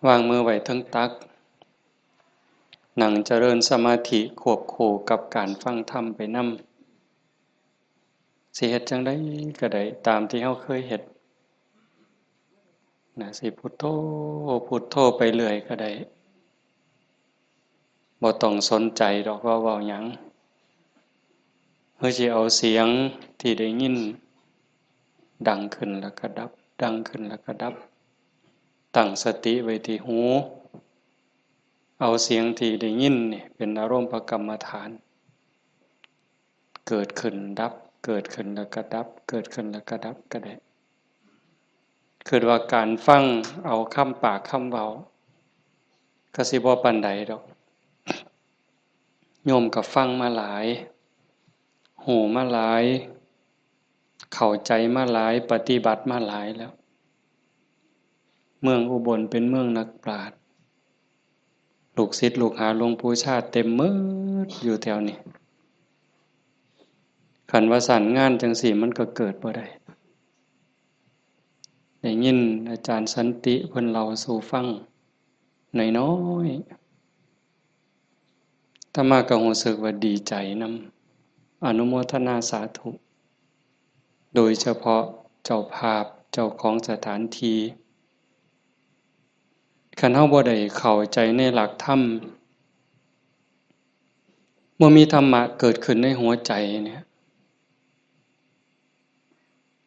วางมือไว้ทั้งตักนั่งเจริญสมาธิควบคู่กับการฟังธรรมไปนำสิเฮ็ดจังได๋ก็ได้ตามที่เฮาเคยเฮ็ดนะสิพุทโธพุทโธไปเรื่อยก็ได้บ่ต้องสนใจดอกว่าเว้าหยังเฮาสิเอาเสียงที่ได้ยินดังขึ้นแล้วก็ดับดังขึ้นแล้วก็ดับตั้งสติไว้ที่หูเอาเสียงที่ได้ยินนี่เป็นอารมณ์ประกรรมฐานเกิดขึ้นดับเกิดขึ้นแล้วก็ดับเกิดขึ้นแล้วก็ดับก็ได้คือว่าการฟังเอาคำปากคำเว้าก็สิบ่ปานใดดอกโยมก็ฟังมาหลายหูมาหลายเข้าใจมาหลายปฏิบัติมาหลายแล้วเมืองอุบลเป็นเมืองนักปราชญ์ลูกศิษย์ลูกหาหลวงปู่ชาติเต็มหมดอยู่แถวนี้คันว่าสั่นงานจังสี่มันก็เกิดบ่ได้ได้ยินอาจารย์สันติเพิ่นเล่าสู่ฟังน้อยๆถ้ามาก็รู้สึกว่าดีใจนำอนุโมทนาสาธุโดยเฉพาะเจ้าภาพเจ้าของสถานที่คันเฮาบ่ได้เข้าใจในหลักธรรมบ่มีธรรมะเกิดขึ้นในหัวใจเนี่ย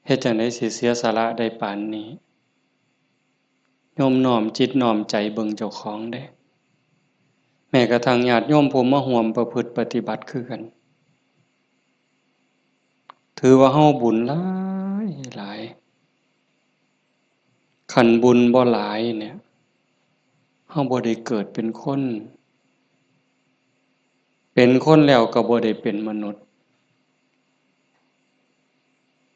เฮ็ดจั่งใดสิเสียสละได้ปานนี้โยมน้อมจิตน้อมใจเบิ่งเจ้าของเด้แม้กระทั่งญาติโยมผู้มาร่วมประพฤติปฏิบัติคือกันถือว่าเฮาบุญหลายหลายคันบุญบ่หลายเนี่ยเฮาบ่ได้เกิดเป็นคนเป็นคนแล้วก็บ่ได้เป็นมนุษย์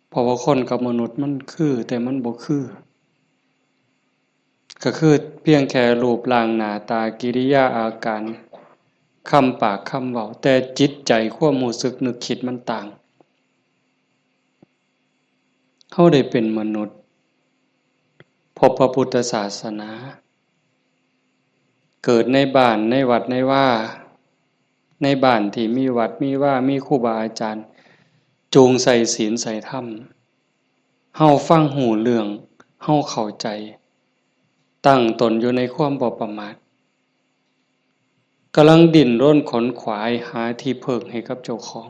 เพราะว่าคนกับมนุษย์มันคือแต่มันบ่คือก็คือเพียงแค่รูปร่างหน้าตากิริยาอาการคำปากคำเว้าแต่จิตใจความรู้สึกนึกคิดมันต่างเฮาได้เป็นมนุษย์พบพระพุทธศาสนาเกิดในบ้านในวัดในว่าในบ้านที่มีวัดมีว่ามีครูบาอาจารย์จูงใส่ศีลใส่ธรรมเฮาฟังหูเรื่องเฮาเข้าใจตั้งตนอยู่ในความบ่ประมาทกำลังดิ้นรนขนขวายหาที่เพิงให้กับเจ้าของ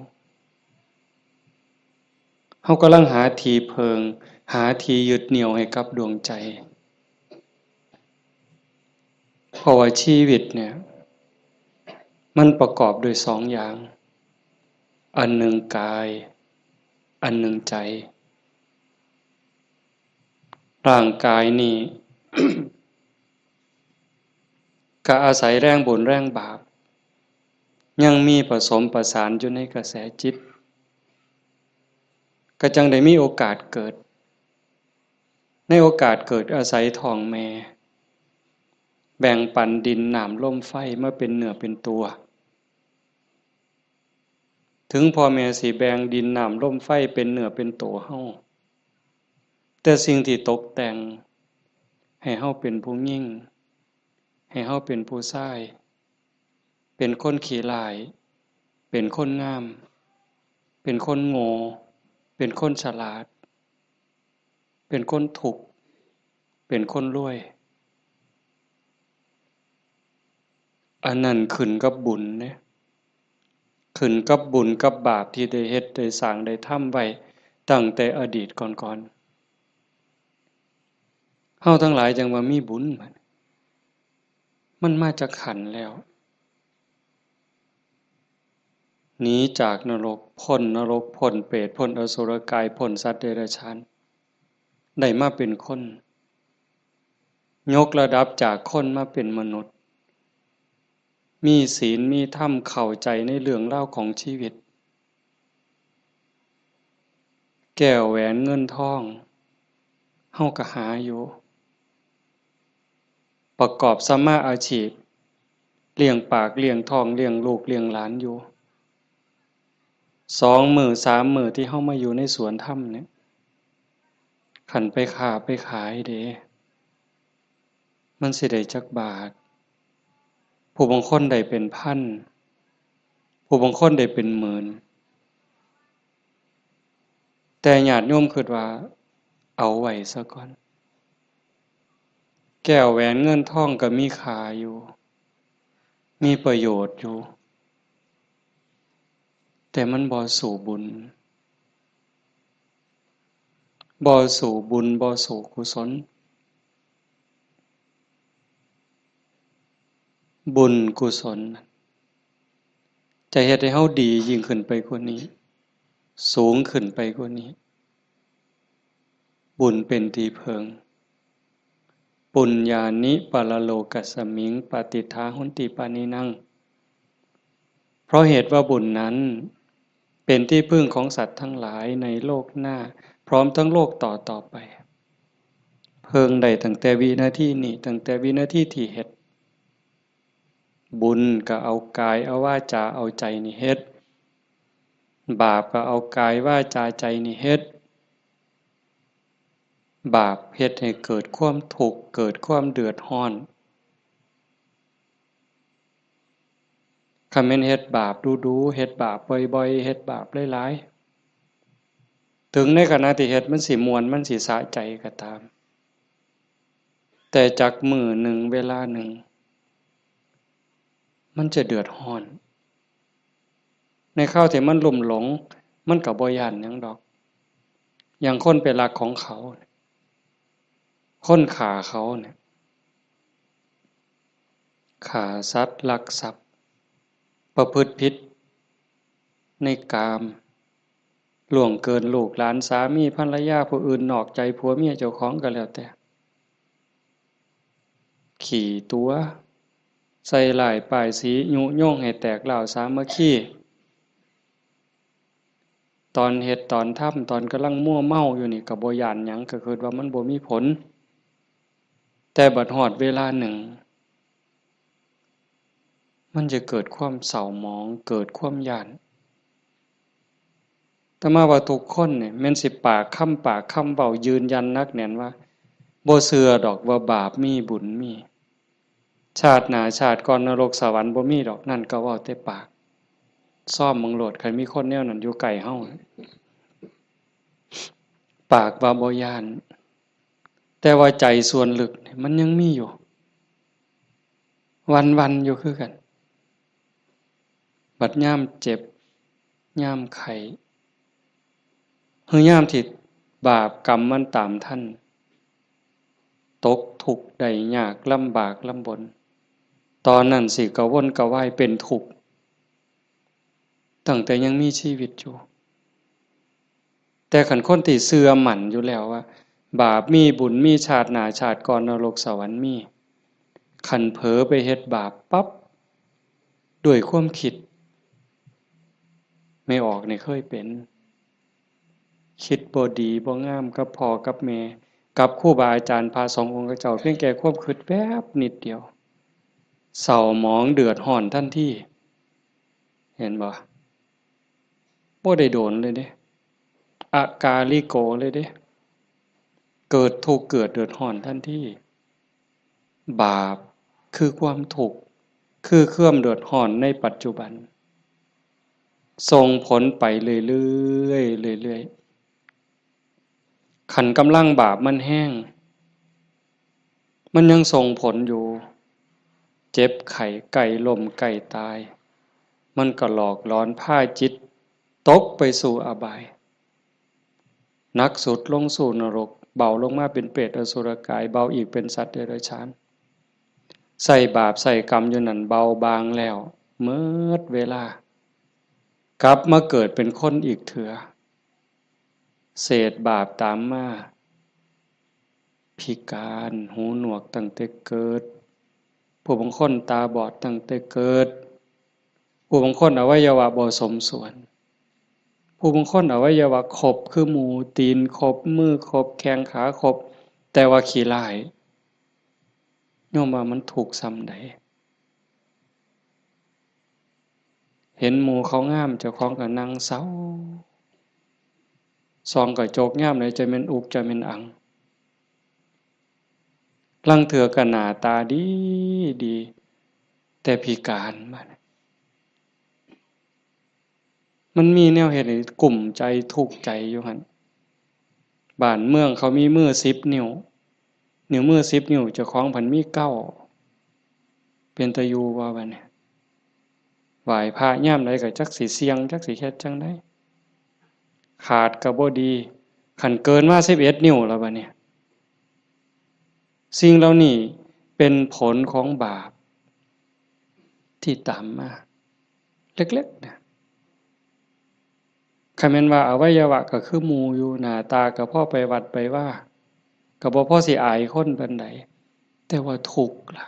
เฮากำลังหาที่เพิงหาที่ยึดเหนี่ยวให้กับดวงใจเพราะว่าชีวิตเนี่ยมันประกอบด้วยสองอย่างอันหนึ่งกายอันหนึ่งใจร่างกายนี่ ก็อาศัยแรงบุญแรงบาปยังมีผสมประสานอยู่ในกระแสจิตก็จังได้มีโอกาสเกิดในโอกาสเกิดอาศัยท้องแม่แบ่งปันดินน้ำลมไฟมาเป็นเนื้อเป็นตัวถึงพ่อแม่สิแบ่งดินน้ำลมไฟเป็นเนื้อเป็นตัวเฮาแต่สิ่งที่ตกแต่งให้เฮาเป็นผู้หญิงให้เฮาเป็นผู้ชายเป็นคนขี้ร้ายเป็นคนงามเป็นคนโง่เป็นคนฉลาดเป็นคนทุกข์เป็นคนรวยอันนั้นขึ้นกับบุญเนี่ยขึ้นกับบุญกับบาปที่ได้เฮ็ดได้สร้างได้ทำไว้ตั้งแต่อดีตก่อนๆเฮาทั้งหลายจังว่ามีบุญมันมาจากขันธ์แล้วหนีจากนรกพ้นเปรตพ้นอสุรกายพ้นสัตว์เดรัจฉานได้มาเป็นคนยกระดับจากคนมาเป็นมนุษย์มีศีลมีธรรมเข้าใจในเรื่องเล่าวของชีวิตแก้วแหวนเงินทองเฮาก็หาอยู่ประกอบสัมมาอาชีพเลี้ยงปากเลี้ยงท้องเลี้ยงลูกเลี้ยงหลานอยู่2 มื้อ3 มื้อที่เฮามาอยู่ในสวนธรรมเนี่ยคันไปค้าไปขายเด้ มันสิได้จักบาทผู้บางคนได้เป็นพันผู้บางคนได้เป็นหมื่นแต่ญาติโยมคิดว่าเอาไว้ซะก่อนแก้วแหวนเงินทองก็มีค่าอยู่มีประโยชน์อยู่แต่มันบ่สู่บุญบ่สู่บุญบ่สู่กุศลบุญกุศลจะเฮ็ดให้เฮาดียิ่งขึ้นไปกว่านี้สูงขึ้นไปกว่านี้บุญเป็นที่เพิงปุญญานิปะละโลกัสสมิงปฏิทาหุนติปานินังเพราะเหตุว่าบุญนั้นเป็นที่พึ่งของสัตว์ทั้งหลายในโลกหน้าพร้อมทั้งโลกต่อไปเพิงได้ตั้งแต่วินาทีนี้ตั้งแต่วินาทีที่เฮ็ดบุญก็เอากายเอาวาจาเอาใจนี่เฮ็ดบาปก็เอากายวาจาใจนี่เฮ็ดบาปเฮ็ดให้เกิดความทุกข์เกิดความเดือดร้อนคันแม่นเฮ็ดบาปดูๆเฮ็ดบาปบ่อยๆเฮ็ดบาปหลายๆถึงในขณะที่เฮ็ดมันสิม่วนมันสิสะใจก็ตามแต่จักมื้อหนึ่งเวลาหนึ่งมันจะเดือดร้อนในคราวที่มันลุ่มหลงมันก็บ่ย้านหยังดอกอย่างคนไปรักของเขาคนฆ่าเขาเนี่ยฆ่าสัตว์ลักทรัพย์ประพฤติผิดในกามล่วงเกินลูกหลานสามีภรรยาผู้อื่นนอกใจผัวเมียเจ้าของก็แล้วแต่ขี่ตัวใส่ร้ายป้ายสียุโยงให้แตกเหล่าสามัคคีตอนเฮ็ดตอนทำตอนกำลังมั่วเมาอยู่นี่ก็บ่ย้านหยังก็คิดว่ามันบ่มีผลแต่บัดฮอดเวลาหนึ่งมันจะเกิดความเศร้าหมองเกิดความย้านแต่มาว่าทุกคนเนี่ยแม่นสิปากคำเว้ายืนยันนักแน่นว่าบ่เชื่อดอกว่าบาปมีบุญมีชาติหน้าชาติก่อนนรกสวรรค์บ่มีดอกนั่นก็เว้าแต่ปากซ่อมเมืองโลดคันมีคนแนวนั้นอยู่ใกล้เฮาปากว่าบ่ย้านแต่ว่าใจส่วนลึกมันยังมีอยู่วันๆอยู่คือกันบัดยามเจ็บยามไข้คือยามที่บาปกรรมมันตามทันตกทุกข์ได้ยากลำบากลำบนตอนนั้นสิกระวนกระวายเป็นทุกข์ตั้งแต่ยังมีชีวิตอยู่แต่คันคนที่เชื่อมั่นอยู่แล้วว่าบาปมีบุญมีชาติหน้าชาติก่อนนรกสวรรค์มีคันเผลอไปเฮ็ดบาปปั๊บด้วยความคิดไม่ออกนี่เคยเป็นคิดบ่ดีบ่งามกับพ่อกับแม่กับครูบาอาจารย์พระสงฆ์องค์เจ้าเพียงแค่ความคิดแป๊บนิดเดียวเศร้าหมองเดือดร้อนทันทีเห็นบ่บ่ได้โดนเลยเด้อากาลิโกเลยเด้เกิดทุกข์เกิดเดือดร้อนทันทีบาปคือความทุกข์คือความเดือดร้อนในปัจจุบันส่งผลไปเรื่อยๆเรื่อยๆขันกำลังบาปมันแห้งมันยังส่งผลอยู่เจ็บไข้ไก่ล้มไก่ตายมันก็หลอกหลอนพาจิตตกไปสู่อบายหนักสุดลงสู่นรกเบาลงมาเป็นเปรตอสุรกายเบาอีกเป็นสัตว์เดรัจฉานใส่บาปใส่กรรมอยู่นั่นเบาบางแล้วเมื่อเวลากลับมาเกิดเป็นคนอีกเถื่อเศษบาปตามมาพิการหูหนวกตั้งแต่เกิดผู้บางคนตาบอดตั้งแต่เกิดผู้บางคนอวัยวะบ่สมส่วนผู้บางคนอวัยวะครบคือหมูตีนครบมือครบแข้งขาครบแต่ว่าขี้ร้ายโยมว่ามันถูกซ้ำใดเห็นหมู่เขางามเจ้าของก็นั่งเศร้าส่องกระจกยามไหนจะแม่นอุกจะแม่นอัง ลังเถือก็หน้าตาดีดีแต่พิการมันมีแนวเฮ็ดให้กลุ่มใจทุกข์ใจอยู่หั่นบ้านเมืองเขามีมือ10นิ้วนิ้วมือ10นิ้วเจ้าของเพิ่นมี9เป็นตาอยู่บ่บัดนี้ไหว้พระยามใดก็จักสิเสี่ยงจักสิเฮ็ดจังได๋ขาดก็บ่ดีคันเกินมา11นิ้วแล้วบัดนี้สิ่งเหล่านี้เป็นผลของบาปที่ตามมาเล็กๆนะคันแม่นว่าอวัยวะก็คือหมู่อยู่หน้าตาก็พอไปวัดไปว่าก็บ่พอสิอายคนปานใดแต่ว่าทุกข์ล่ะ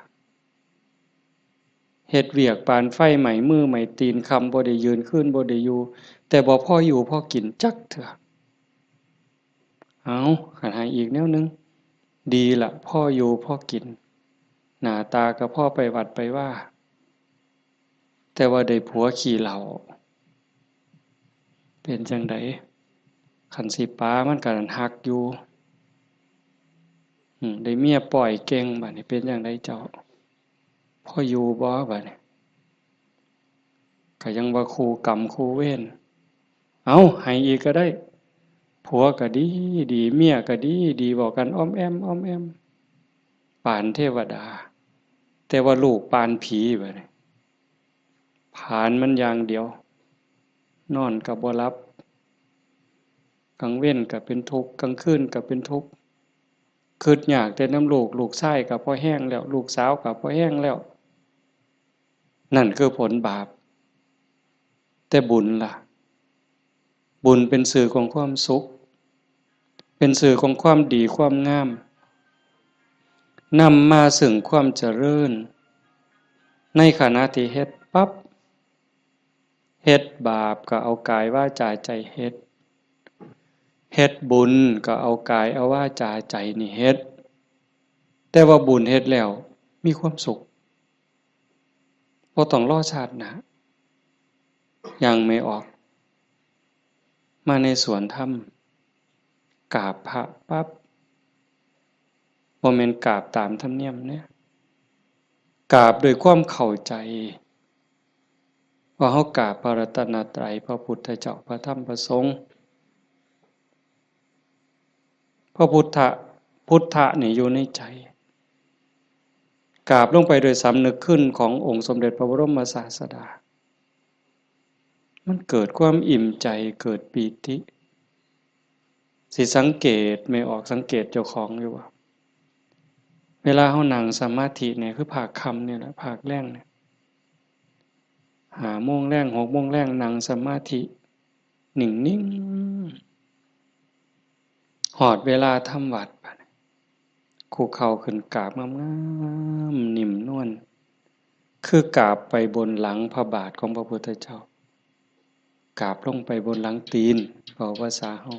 เฮ็ดเวียกปานไฟไหม้มือไหม้ตีนค่ำบ่ได้ยืนขึ้นบ่ได้อยู่แต่บ่พออยู่พอกินจักเทื่อเอาคันให้อีกแนวหนึ่งดีละพ่ออยู่พ่อกินหน้าตาก็พ่อไปวัดไปว่าแต่ว่าได้ผัวขี้เหล้าเป็นจังไดคันสิปามันก็หักอยู่ได้เมียปล่อยเก่งบัดนี้เป็นจังไดเจ้าพ่ออยู่บ่บัดนี้ก็ยังว่าคู่กรรมคู่เวรเอาให้อีกก็ได้ผัวก็ดีดีเมียก็ดีดีบอกกันอ้อมแอมอ้อมแอมปานเทวดาแต่ว่าลูกปานผีบัดนี้ผานมันอย่างเดียวนอนก็บ่หลับกลางเว้นก็เป็นทุกข์กลางคืนก็เป็นทุกข์คิดยากแต่น้ำลูกลูกชายก็พอแห้งแล้วลูกสาวก็พอแห้งแล้วนั่นคือผลบาปแต่บุญล่ะบุญเป็นสื่อของความสุขเป็นสื่อของความดีความงามนำมาซึ่งความเจริญในขณะที่เฮ็ดปั๊บเฮ็ดบาปก็เอากายวาจาใจเฮ็ดเฮ็ดบุญก็เอากายเอาวาจาใจนี่เฮ็ดแต่ว่าบุญเฮ็ดแล้วมีความสุขบ่ต้องรอชาติหน้ายังไม่ออกมาในสวนธรรมกราบพระปั๊บบ่แม่นกราบตามธรรมเนียมเนี่ยกราบด้วยความเข้าใจว่าเฮากราบพระรัตนตรัยพระพุทธเจ้าพระธรรมพระสงฆ์พระพุทธะนี่อยู่ในใจกราบลงไปโดยสำนึกขึ้นขององค์สมเด็จพระบรมศาสดามันเกิดความอิ่มใจเกิดปีติสิสังเกตไม่ออกสังเกตเจ้าของอยู่ว่าเวลาเฮานั่งสมาธิเนี่ยคือภาคค่ำเนี่ยแหละภาคแรงเนี่ย5 โมงแรง6 โมงแรงนั่งสมาธินิ่งๆหอดเวลาทำวัดคุกเข่าขึ้นกราบงามๆนิ่มนวลคือกราบไปบนหลังพระบาทของพระพุทธเจ้ากราบลงไปบนหลังตีนเว้าภาษาเฮา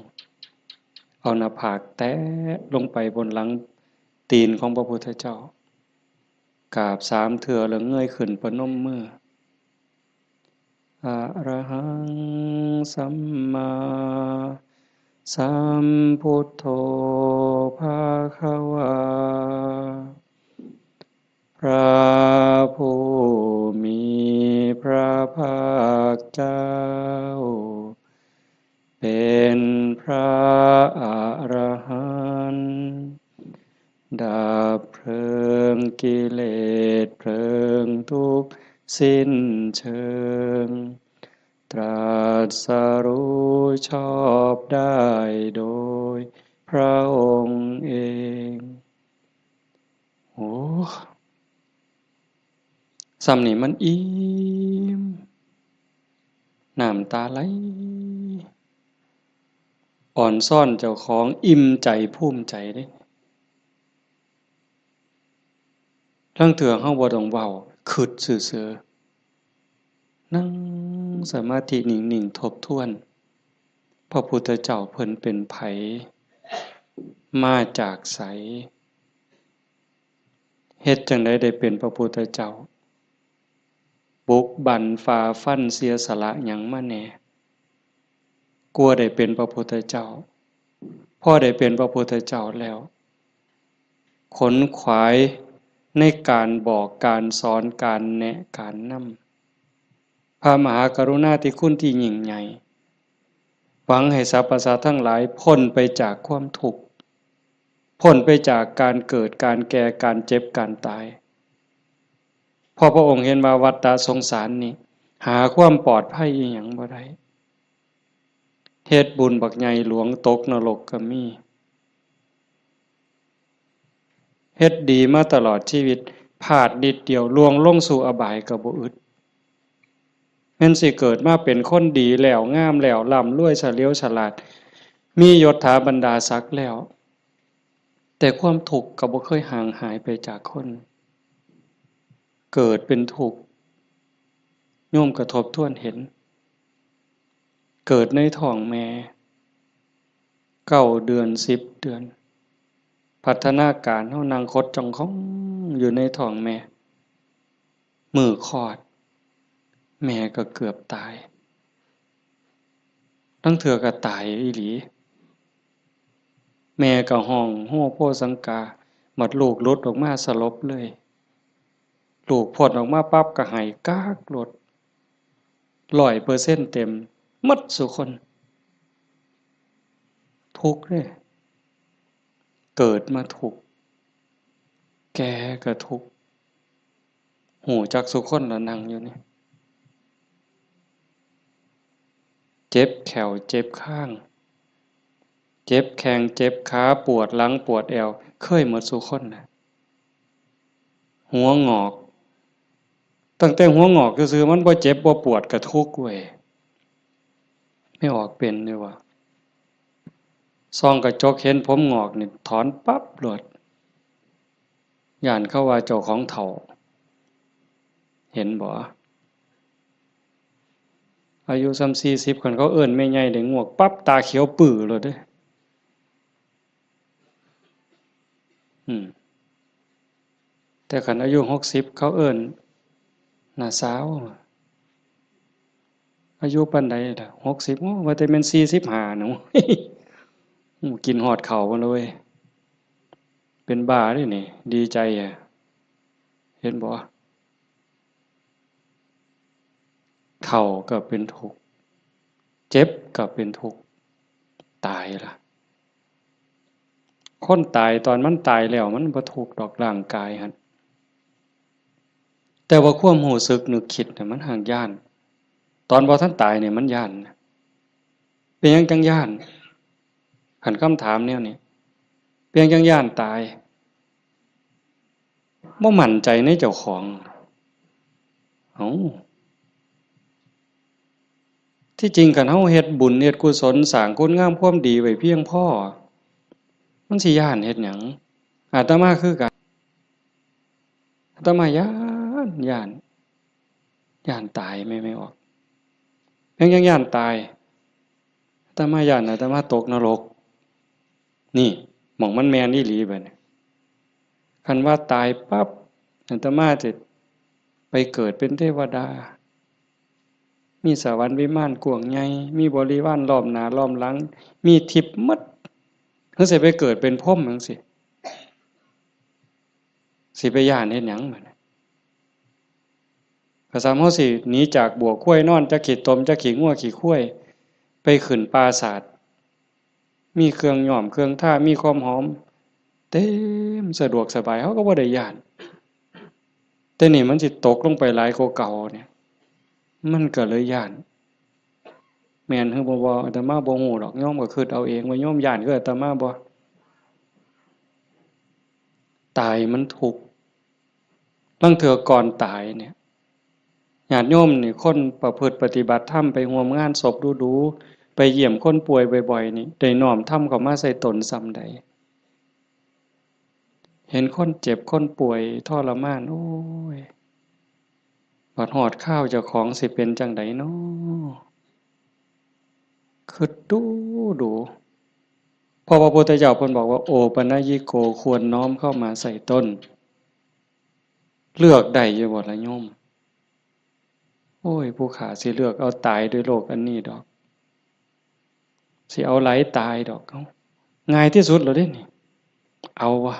เอาหน้าผากแตะลงไปบนหลังตีนของพระพุทธเจ้ากราบ3 เทื่อแล้วเงยขึ้นประนมมืออะระหังสัมมาสัมพุทโธภะคะวาพระผู้มีพระภาคเจ้าเป็นพระอรหันต์ดับเพลิงกิเลสเพลิงทุกข์สิ้นเชิงตรัสรู้ชอบได้โดยพระองค์เองโอ้สำนี่มันอิ่มน้ำตาไหลอ่อนซ่อนเจ้าของอิ่มใจภูมิใจเด้ทั้งเถื่อเฮาบ่ต้องเว้าคิดซื่อๆนั่งสมาธินิ่งๆทบทวนพระพุทธเจ้าเพิ่นเป็นไผมาจากไสเฮ็ดจังได๋ได้เป็นพระพุทธเจ้าบุกบั่นฝ่าฟันเสียสละหยังมาแหน่กลัวได้เป็นพระพุทธเจ้าพอได้เป็นพระพุทธเจ้าแล้ว ขนขวายในการบอกการสอนการแนะการนำพระมหากรุณาธิคุณที่ยิ่งใหญ่หวังให้สรรพสัตว์ทั้งหลายพ้นไปจากความทุกข์พ้นไปจากการเกิดการแก่การเจ็บการตายพอพระองค์เห็นว่าวัฏฏะสงสารนี้หาความปลอดภัยอีหยังบ่ได้เฮ็ดบุญบักใหญ่หลวงตกนรกก็มีเฮ็ดดีมาตลอดชีวิตพลาดนิดเดียวล่วงลงสู่อบายก็บ่อึดแม่นสิเกิดมาเป็นคนดีแล้วงามแล้วร่ำรวยเฉลียวฉลาดมียศถาบรรดาศักดิ์แล้วแต่ความทุกข์ก็บ่เคยห่างหายไปจากคนเกิดเป็นทุกข์โยมกระทบทวนเห็นเกิดในท้องแม่9 เดือน10 เดือนพัฒนาการเฮานั่งคดจ้องของอยู่ในท้องแม่มื้อคลอดแม่ก็เกือบตายทั้งเทื่อก็ตายอีหลีแม่ก็ห้องโฮโพสังกาหมดลูกหลุดออกมาสลบเลยลูกพ้นออกมาปั๊บก็ให้กากหลด100%เต็มหมดสุคนทุกข์เด้เกิดมาทุกข์แก่ก็ทุกข์หูจักสุคนละนั่งอยู่นี่เจ็บแขวเจ็บข้างเจ็บแข้งเจ็บขาปวดหลังปวดเอวเคยหมดสุคนน่ะหัวงอกตั้งแต่หัวงอกซื่อๆมันบ่เจ็บบ่ปวดก็ทุกข์เว้ยไม่ออกเป็นเลยว่ะส่องกระจกเห็นผมงอกนี่ถอนปั๊บโลดย่านเข้าว่าเจ้าของเฒ่าเห็นบ่อายุ3 40คนเขาเอิ้นแม่ใหญ่ได้งวกปั๊บตาเขียวปื้อโลดเด้แต่คันอายุ60เขาเอิ้นน่าสาวอายุปานใดล่ะ60โอ้ว่าแต่แม่น45หนู กินฮอดข้าวบ่เลยเป็นบ้าเด้นี่ดีใจอ่ะเห็นบ่เฒ่าก็เป็นทุกข์เจ็บก็เป็นทุกข์ตายล่ะคนตายตอนมันตายแล้วมันบ่ทุกข์ดอกร่างกายหั่นแต่ว่าความรู้สึกนึกคิดน่ะมันห่างย้านตอนบ่ทันตายเนี่ยมันย้านเป็นหยังจังย้านคันคำถามแนวนี้เป็นหยังจังย้านตายบ่มั่นใจในเจ้าของเอ้าที่จริงคันเฮาเฮ็ดบุญเฮ็ดกุศลสร้างคุณงามความดีไว้เพียงพอมันสิย้านเฮ็ดหยังอาตมาคือกันอาตมาย้านตายไม่ออกยังย้านตายอาตมาย้านอาตมาตกนรกนี่หม่องมันแม่นอีหลีบัดนี้คันว่าตายปั๊บอาตมาจะไปเกิดเป็นเทวดามีสวรรค์วิมานกว้างใหญ่มีบริวารล้อมหน้าล้อมหลังมีทิพย์หมดเฮาสิไปเกิดเป็นพรหมจังซี่สิไปย้านเฮ็ดหยังบัดนี้ก็สามเฮาสิหนีจากบ่วควายนอนจักขี้ตมจักขี้งัวขี้ควายไปขึ้นปราสาทมีเครื่องย้อมเครื่องทามีความหอมเต็มสะดวกสบายเฮาก็บ่ได้ย้านแต่นี่มันสิตกลงไปหลายกว่าเก่าเนี่ยมันก็เลยย้านแม่นหรือบ่อาตมาบ่ฮู้ดอกโยมก็คิดเอาเองว่าโยมย้านคืออาตมาบ่ตายมันทุกข์ลางเทื่อก่อนตายเนี่ยญาติโยมนี่คนประพฤติปฏิบัติธรรมไปร่วมงานศพดูๆไปเยี่ยมคนป่วยบ่อยๆนี่ได้น้อมธรรมเข้ามาใส่ตนส่ำใดเห็นคนเจ็บคนป่วยทรมานโอ้ยบัดฮอดคราวเจ้าของสิเป็นจังไดน้อคิดดูพอพระพุทธเจ้าเพิ่นบอกว่าโอปัญญิโกควรน้อมเข้ามาใส่ตนเลือกได้อยู่บ่ล่ะโยมโอ้ยผู้ขาสิเลือกเอาตายด้วยโรคอันนี้ดอกสิเอาไหลตายดอกเอาง่ายที่สุดแล้วเด้นี่เอาวะ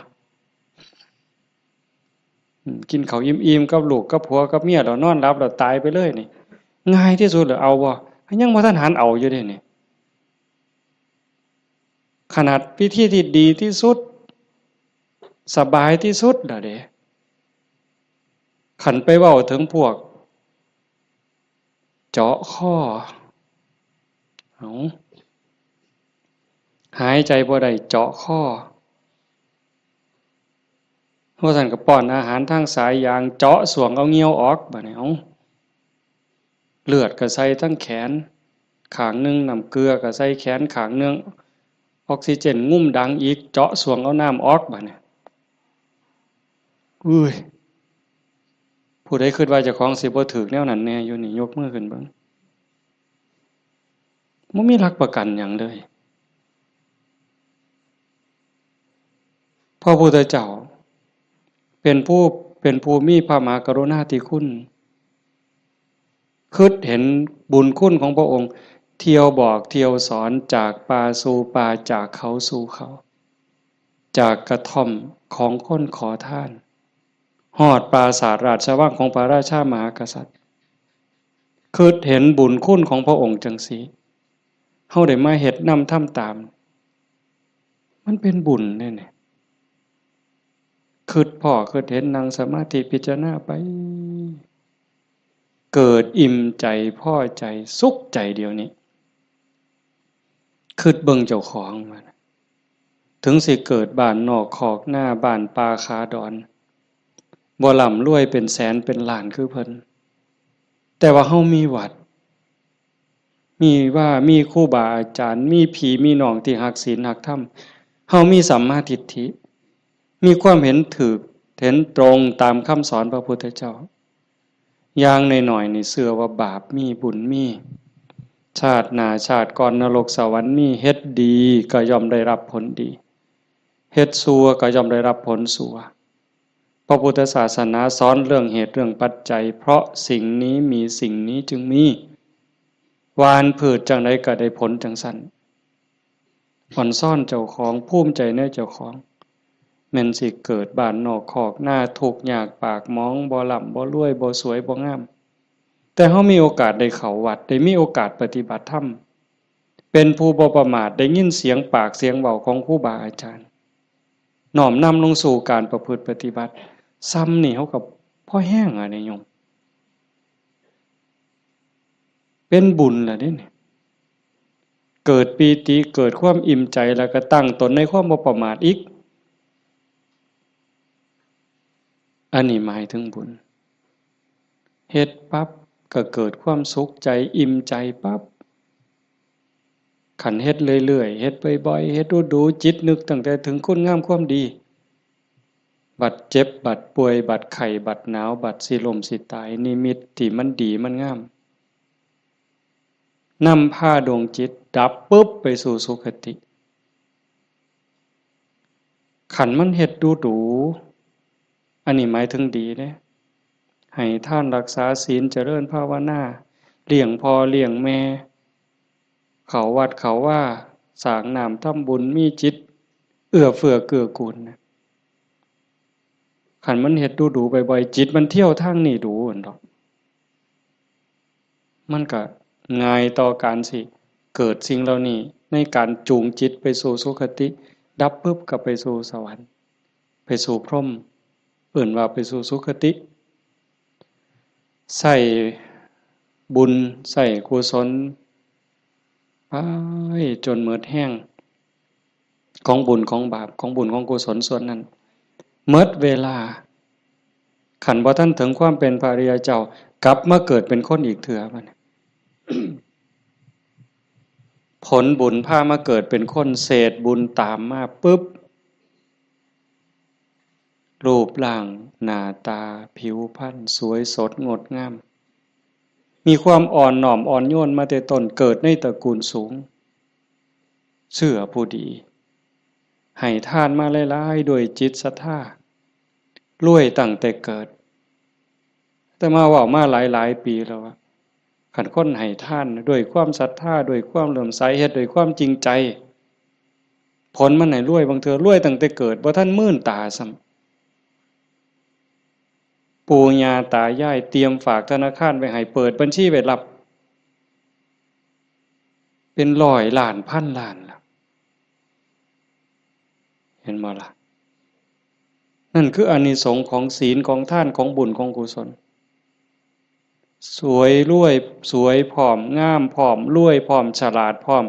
กินข้าวอิ่มๆกับลูกกับผัวกับเมียแล้วนอนหลับแล้วตายไปเลยนี่ง่ายที่สุดเลยเอาบ่ยังบ่ทันหันเอาอยู่เด้นี่ขนาดวิธีที่ดีที่สุดสบายที่สุดล่ะเด้ขันไปเว้าถึงพวกเจาะข้อเอาหายใจบ่ได้เจาะข้อเพราะท่านก็ป้อนอาหารทางสายยางเจาะสวงเอาเงี้ยวออกบัดนี้เอาเลือดก็ใส่ทั้งแขนข้างนึงน้ำเกลือก็ใส่แขนข้างนึงออกซิเจนงุ่มดังอีกเจาะสวงเอาน้ำออกบัดนี้อุ้ยผู้ใดคิดว่าเจ้าของสิบ่ถูกแนวนั้นแน่อยู่นี่ยกมือขึ้นเบิ่งบ่มีหลักประกันหยังเลยพระพุทธเจ้าเป็นผู้มีพระมหากรุณาธิคุณคิดเห็นบุญคุณของพระองค์เที่ยวบอกเที่ยวสอนจากป่าสู่ป่าจากเขาสู่เขาจากกระท่อมของคนขอทานฮอดปราสาทราชวังของพระราชามหากษัตริย์คิดเห็นบุญคุณของพระองค์จังสีเฮาได้มาเฮ็ดนำทำตามมันเป็นบุญแน่ๆคิดพ่อคิดเห็นนั่งสมาธิพิจารณาไปเกิดอิ่มใจพอใจสุขใจเดียวนี้คิดเบิ่งเจ้าของมันถึงสิเกิดบ้านนอกคอกหน้าบ้านป่าคาดอนบ่ร่ำรวยเป็นแสนเป็นล้านคือเพิ่นแต่ว่าเฮามีวัดมีครูบาอาจารย์มีพี่มีน้องที่รักศีลรักธรรมเฮามีสัมมาทิฏฐิมีความเห็นถูกเห็นตรงตามคำสอนพระพุทธเจ้าอย่างน้อยๆนี่เชื่อว่าบาปมีบุญมีชาติหน้าชาติก่อนนรกสวรรค์มีเฮ็ดดีก็ย่อมได้รับผลดีเฮ็ดชั่วก็ย่อมได้รับผลชั่วพระพุทธศาสนาสอนเรื่องเหตุเรื่องปัจจัยเพราะสิ่งนี้มีสิ่งนี้จึงมีวานผืชจังไดก็ได้ผลจังซั่นอ่อนซ่อนเจ้าของภูมิใจในเจ้าของแม่นสิเกิดบ้านนอกคอกหน้าทุกข์ยากปากหมองบ่ร่ำบ่รวยบ่สวยบ่งามแต่เฮามีโอกาสได้เข้าวัดได้มีโอกาสปฏิบัติธรรมเป็นผู้บ่ประมาทได้ยินเสียงปากเสียงเว้าของครูบาอาจารย์น้อมนำลงสู่การประพฤติปฏิบัติซ้ำนี่เฮาก็พอแห้งอ่ะนี่โยมเป็นบุญล่ะเด้นี่เกิดปีติเกิดความอิ่มใจแล้วก็ตั้งตนในความบ่ประมาทอีกอันนี้หมายถึงบุญเฮ็ดปั๊บก็เกิดความสุขใจอิ่มใจปั๊บขันเฮ็ดเรื่อยๆเฮ็ดบ่อยๆเฮ็ดดูๆจิตนึกตั้งแต่ถึงคุณงามความดีบัดเจ็บบัดป่วยบัดไข้บัดหนาวบัดสิล้มสิตายนิมิตที่มันดีมันงามนำพาดวงจิตดับปุ๊บไปสู่สุคติขันมันเฮ็ดดูอันนี้หมายถึงดีเด้ให้ท่านรักษาศีลเจริญภาวนาเลี้ยงพ่อเลี้ยงแม่เขาวัดเขาว่าสร้างน้ำทำบุญมีจิตเอื้อเฟื้อเกื้อกูลขันมันเฮ็ดดูบ่อยๆจิตมันเที่ยวทางนี้ดูอั่นดอกมันก็ง่ายต่อการสิเกิดสิ่งเหล่านี้ในการจูงจิตไปสู่สุคติดับปุ๊บก็ไปสู่สวรรค์ไปสู่พรหมเอิ่นว่าไปสู่สุคติใส่บุญใส่กุศลไปจนหมดแห้งของบุญของบาปของบุญของกุศลส่วนนั้นหมดเวลาขันบ่ทันถึงความเป็นพระอริยเจ้ากลับมาเกิดเป็นคนอีกเถื่อมัน ผลบุญพามาเกิดเป็นคนเศษบุญตามมาปุ๊บรูปร่างหน้าตาผิวพรรณสวยสดงดงามมีความอ่อนน้อมอ่อนโยนมาแต่ต้นเกิดในตระกูลสูงเชื่อผู้ดีให้ทานมาหลายๆด้วยจิตศรัทธารวยตั้งแต่เกิดแต่มาว่ามาหลายปีแล้วว่าขันคนให้ทานด้วยความศรัทธาด้วยความเลื่อมใสเฮ็ดด้วยความจริงใจผลมันให้รวยบางเทื่อรวยตั้งแต่เกิดบ่ทันมื่นตาซ้ ปู่ย่าตายายเตรียมฝากธนาคารไว้ให้เปิดบัญชีไว้รับเป็นร้อยล้านพันล้านล่ะเห็นบ่ล่ะนั่นคืออานิสงส์ของศีลของทานของบุญของกุศลสวยรวยสวยผอมงามผอมรวยผอมฉลาดผอม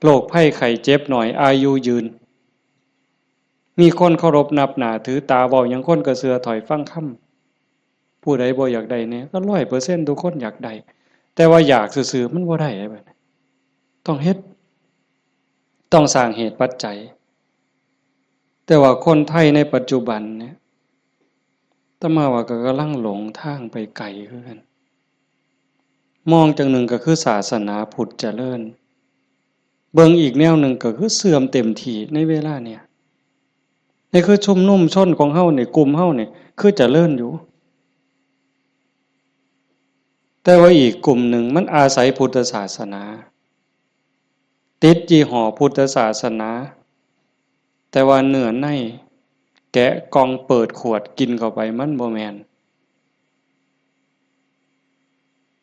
โรคภัยไข้เจ็บหน่อยอายุยืนมีคนเคารพนับหน้าถือตาเว้าหยังคนก็เชื่อถอยฟังคำผู้ใดบ่อยากได้เนี่ยก็ 100% ทุกคนอยากได้แต่ว่าอยากซื่อๆมันบ่ได้บัดนี้ต้องเฮ็ดต้องสร้างเหตุปัจจัยแต่ว่าคนไทยในปัจจุบันเนี่ยอาตมาว่าก็กำลังหลงทางไปไกลคือกันมองจังหนึ่งก็คือศาสนาพุทธเจริญเบิ่งอีกแนวหนึ่งก็คือเสื่อมเต็มทีในเวลาเนี่ยนี่คือชุมนุมชนของเฮาเนี่ยกลุ่มเฮาเนี่ยคือเจริญอยู่แต่ว่าอีกกลุ่มหนึ่งมันอาศัยพุทธศาสนาติดยี่ห้อพุทธศาสนาแต่ว่าเนื้อในแกะกล่องเปิดขวดกินเข้าไปมันบ่แม่น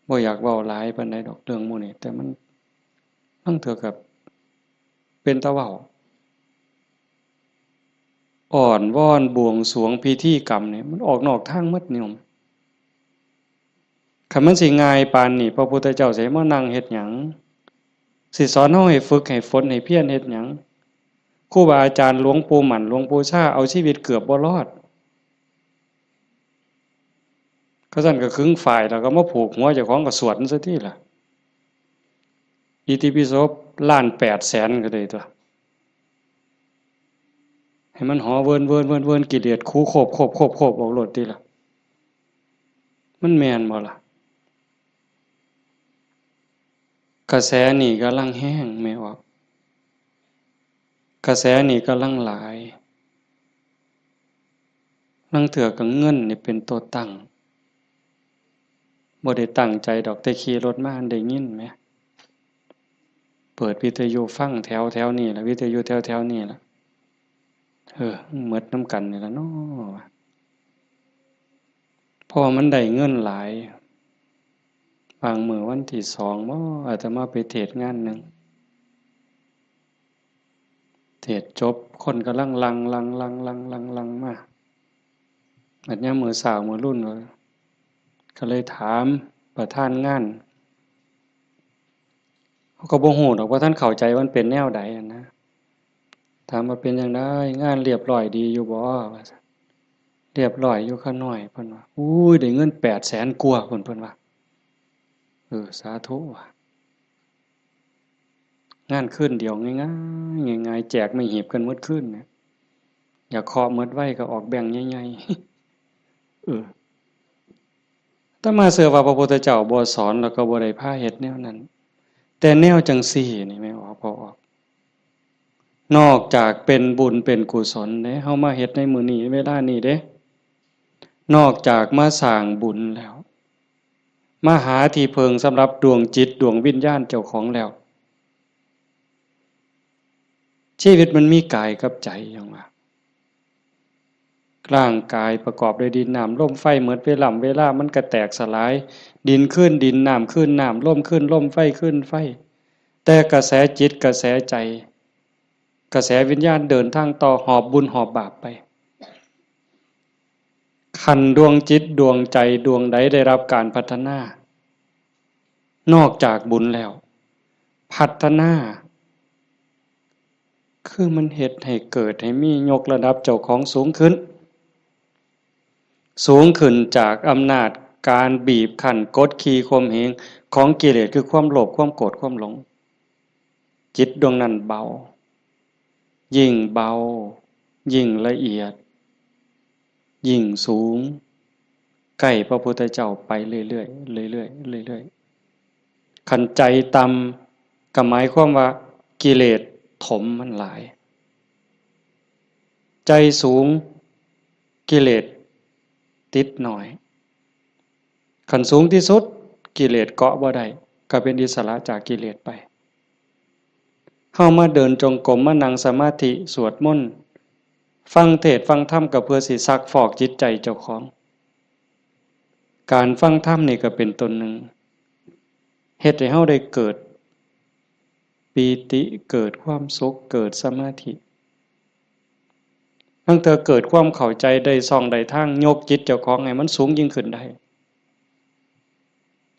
บ่อยากเว้าหลายปานใดดอกเรื่องหมู่นี้แต่มันเถือกับเป็นตะเว้าอ่อนวอนบวงสรวงพิธีกรรมนี่มันออกนอกทางหมดนิยมคันมันสิง่ายปานนี้พระพุทธเจ้าสิมานั่งเฮ็ดหยังสิสอนเฮาให้ฝึกให้ฝนให้เพียรเฮ็ดหยังครูบาอาจารย์หลวงปู่หมั่นหลวงปู่ชาเอาชีวิตเกือบบ่รอดก็ซั่นก็ขึงฝ่ายแล้วก็มาผูกหัวเจ้าของก็สวดซะทีล่ะอิติปิโสล้าน800,000ก็ได้ตัวให้มันหอเวินกิเลสคูโคบออกโลดติล่ะมันแม่นบ่ล่ะกระแสนี่กำลังแห้งแม่ออกกระแสนี่กำลังหลายลังเถื่อกับเงินนี่เป็นตัวตั้งบ่ได้ตั้งใจดอกแต่ขี่รถมาได้ยินไหมเปิดวิทยุฟังแถวนี่ล่ะวิทยุแถวนี่ล่ะหมดน้ำกันนี่ล่ะเนาะพอมันได้เงินหลายบางมื้อวันที่2บ่อาตมาไปเทศน์งานนึงเทศน์จบคนกำลังลังมาบัดยามมื้อเช้ามื้อรุ่นก็เลยถามประธานงานเขาก็บ่ฮู้ดอกว่าท่านเข้าใจว่ามันเป็นแนวใดนะถามว่าเป็นจังได๋งานเรียบร้อยดีอยู่บ่ว่าซั่นเรียบร้อยอยู่ค่ะน้อยเพิ่นว่าอุ้ยได้เงิน800,000กว่าเพิ่นว่าสาธุว่ะงานคืนเดียวง่ายๆแจกไม่หีบกันหมดคืนเนี่ยอยากเคาะหมดไว้ก็ออกแบ่งใหญ่ๆถ้ามาเชื่อว่าพระพุทธเจ้าบ่สอนแล้วก็บ่ได้พาเฮ็ดแนวนั้นแต่แนวจังซี่นี่แม่ออกพอออกนอกจากเป็นบุญเป็นกุศลเด้เฮามาเฮ็ดในมื้อนี้เวลานี้เด้นอกจากมาสร้างบุญแล้วมาหาที่เพิงสำหรับดวงจิตดวงวิญญาณเจ้าของแล้วชีวิตมันมีกายกับใจอย่างว่าร่างกายประกอบด้วยดินน้ำลมไฟเหมือนเวลามันก็แตกสลายดินขึ้นดินน้ำขึ้นน้ำลมขึ้นลมไฟขึ้นไฟแต่กระแสจิตกระแสใจกระแสวิญญาณเดินทางต่อหอบบุญหอบบาปไปขันดวงจิตดวงใจดวงใดได้รับการพัฒนานอกจากบุญแล้วพัฒนาคือมันเฮ็ดให้เกิดให้มียกระดับเจ้าของสูงขึ้นจากอำนาจการบีบคั้นกดขี่ข่มเหงของกิเลสคือความโลภความโกรธความหลงจิตดวงนั้นเบายิ่งเบายิ่งละเอียดยิ่งสูงใกล้พระพุทธเจ้าไปเรื่อยๆขันใจต่ำก็หมายความว่ากิเลสถมมันหลายใจสูงกิเลสติดหน่อยขันสูงที่สุดกิเลสเกาะบ่ได้ก็เป็นอิสระจากกิเลสไปเข้ามาเดินจงกรมมานั่งสมาธิสวดมนต์ฟังเทศน์ฟังธรรมก็เพื่อสิซักฟอกจิตใจเจ้าของ การฟังธรรมนี่ก็เป็นตนหนึ่งเฮ็ดให้เฮาได้เกิดปีติเกิดความสุขเกิดสมาธิตั้งแต่เกิดความเข้าใจได้ส่องได้ทางยกจิตเจ้าของให้มันสูงยิ่งขึ้นได้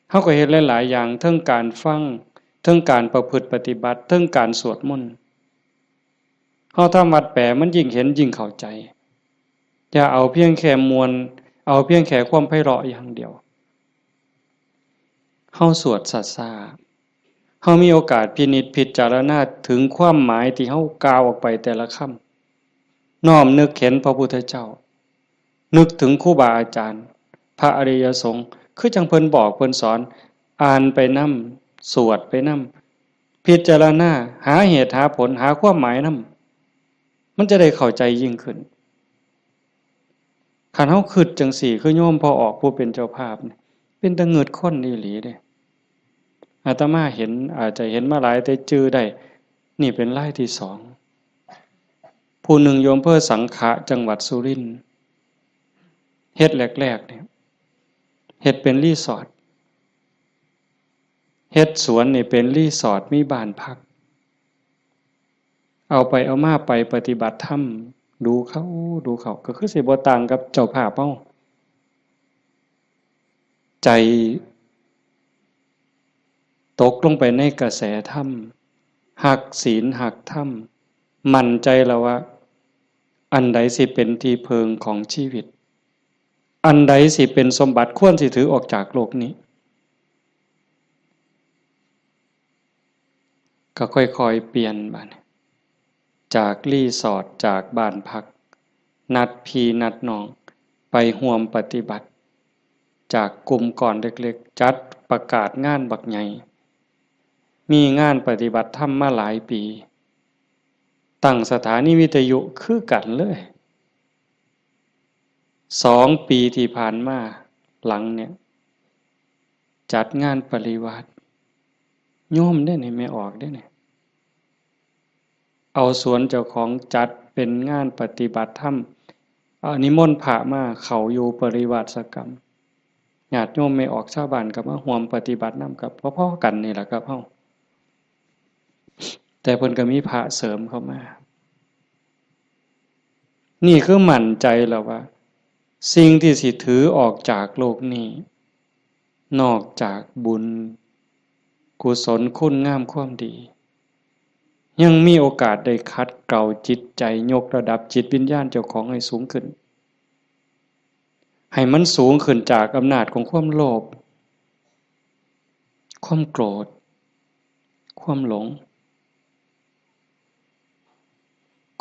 เฮาก็เฮ็ดหลายๆอย่างทั้งการฟังทั้งการประพฤติปฏิบัติทั้งการสวดมนต์เฮาทำวัดแปลมันยิ่งเห็นยิ่งเข้าใจอย่าเอาเพียงแค่มวลเอาเพียงแค่ความไพเราะอย่างเดียวเฮาสวดสัทธาเฮามีโอกาสพินิจพิจารณาถึงความหมายที่เฮากล่าวออกไปแต่ละคำน้อมนึกเห็นพระพุทธเจ้านึกถึงครูบาอาจารย์พระอริยสงฆ์คือจังเพิ่นบอกเพิ่นสอนอ่านไปนำสวดไปนำพิจารณาหาเหตุหาผลหาความหมายนำมันจะได้เข้าใจยิ่งขึ้นคันเฮาคิดจังสี่คือโยมพอออกผู้เป็นเจ้าภาพเป็นตะเงิดคนอีหลีเด้อาตมาเห็นอาจจะเห็นมาหลายแต่จื้อได้นี่เป็นรายที่สองผู้หนึ่งโยมเพื่อสังขะจังหวัดสุรินทร์เฮ็ดแรกๆเนี่ยเฮ็ดเป็นรีสอร์ทเฮ็ดสวนนี่เป็นรีสอร์ทมีบ้านพักเอาไปเอามาไปปฏิบัติธรรมดูเขาก็คือสิบ่ต่างกับเจ้าภาพเฮาใจตกลงไปในกระแสธรรมหักศีลหักธรรมมั่นใจแล้วว่าอันใดสิเป็นที่เพิงของชีวิตอันใดสิเป็นสมบัติควรสิถือออกจากโลกนี้ก็ค่อยๆเปลี่ยนบัดจากรีสอร์ทจากบ้านพักนัดพี่นัดน้องไปร่วมปฏิบัติจากกลุ่มก่อนเล็กๆจัดประกาศงานบักใหญ่มีงานปฏิบัติธรรมมาหลายปีตั้งสถานีวิทยุคือกันเลย2 ปีที่ผ่านมาหลังเนี่ยจัดงานปริวาสโยมได้นี่ไม่ออกได้นี่เอาสวนเจ้าของจัดเป็นงานปฏิบัติธรรมนิมนต์พระมาเข้าอยู่ปริวาสกรรมญาติโยมไม่ออกชาวบ้านก็มาร่วมปฏิบัตินำกับพ่อๆกันนี่แหละครับเฮาแต่เพิ่นก็มีพระเสริมเข้ามานี่คือมั่นใจแล้วว่าสิ่งที่สิถือออกจากโลกนี้นอกจากบุญกุศลคุณงามความดียังมีโอกาสได้คัดเกลาจิตใจยกระดับจิตวิญญาณเจ้าของให้สูงขึ้นให้มันสูงขึ้นจากอำนาจของความโลภความโกรธความหลง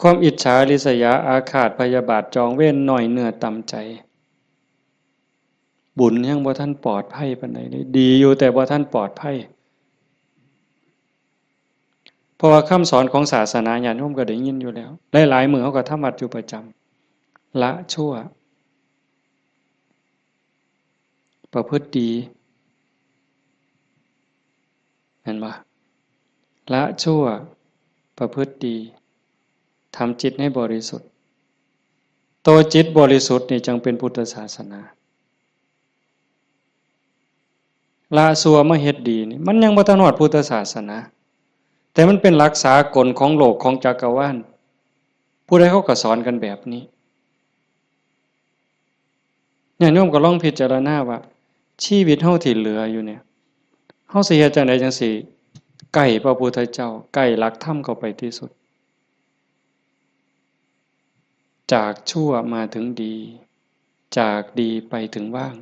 ความอิจฉาริษยาอาฆาตพยาบาทจองเวรหน่อยเนื้อต่ำใจบุญยังบ่ทันปลอดภัยปานใดเลยดีอยู่แต่บ่ทันปลอดภัยเพราะว่าคำสอนของศาสนาญาติโยมก็ได้ยินอยู่แล้วหลายๆมื้อเฮาก็ทำวัดอยู่ประจำละชั่วประพฤติดีเห็นบ่ละชั่วประพฤติดีทำจิตให้บริสุทธิ์ตัวจิตบริสุทธิ์นี่จึงเป็นพุทธศาสนาละชั่วมาเฮ็ดดีนี่มันยังบ่ทันฮอดพุทธศาสนาแต่มันเป็นหลักสากลของโลกของจักรวาลผู้ใดเขาก็สอนกันแบบนี้เนี่ยโยมก็ลองพิจารณาว่าชีวิตเฮาที่เหลืออยู่เนี่ยเฮาสิเฮ็ดจังไดจังสิใกล้พระพุทธเจ้าใกล้หลักธรรมเข้าไปที่สุดจากชั่วมาถึงดีจากดีไปถึงว่าง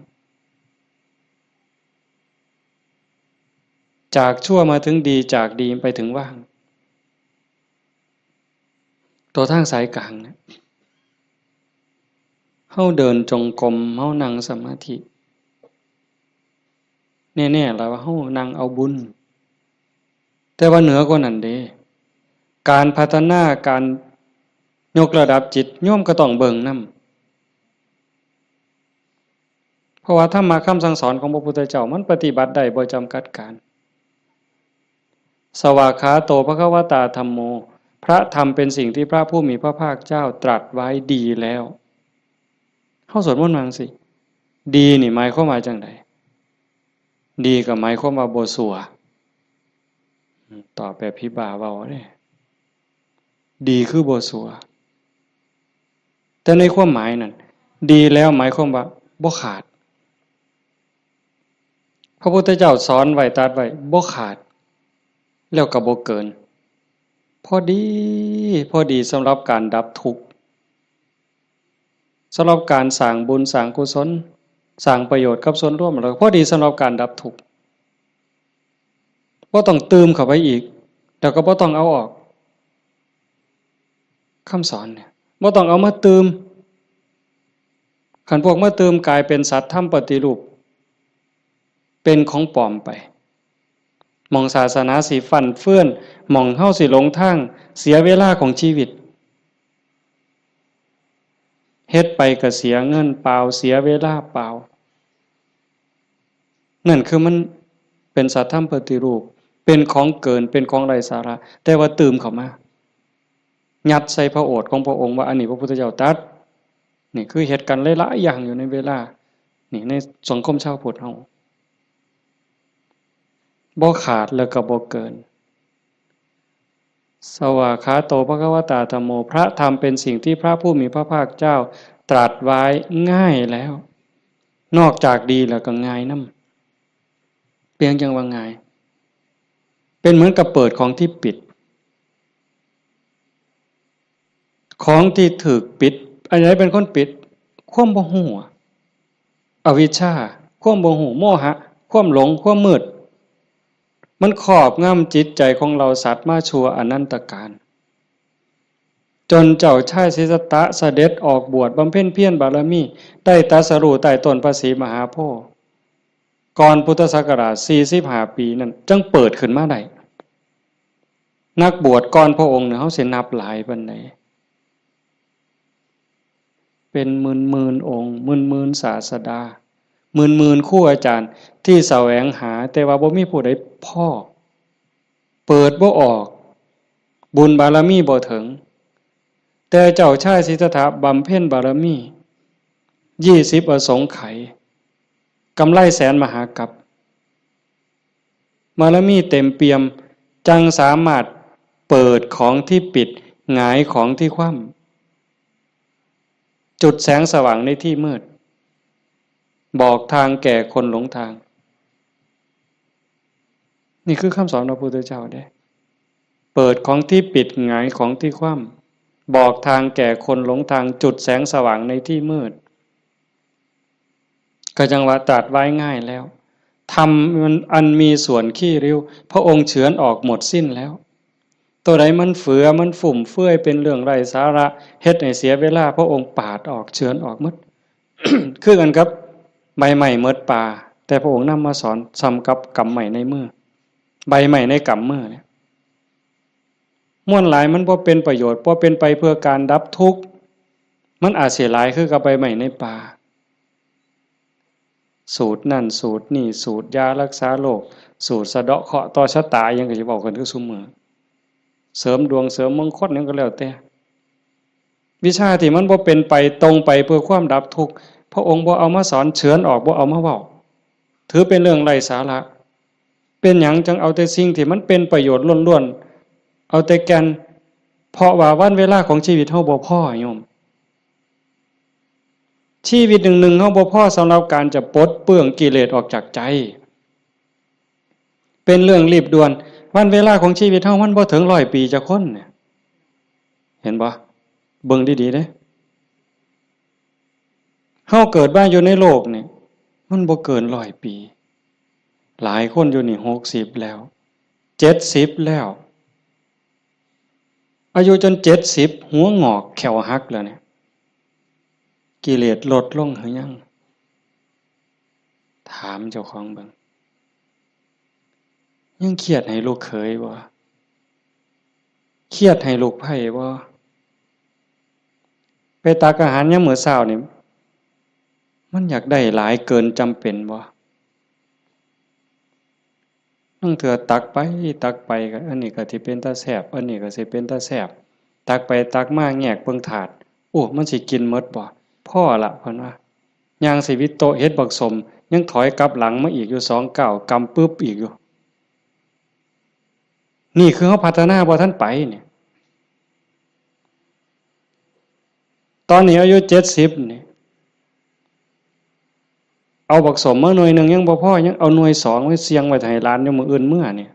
จากชั่วมาถึงดีจากดีไปถึงว่างตัวทางสายกลางเนี่ยเฮาเดินจงกรมเฮานั่งสมาธิแน่ๆแล้วว่าเฮานั่งเอาบุญแต่ว่าเหนือกว่านั้นเด้การพัฒนาการยกระดับจิตโยมก็ต้องเบิ่งนำเพราะว่าธรรมะคำสั่งสอนของพระพุทธเจ้ามันปฏิบัติได้บ่จำกัดการสวากขาโตภควตาธัมโมพระธรรมเป็นสิ่งที่พระผู้มีพระภาคเจ้าตรัสไว้ดีแล้วเฮาสวดมนต์ว่าจังซี่ ดีนี่หมายความว่าจังไดดีก็หมายความว่าบ่ชั่วตอบแบบพี่บ่าเว้าเด้ดีคือบ่ชั่วแต่ในความหมายนั้นดีแล้วหมายความว่าบ่ขาดพระพุทธเจ้าสอนไว้ตรัสไว้บ่ขาดแล้วก็บ่เกินพอดีพอดีสำหรับการดับทุกข์สำหรับการสร้างบุญสร้างกุศลสร้างประโยชน์กับส่วนรวมแล้วพอดีสำหรับการดับทุกข์บ่ต้องเติมเข้าไปอีกแล้วก็บ่ต้องเอาออกคำสอนเนี่ยบ่ต้องเอามาเติมคันพวกมาเติมกลายเป็นสัตว์ทำปฏิรูปเป็นของปลอมไปมองศาสนาสิฟั่นเฟื่อนมองเฮาสิหลงทางเสียเวลาของชีวิตเฮ็ดไปก็เสียเงินเปล่าเสียเวลาเปล่านั่นคือมันเป็นสัตว์ทำปฏิรูปเป็นของเกินเป็นของไร้สาระแต่ว่าเติมเข้ามายัดใส่พระโอษฐ์ของพระองค์ว่าอันนี้พระพุทธเจ้าตรัสนี่คือเหตุการณ์หลายๆอย่างอยู่ในเวลานี่ในสังคมชาวพุทธเฮาบ่ขาดแล้วก็บ่เกินสวากขาโตภควตาธัมโมพระธรรมเป็นสิ่งที่พระผู้มีพระภาคเจ้าตรัสไว้ง่ายแล้วนอกจากดีแล้วก็ง่ายนำเพียงจังว่าง่ายเป็นเหมือนกับเปิดของที่ปิดของที่ถูกปิดอันไหนเป็นคนปิดความบ่ฮู้อวิชชาความบ่ฮู้โมหะความหลงความมืดมันครอบงำจิตใจของเราสัตว์มาชั่วอนันตกาลจนเจ้าชายสิทธัตถะเสด็จออกบวชบำเพ็ญเพียรบารมีได้ตรัสรู้ใต้ต้นพระศรีมหาโพธิ์ก่อนพุทธศักราช45ปีนั้นจึงเปิดขึ้นมาได้นักบวชก่อนพระองค์เนี่ยเฮาสินับหลายปานใดเป็นหมื่นๆองค์หมื่นๆศาสดาหมื่นๆครูอาจารย์ที่แสวงหาแต่ว่าบ่มีผู้ใดพอเปิดบ่ออกบุญบารมีบ่ถึงแต่เจ้าชายสิทธัตถะบำเพ็ญบารมี20อสงไขยกำไรแสนมหากัปบารมีเต็มเปี่ยมจังสามารถเปิดของที่ปิดหงายของที่คว่ำจุดแสงสว่างในที่มืดบอกทางแก่คนหลงทางนี่คือคำสอนของพระพุทธเจ้าเด้เปิดของที่ปิดหงายของที่คว่ำบอกทางแก่คนหลงทางจุดแสงสว่างในที่มืดก็จังว่าตรัสไว้ง่ายแล้วธรรมมันอันมีส่วนขี้ริ้วพระองค์เฉือนออกหมดสิ้นแล้วตัวใดมันเฟือมันฝุ่มเฟื่อยเป็นเรื่องไร้สาระเฮ็ดให้เสียเวลาพระองค์ปาดออกเฉือนออกหมด คือกันครับใบใหม่เมิดป่าแต่พระองค์นำมาสอนซ้ำกับกำใหม่ในมือใบใหม่ในกำมือเนี่ยม่วนหลายมันบ่เป็นประโยชน์บ่เป็นไปเพื่อการดับทุกข์มันอาจเสียหลายคือกับใบใหม่ในป่าสูตรนั่นสูตรนี่สูตรยารักษาโรคสูตรสะเดาะเคราะห์ต่อชะตายังก็สิบอกกันคือซุมื้อเสริมดวงเสริมมงคลนั่นก็แล้วแต่วิชาที่มันบ่เป็นไปตรงไปเพื่อความดับทุกข์พระองค์บ่เอามาสอนเฉือนออกบ่เอามาเว้าถือเป็นเรื่องไร้สาระเป็นหยังจังเอาแต่สิ่งที่มันเป็นประโยชน์ล้วนๆเอาแต่แก่นเพราะว่าวันเวลาของชีวิตเฮาบ่พอโยมชีวิตหนึ่งๆเฮาบ่พอสำหรับการจะปลดเปลื้องกิเลสออกจากใจเป็นเรื่องรีบด่วนวันเวลาของชีวิตเฮามันบ่ถึง100ปีจะคนเนี่ยเห็นบ่เบิ่งดีๆเด้เฮาเกิดมาอยู่ในโลกนี่มันบ่เกิน100ปีหลายคนอยู่นี่60แล้ว70แล้วอายุจน70หัวงอกแขวหักแล้วเนี่ยกิเลสลดลงหรือยังถามเจ้าของเบิ่งยังเครียดให้ลูกเขยบ่เครียดให้ลูกไผ่บ่ไปตักอาหารยามมื้อเช้านี่มันอยากได้หลายเกินจำเป็นบ่นั่งเถื่อตักไปก็อันนี้ก็สิเป็นตาแซ่บอันนี้ก็สิเป็นตาแซ่บตักไปตักมาแงกเบิ่งถาดโอ้มันสิกินหมดบ่พอละเพิ่นว่า ย่างสิวิโตเฮ็ดบักสมยังถอยกลับหลังมาอีกอยู่2 ก้าวกำปึ๊บอีกอยู่นี่คือเฮาพัฒนาบ่ทันไปเนี่ยตอนนี้อายุ70นี่เอาบักสมมาหน่วยนึงยังบ่พอยังเอาหน่วย2ไว้เสียงไว้ให้หลานอยู่มื้ออื่นมื้อนี่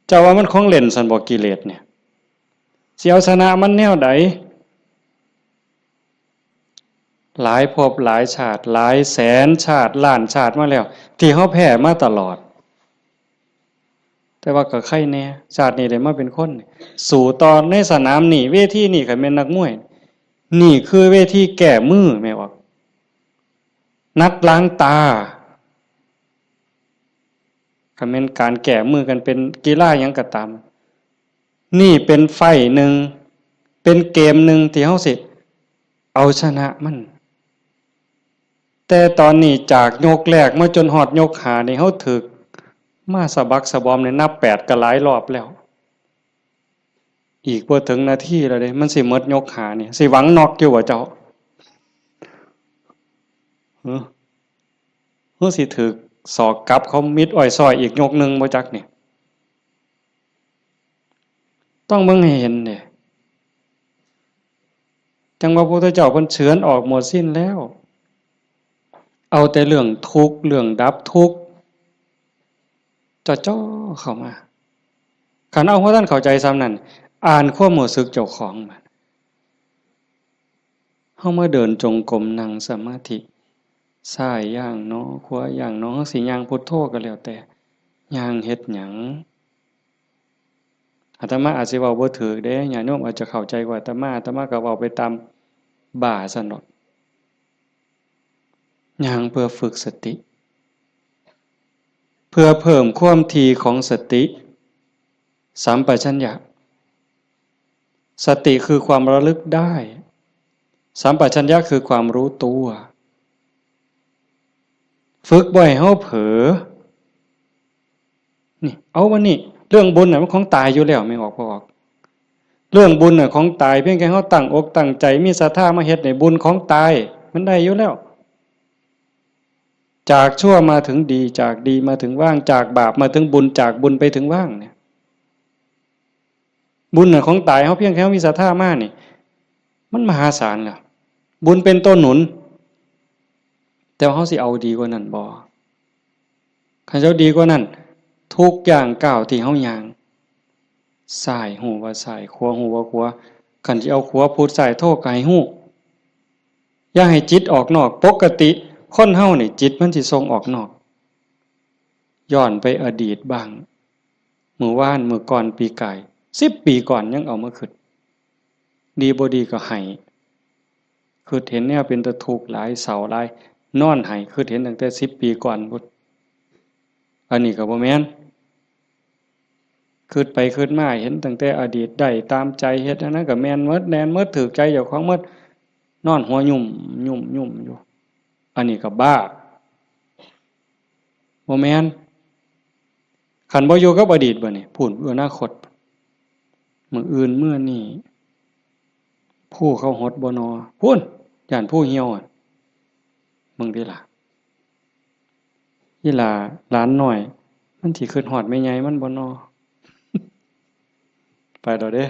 เจ้าว่ามันของเล่นซั่นบ่กิเลสเนี่ยสิเอาชนะมันแนวใดหลายภพหลายชาติหลายแสนชาติล้านชาติมาแล้วที่เฮาแพ้มาตลอดแต่ว่าก็ใครแน่ชาตินี้ได้มาเป็นคนสู่ตอนในสนามนี่เวทีนี่ก็แม่นนักมวยนี่คือเวทีแก้มือแม่ว่านัดล้างตาก็แม่นการแก้มือกันเป็นกีฬาหยังก็ตามนี่เป็นไฟหนึ่งเป็นเกมหนึ่งที่เฮาสิเอาชนะมันแต่ตอนนี้จากยกแรกมาจนฮอดยก5นี่เฮาถึกมาสะบักสะบอมในนับ8ก็หลายรอบแล้วอีกบ่ถึงนาทีแล้วเด้มันสิหมดยก5นี่สิหวังน็อกอยู่บ่เจ้าเฮาสิถึกศอกกลับเขามิดอ้อยซอยอีกยกนึงบ่จักนี่ต้องเบิ่งให้เห็นเด้จังว่าพระพุทธเจ้าเพิ่นเฉือนออกหมดสิ้นแล้วเอาแต่เรื่องทุกข์เรื่องดับทุกข์จ่อๆเข้ามาคันเอาว่าท่านเข้าใจซ้ำนั้นอ่านความรู้สึกเจ้าของมันเฮามาเดินจงกรมนั่งสมาธิซ้ายย่างเนาะขวาย่างเนาะสิย่างพุทโธก็แล้วแต่ย่างเฮ็ดหยังอาตมาอาจสิเว้าบ่ถูกเด้ญาติโยมอาจจะเข้าใจกว่าอาตมาก็เว้าไปตามบ่าซั่นเนาะย่างเพื่อฝึกสติเพื่อเพิ่มความถี่ของสติสัมปชัญญะสติคือความระลึกได้สัมปชัญญะคือความรู้ตัวฝึกบ่อยให้เฮาเผลอนี่เอาวันนี้เรื่องบุญน่ะมันของตายอยู่แล้วไม่ออกบ่ออกเรื่องบุญน่ะของตายเพียงแค่เฮาตั้งอกตั้งใจมีศรัทธามาเฮ็ดให้บุญของตายมันได้อยู่แล้วจากชั่วมาถึงดีจากดีมาถึงว่างจากบาปมาถึงบุญจากบุญไปถึงว่างเนี่ยบุญน่ะของตายเฮาเพียงแค่มีศรัทธามานี่มันมหาศาลแล้วบุญเป็นต้นหนุนแต่ว่าเฮาสิเอาดีกว่านั้นบ่คันเจ้าดีกว่านั้นทุกอย่างก้าวที่เฮาย่างซ้ายหูว่าซ้ายขวาหูว่าขวาคันสิเอาขวาพูดซ้ายโทก็ให้ฮู้อย่าให้จิตออกนอกปกติคนเฮานี่จิตมันสิส่งออกนอกย้อนไปอดีตบ้างมื้อวานมื้อก่อนปีกาย10 ปีก่อนยังเอามาคิดดีบ่ดีก็ให้คือเห็นแนวเป็นตะทุกข์หลายเศร้าหลายนอนให้คือเห็นตั้งแต่10 ปีก่อนพุทธอันนี้ก็บ่แม่นคิดไปคิดมาเห็นตั้งแต่อดีตได้ตามใจเฮ็ดอันนั้นก็แม่นหมดแน่นหมดถูกใจเจ้าของหมดนอนหัวยุ่มอยู่อันนี้ก็บ้าบ่แม่นคันบ่อยู่กับอดีตบ่นี่พูดอนาคตมื้ออื่นมื้อนี้ผู้เขาหดบ่นอพูนย่านผู้เหี่ยวอ่ะมึงดิล่ะอีหล่าหลานน้อยมันสิคิดฮอดแม่ใหญ่มันบ่นอไปดอกเด้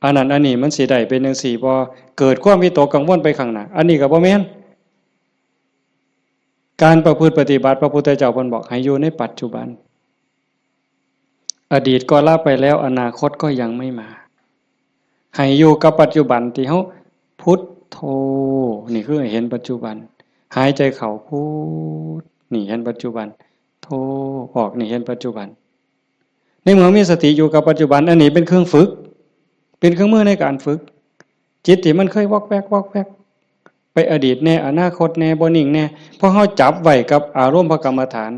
อันนั้นอันนี้มันสิได้เป็นจังซี่บ่เกิดความวิตกกังวลไปข้างหน้าอันนี้ก็บ่แม่นการประพฤติปฏิบัติพระพุทธเจ้าเพิ่นบอกให้อยู่ในปัจจุบันอดีตก็ละไปแล้วอนาคตก็ยังไม่มาให้อยู่กับปัจจุบันที่เฮาพุทโธนี่คือเห็นปัจจุบันหายใจเข้าพุทนี่เห็นปัจจุบันโธออกนี่เห็นปัจจุบันในเมื่อมีสติอยู่กับปัจจุบันอันนี้เป็นเครื่องฝึกเป็นเครื่องมือในการฝึกจิตที่มันเคยวอกแวกไปอดีตแน่อนาคตแน่บ่นิ่งแน่เพราะเฮาจับไว้กับอารมณ์พระกรรมฐาน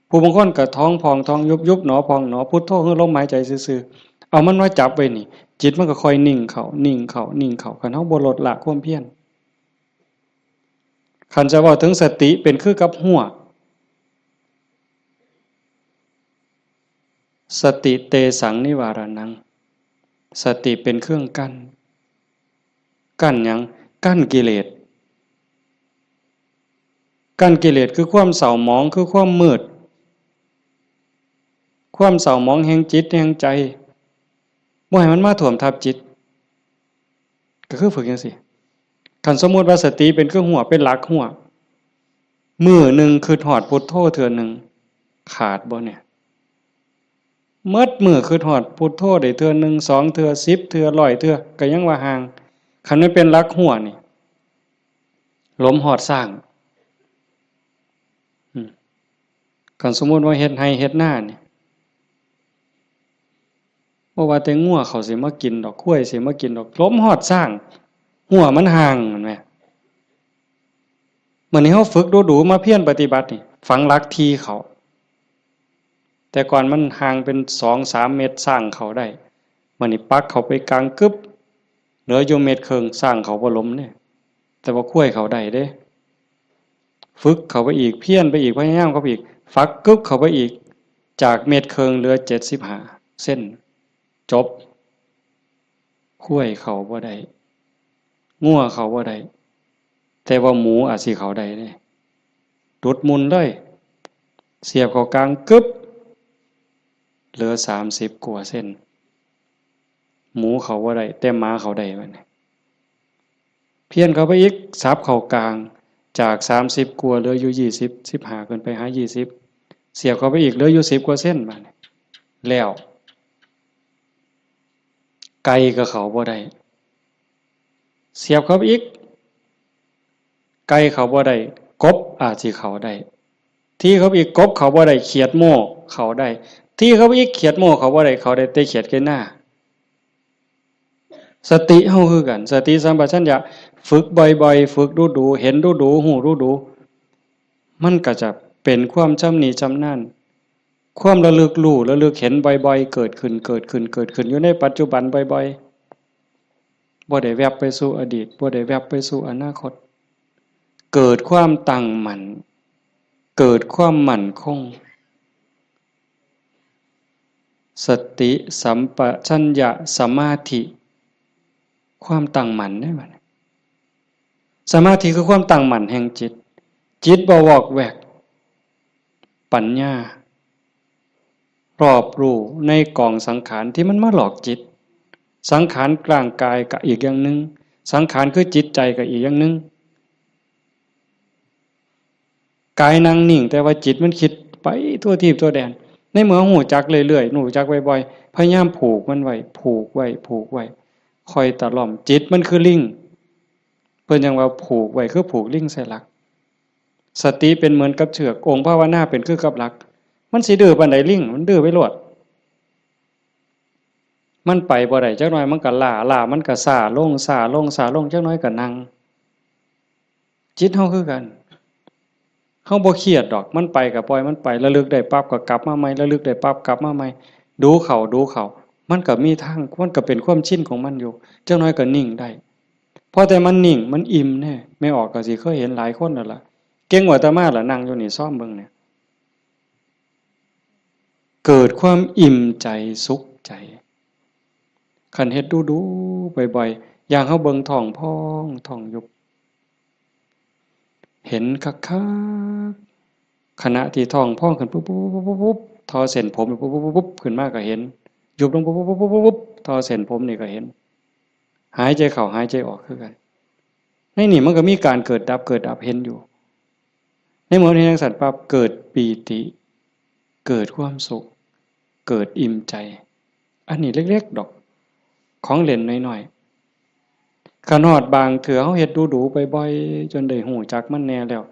ผู้บางคนก็ท้องพองท้องยุบหนอพองหนอพุทโธคือลมหายใจซื่อๆเอามันไว้จับไว้นี่จิตมันก็ค่อยนิ่งเข้าคันเฮาบ่ลดละความเพียรคันจะเว้าถึงสติเป็นคือกับหัวสติเตสังนิวารนังสติเป็นเครื่องกั้น กั้นหยังกั้นกิเลสกั้นกิเลสคือความเศร้าหมองคือความมืดความเศร้าหมองแห่งจิตแห่งใจบ่ให้มันมาท่วมทับจิตก็คือฝึกจังซี่คันสมมุติว่าสติเป็นเครื่องหัวเป็นหลักหัวมื้อนึงคือฮอดพุทโธเทื่อนึงขาดบ่เนี่ยเมิดมื้อคือฮอดพุทโธได้เทื่อนึง2เทื่อ10เทื่อ100เทื่อก็ยังว่าห่างคันมันเป็นหลักหัวนี่ลมฮอดสร้างคันสมมุติว่าเฮ็ดไร่เฮ็ดนานี่บ่ว่าแต่งัวเขาสิมากินดอกควายสิมากินดอกลมฮอดสร้างหัวมันห่างแม่นไหมมื้อนี้เฮาฝึกดูๆมาเพียรปฏิบัตินี่ฝังหลักที่เขาแต่ก่อนมันห่างเป็น 2-3 เมตรสร้างเขาได้มื้อนี้ปักเขาไปกลางกึบเหลืออยู่เม็ดครึ่งสร้างเขาบ่ล้มเนี่ยแต่ว่าควายเขาได้เด้ฝึกเขาไปอีกเพียรไปอีกพยายามเขาไปอีกฝักกึบเขาไปอีกจากเม็ดครึ่งเหลือ75เส้นจบควายเขาบ่ได้งัวเขาบ่ได้แต่ว่าหมูอาจสิเขาได้เด้ดุดมุนเลยเสียบเข้ากลางกึบเหลือ30กว่าเส้นหมูเขาบ่ได้แต่หมาเขาได้บัดนี้เพี้ยนเขาไปอีกสับเข้ากลางจาก30กว่าเหลืออยู่20 15ขึ้นไปหา20เสียบเข้าไปอีกเหลืออยู่10กว่าเส้นบัดนี้แล้วไก่ก็เขาบ่ได้เสียบเข้าไปอีกไก่เขาบ่ได้กบอาจสิเขาได้ที่เขาอีกกบเขาบ่ได้เขียดโม่เขาได้ที่เขาอีกเขียดโม่เขาบ่ได้เขาได้แต่เขียดแค่หน้าสติเฮาคือกันสติสัมปชัญญะฝึกบ่อยๆฝึกดูๆเห็นดูๆหูดูๆมันก็จะเป็นความชำนิชำนาญความระลึกรู้ระลึกเห็นบ่อยๆเกิดขึ้นอยู่ในปัจจุบันบ่อยๆบ่ได้แวบไปสู่อดีตบ่ได้แวบไปสู่อนาคตเกิดความตั้งมั่นเกิดความมั่นคงสติสัมปชัญญะสมาธิความตั้งมั่นได้บัดนี้สมาธิคือความตั้งมั่นแห่งจิตจิตบ่วอกแวกปัญญารอบรู้ในกองสังขารที่มันมาหลอกจิตสังขารกลางกายก็อีกอย่างนึงสังขารคือจิตใจก็อีกอย่างนึงกายนั่งนิ่งแต่ว่าจิตมันคิดไปทั่วทิพย์ทั่วแดนในเมื่อหูจักเรื่อยๆหูจักบ่อยๆพยายามผูกมันไว้ผูกไว้คอยตะล่อมจิตมันคือลิงเพิ่นยังว่าผูกไว้คือผูกลิงใส่หลักสติเป็นเหมือนกับเชือกองค์ภาวนาเป็นคือกับหลักมันสิดื้อปานใดลิงมันดื้อไปโลดมันไปบ่ได้จักหน่อยมันก็ล้ามันก็ซ่าลงจักหน่อยก็นั่งจิตเฮาคือกันเฮาบ่เครียดดอกมันไปก็ปล่อยมันไประลึกได้ปั๊บก็กลับมาใหม่ระลึกได้ปั๊บกลับมาใหม่ดูเขามันก็มีทางมันก็เป็นความชินของมันอยู่จักหน่อยก็นิ่งได้พอแต่มันนิ่งมันอิ่มแน่ไม่ออกก็สิเคยเห็นหลายคนนั่นล่ะเก่งกว่าอาตมาล่ะนั่งอยู่นี่ซ้อมเบิ่งเนี่ยเกิดความอิ่มใจสุขใจคันเฮ็ดดูๆบ่อยๆอย่างเฮาเบิ่งท้องพองท้องยุบเห็นคักๆขณะที่ท้องพองขึ้นปุ๊บทอเส้นผมปุ๊บขึ้นมาก็เห็นยุบลงปุ๊บทอเส้นผมนี่ก็เห็นหายใจเข้าหายใจออกคือกันในนี่มันก็มีการเกิดดับเห็นอยู่ในเมื่อนี้จังซั่นปั๊บเกิดปีติเกิดความสุขเกิดอิ่มใจอันนี้เล็กๆดอกของเล่นน้อยๆขนอดบางเถื่อเฮาเฮ็ดดูๆบ่อยๆจนได้หูจักมันแน่แล้ว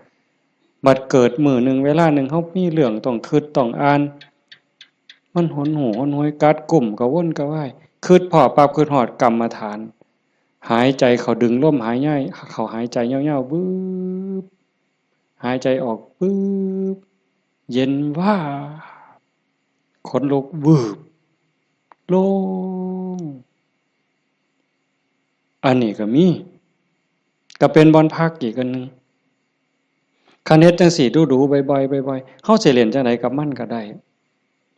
บัดเกิดมื้อนึงเวลานึงเฮามีเรื่องต้องคิดต้องอ่านมันหนหูหนหวยกัดกลุ่มกระวนกระวายคิดพ้อปั๊บคิดฮอดกรรมฐานหายใจเข้าดึงลมหายใจเข้าหายใจยาวๆบึบหายใจออกบึบเย็นว่าขนลุกวืบโล่งอันนี้ก็มีก็เป็นบอนพักอีกอันนึงคันเฮ็ดจังซี่ดูๆบ่อยๆเฮาสิเล่นจังไดกับมันก็ได้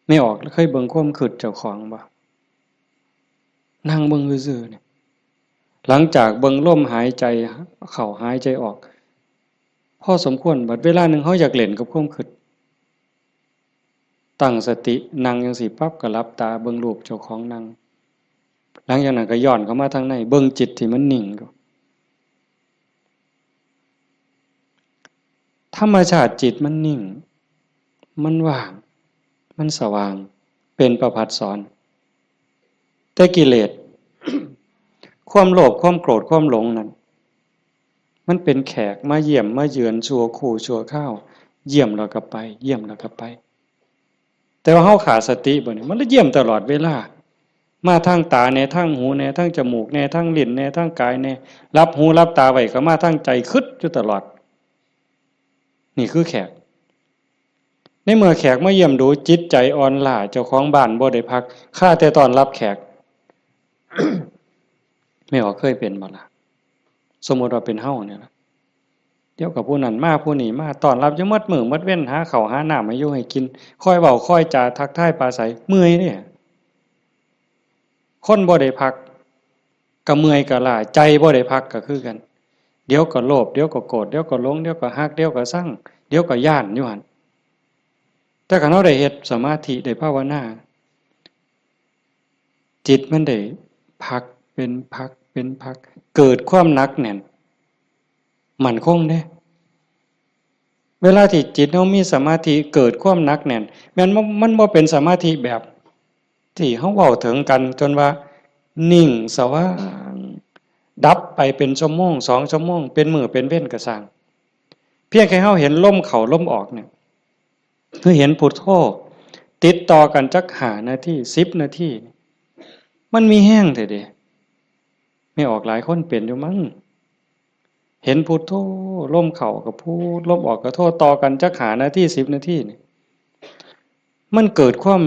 ไม่ออกเคยเบิ่งความคิดเจ้าของบ่นั่งเบิ่งซื่อๆเนี่ย หลังจากเบิ่งลมหายใจเข้าหายใจออกพอสมควรบัดเวลาหนึ่งเขาอยากเล่นกับความคิดตั้งสตินั่งจังสิปั๊บก็หลับตาเบิ่งรูปเจ้าของนั่งหลังจากนั้นก็ย้อนเข้ามาทางในเบิ่งจิตที่มันนิ่งอยู่ธรรมชาติจิตมันนิ่งมันว่างมันสว่างเป็นประภัสสรแต่กิเลส ความโลภความโกรธความหลงนั้นมันเป็นแขกมาเยี่ยมมาเยือนชั่วคู่ชั่วข้าวเยี่ยมแล้วก็ไปเยี่ยมแล้วก็ไปแต่ว่าเฮาขาดสติบ่นี่มันเลยเยี่ยมตลอดเวลามาทางตาแน่ทางหูแน่ทางจมูกแน่ทางลิ้นแน่ทางกายแน่รับหูรับตาไว้ก็มาทางใจคิดอยู่ตลอดนี่คือแขกในเมื่อแขกมาเยี่ยมดูจิตใจอ่อนล้าเจ้าของบ้านบ่ได้พักข้าแต่ต้อนรับแขก ไม่ออกเคยเป็นบ่ล่ะสมมุติว่าเป็นเฮาเนี่ยล่ะเดี๋ยวกับผู้นั้นมาผู้นี้มาต้อนรับอยู่หมดมื้อหมดเว้นหาข้าวหาน้ำให้อยู่ให้กินคอยเว้าคอยจาทักทายปราศัยเมื่อยเด้คนบ่ได้พักก็เมื่อยก็ล้าใจบ่ได้พักก็คือกันเดี๋ยวก็โลภเดี๋ยวก็โกรธเดี๋ยวก็หลงเดี๋ยวก็ฮักเดี๋ยวก็ซังเดี๋ยวก็ย้านอยู่หั่นแต่คันเฮาได้เฮ็ดสมาธิได้ภาวนาจิตมันได้พักเป็นพักเป็นพักเกิดความหนักแน่นมั่นคงเด้เวลาที่จิตเฮามีสมาธิเกิดความหนักแน่นแม้นมันบ่เป็นสมาธิแบบที่เฮาเว้าถึงกันจนว่านิ่งสว่างดับไปเป็นชั่วโมง2ชั่วโมงเป็นมื้อเป็นเว้นก็สร้างเพียงแค่เฮาเห็นลมเข้าลมออกเนี่ยคือเห็นพุทโธติดต่อกันจัก5นาที10นาทีมันมีแห้งแท้เด้ไม่ออกหลายคนเป็นอยู่มั้งเห็นพุทโธลมเข้าก็พูดลมออกก็โธต่อกันจัก5นาที10นาทีนี่มันเกิดความ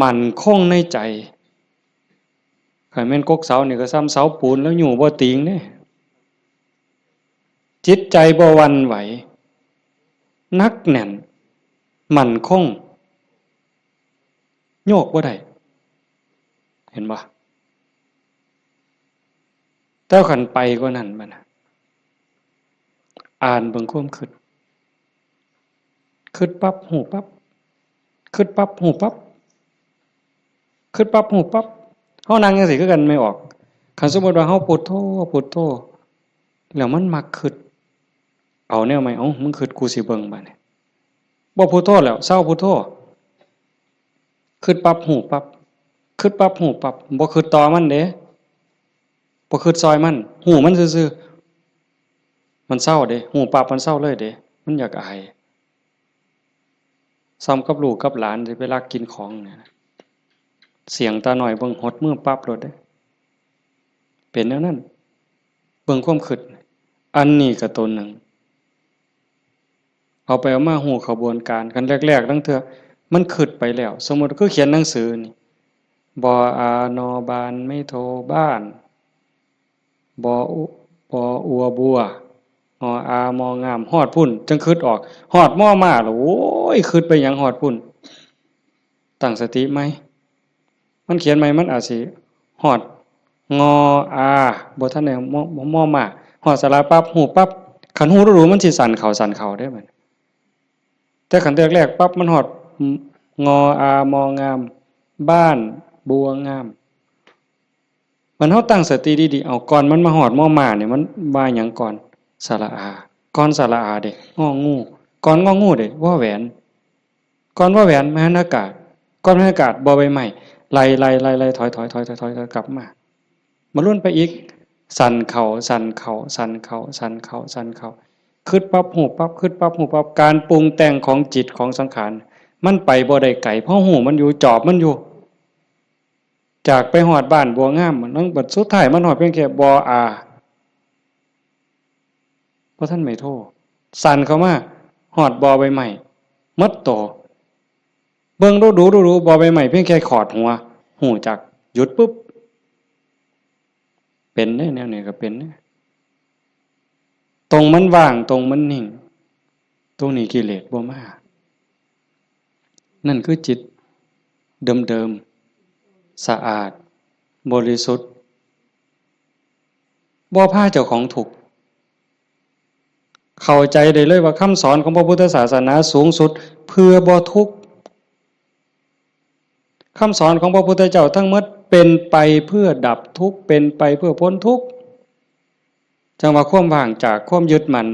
มั่นคงในใจคันแม่นกกเสานี่ก็ซ้ำเสาปูนแล้วอยู่บ่ติงเด้จิตใจบ่หวั่นไหวนักแน่นมั่นคงโยกบ่ได้เห็นบ่แต่คันไปกว่านั้นบัดน่ะอ่านเบิ่งความคิดปั๊บหูปั๊บคิดปั๊บหูปั๊บคิดปั๊บหูปั๊บเฮานั่งจังซี่คือกันไม่ออกคันสมมุติว่าเฮาพุทโธพุทโธแล้วมันมักคิดเอาแนวใหม่เอ้ามึงคิดกูสิเบิ่งบัดนี้บ่พุทโธแล้วเซาพุทโธคิดปั๊บหูปั๊บคิดปั๊บหูปั๊บบ่คิดต่อมันเด้บ่คิดซอยมันหูมันซื่อๆมันเศร้าเด้หูปั๊บมันเศร้าเลยเด้มันอยากอายซ้ำกับลูกกับหลานสิไปลักกินของเนี่ยเสียงตาหน่อยเบิ่งหดมือปั๊บโลดเด้เป็นแนวนั้นเบิ่งความคิดอันนี้ก็ตนหนึ่งเอาไปเอามาฮู้ขบวนการกันแรกๆตั้งเทื่อมันคิดไปแล้วสมมุติคือเขียนหนังสือนี่บออานอบานไม่โทบ้านบออุบออัวบัวออามองามฮอดพุ่นจังคิดออกฮอดม่อมาแล้วโอ้ยคิดไปหยังฮอดพุ่นตั้งสติไหมมันเขียนไหมมันอาจสิฮอดงออาบ่ทันได้ม่อมาฮอดสระปั๊บฮู้ปั๊บคันฮู้รู้มันสิสั่นเข้าได้บัดแต่คันแรกๆปั๊บมันฮอดงออามองามบ้านบัวงามมันเฮาตั้งสติดีๆเอาก่อนมันมาฮอดม่อมาเนี่ยมันว่าหยังก่อนสระอาก่อนสระอาเด้งองูก่อนงองูเด้วอแหวนก่อนวอแหวนมหานากาศก่อนมหานากาศบอใบไม้ไล่ถอยกลับมาลุ้นไปอีกสั่นเข่าคิดปั๊บหูปั๊บคิดปั๊บหูปั๊บการปรุงแต่งของจิตของสังขารมันไปบ่ได้ไกลเพราะหูมันอยู่จอบมันอยู่จากไปหอดบ้านบัวงามมันต้องบัดสุดท้ายมันหอดเพียงแค่บออาเพราะท่านไม่โทษสั่นเข้ามาหอดบอใบใหม่มัดโตเบิ่งดูบอใบใหม่เพียงแค่ขอดหัวหูจักหยุดปุ๊บเป็นแนวนี้ก็เป็นตรงมันว่างตรงมันนิ่งตรงนี้กิเลสบ่มานั่นคือจิตเดิมสะอาดบริสุทธิ์ บ่พาเจ้าของทุกข์เข้าใจได้เลยว่าคำสอนของพระพุทธศาสนาสูงสุดเพื่อบ่ทุกข์คำสอนของพระพุทธเจ้าทั้งหมดเป็นไปเพื่อดับทุกข์เป็นไปเพื่อพ้นทุกข์จังว่าความว่างจากความยึดมั่น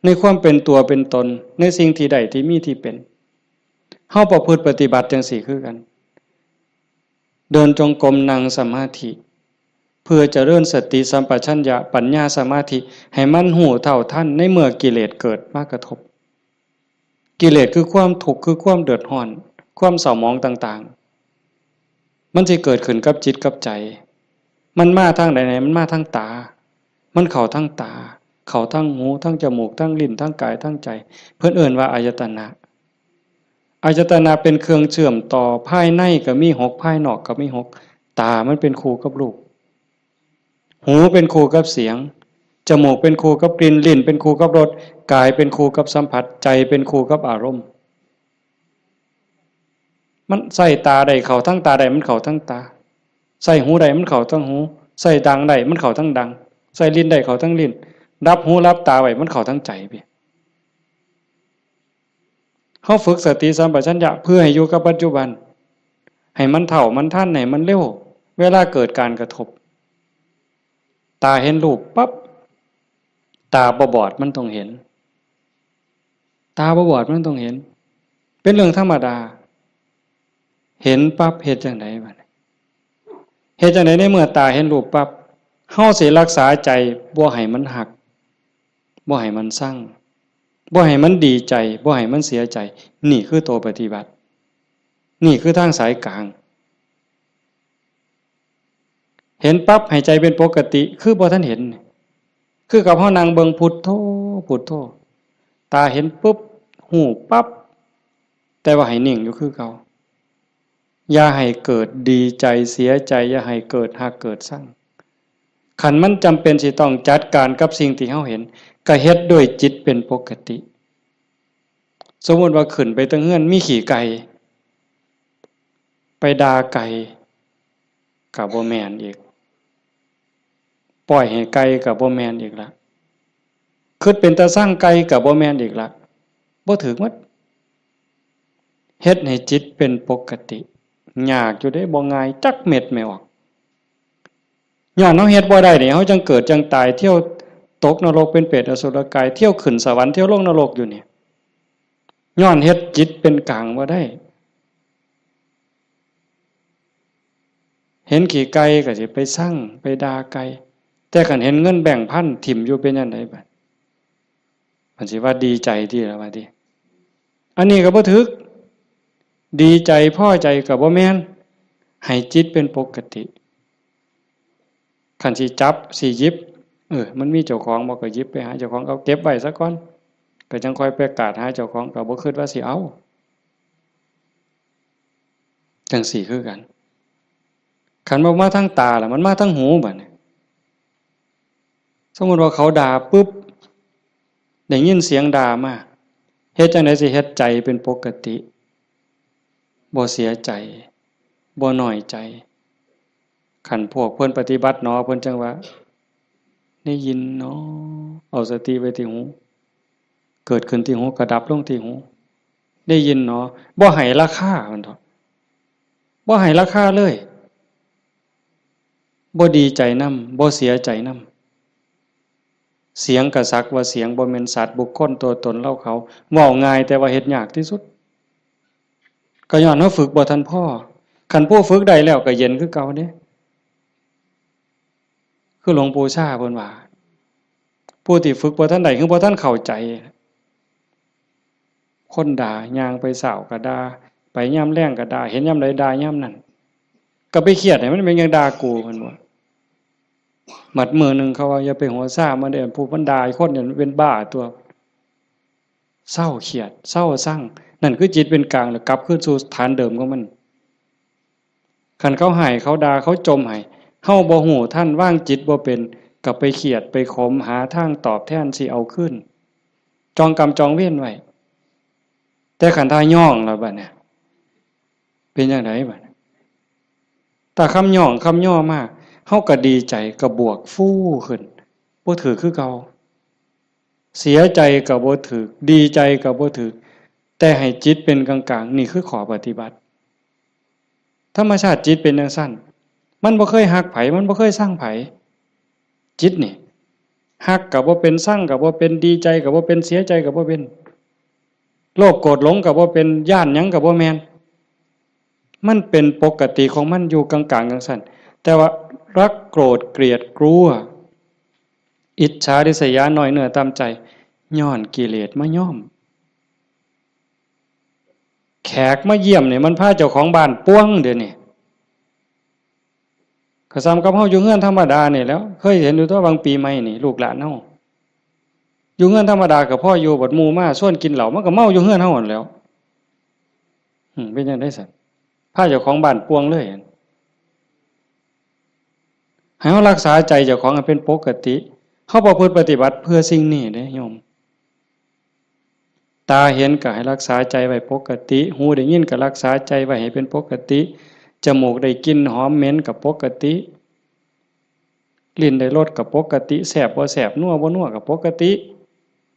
ในความเป็นตัวเป็นตนในสิ่งที่ใดที่มีที่เป็นเฮาประพฤติปฏิบัติจังสี่คือกันเดินจงกรมนั่งสมาธิเพื่อจะเริ่มสติสัมปชัญญะปัญญาสมาธิให้มันหูเท่าทันในเมื่อกิเลสเกิดมากระทบกิเลสคือความทุกข์คือความเดือดร้อนความเศร้าหมองต่างๆมันจะเกิดขึ้นกับจิตกับใจมันมาทางใดๆมันมาทางตามันเข้าทางตาเข้าทางหูทางจมูกทางลิ้นทางกายทางใจเพิ่นเอิ้นว่าอายตนะอายตนะเป็นเครื่องเชื่อมต่อภายในก็มี6ภายนอกก็มี6ตามันเป็นคู่กับรูปหูเป็นคู่กับเสียงจมูกเป็นคู่กับกลิ่นลิ้นเป็นคู่กับรสกายเป็นคู่กับสัมผัสใจเป็นคู่กับอารมณ์มันใส่ตาใดเข้าทั้งตาใดมันเข้าทั้งตาใส่หูใดมันเข้าทั้งหูใส่ดังใดมันเข้าทั้งดังใส่ลิ้นใดเข้าทั้งลิ้นรับหูรับตาไว้มันเข้าทั้งใจพี่เฮาฝึกสติสัมปชัญญะเพื่อให้อยู่กับปัจจุบันให้มันเท่ามันทันให้มันเร็วเวลาเกิดการกระทบตาเห็นรูปปั๊บตาบอดมันต้องเห็นตาบอดมันต้องเห็นเป็นเรื่องธรรมดาเห็นปั๊บเฮ็ดจังได๋บัดนี้เฮ็ดจังได๋ในเมื่อตาเห็นรูปปั๊บเฮาสิรักษาใจบ่ให้มันหักบ่ให้มันสั่งบ่ให้มันดีใจบ่ให้มันเสียใจนี่คือตัวปฏิบัตินี่คือทางสายกลางเห็นปั๊บให้ใจเป็นปกติคือบ่ทันเห็นคือกับเฮานั่งเบิ่งพุทโธพุทโธตาเห็นปุ๊บหูปั๊บแต่ว่าให้นิ่งอยู่คือเก่าอย่าให้เกิดดีใจเสียใจอย่าให้เกิดหักเกิดสั่งขันมันจำเป็นสิต้องจัดการกับสิ่งที่เฮาเห็นก็เฮ็ดด้วยจิตเป็นปกติสมมุติว่าขึ้นไปตั้งเฮือนมีขี่ไก่ไปด่าไก่ก็บ่แม่นอีกปล่อยให้ไก่ก็บ่แม่นอีกละคิดเป็นตาสร้างไก่ก็บ่แม่นอีกละบ่ถึกหมดเฮ็ดให้จิตเป็นปกติยากอยู่ได้บ่ง่ายจักเม็ดไม่ออกย้อนเฮาเฮ็ดบ่ได้นี่เฮาจังเกิดจังตายเที่ยวตกนรกเป็นเปรตอสุรกายเที่ยวขึ้นสวรรค์เที่ยวลงนรกอยู่นี่ย้อนเฮ็ดจิตเป็นกลางบ่ได้เห็นขี่ไก่ก็สิไปสั่งไปด่าไก่แต่คันเห็นเงินแบ่งพันถิ่มอยู่เป็นจังไดบัดมันสิว่าดีใจที่ล่ะว่าติอันนี้ก็บ่ถึกดีใจพอใจก็บ่แม่นให้จิตเป็นปกติคันสิจับสิหยิบมันมีเจ้าของบ่ก็หยิบไปหาเจ้าของเอาเก็บไว้ซะก่อนก็จังค่อยไปกาดหาเจ้าของก็บ่คิดว่าสิเอาจังสี่คือกันคันบ่มาทางตาล่ะมันมาทางหูบัดนี้สมมุติว่าเขาด่าปุ๊บได้ยินเสียงด่ามาเฮ็ดจังได๋สิเฮ็ดใจเป็นปกติบ่เสียใจบ่น้อยใจคันพวกเพิ่นปฏิบัติเนาะเพิ่นจังว่าได้ยินเนาะเอาสติไว้ที่หูเกิดขึ้นที่หูก็ดับลงที่หูได้ยินเนาะบ่ให้ราคามันเถาะบ่ให้ราคาเลยบ่ดีใจนำบ่เสียใจนำเสียงก็สักว่าเสียงบ่แม่นสัตว์บุคคลตัวตนเราเขาเว้าง่ายแต่ว่าเฮ็ดยากที่สุดก็ย้อนเฮาฝึกบ่ทันพอคันผู้ฝึกได้แล้วก็เย็นคือเก่าเด้คือหลวงปู่ชาเพิ่นว่าผู้ที่ฝึกบ่ทันได้คือบ่ทันเข้าใจคนด่าย่างไปเช้าก็ด่าไปยามแลงก็ด่าเห็นยามใดด่ายามนั้นก็ไปเครียดให้มันเป็นหยังด่ากูเพิ่นว่าหมัดมือนึงเขาว่าอย่าไปหัวซ่ามาเด้อผู้มันด่าอีกคนเนี่ยมันเป็นบ้าตัวเศร้าเครียดเศร้าสั่งนั่นคือจิตเป็นกลางแล้วกลับคืนสู่ฐานเดิมของมันคันเขาให้เขาด่าเขาจมให้เฮาบ่ฮู้ท่านวางจิตบ่เป็นก็ไปเครียดไปขมหาทางตอบแทนสิเอาคืนจองกรรมจองเวรไว้แต่ขันทาย่องแล้วบัดเนี่ยเป็นจังไดบัดถ้าคำย่องคำย่อมาก เฮาก็ดีใจก็บวกฟู่ขึ้นบ่ถือคือเก่าเสียใจก็บ่ถือดีใจก็บ่ถือแต่ให้จิตเป็นกลางๆนี่คือข้อปฏิบัติธรรมชาติจิตเป็นจังซั่นมันบ่เคยฮักไผมันบ่เคยสร้างไผจิตนี่ฮักก็บ่เป็นสร้างก็บ่เป็นดีใจก็บ่เป็นเสียใจก็บ่เป็นโลภโกรธหลงก็บ่เป็นย้านหยังก็บ่แม่นมันเป็นปกติของมันอยู่กลางๆจังซั่นแต่ว่ารักโกรธเกลียดกลัวอิจฉาริษยาน้อยเนื้อตามใจย้อนกิเลสมาย้อมแขกมาเยี่ยมเนี่ยมันพาเจ้าของบ้านป้วงเดี๋ยวนี้ก็ซ้ำกับเฮาอยู่เฮือนธรรมดานี่แล้วเคยเห็นอยู่ตัวบางปีใหม่นี่ลูกหลานเฮาอยู่เฮือนธรรมดากับพ่ออยู่บัดหมู่มาชวนกินเหล้ามันก็เมาอยู่เฮือนเฮานั่นแหล้วเป็นจังได๋ซั่นพาเจ้าของบ้านป้วงเลยให้เฮารักษาใจเจ้าของให้เป็นปกติเฮาประพฤติปฏิบัติเพื่อสิ่งนี้เด้โยมตาเห็นก็ให้รักษาใจไว้ปกติหูได้ยินก็รักษาใจไว้ให้เป็นปกติจมูกได้กลิ่นหอมเหม็นก็ปกติลิ้นได้รสก็ปกติแซ่บบ่แซ่บนัวบ่นัวก็ปกติ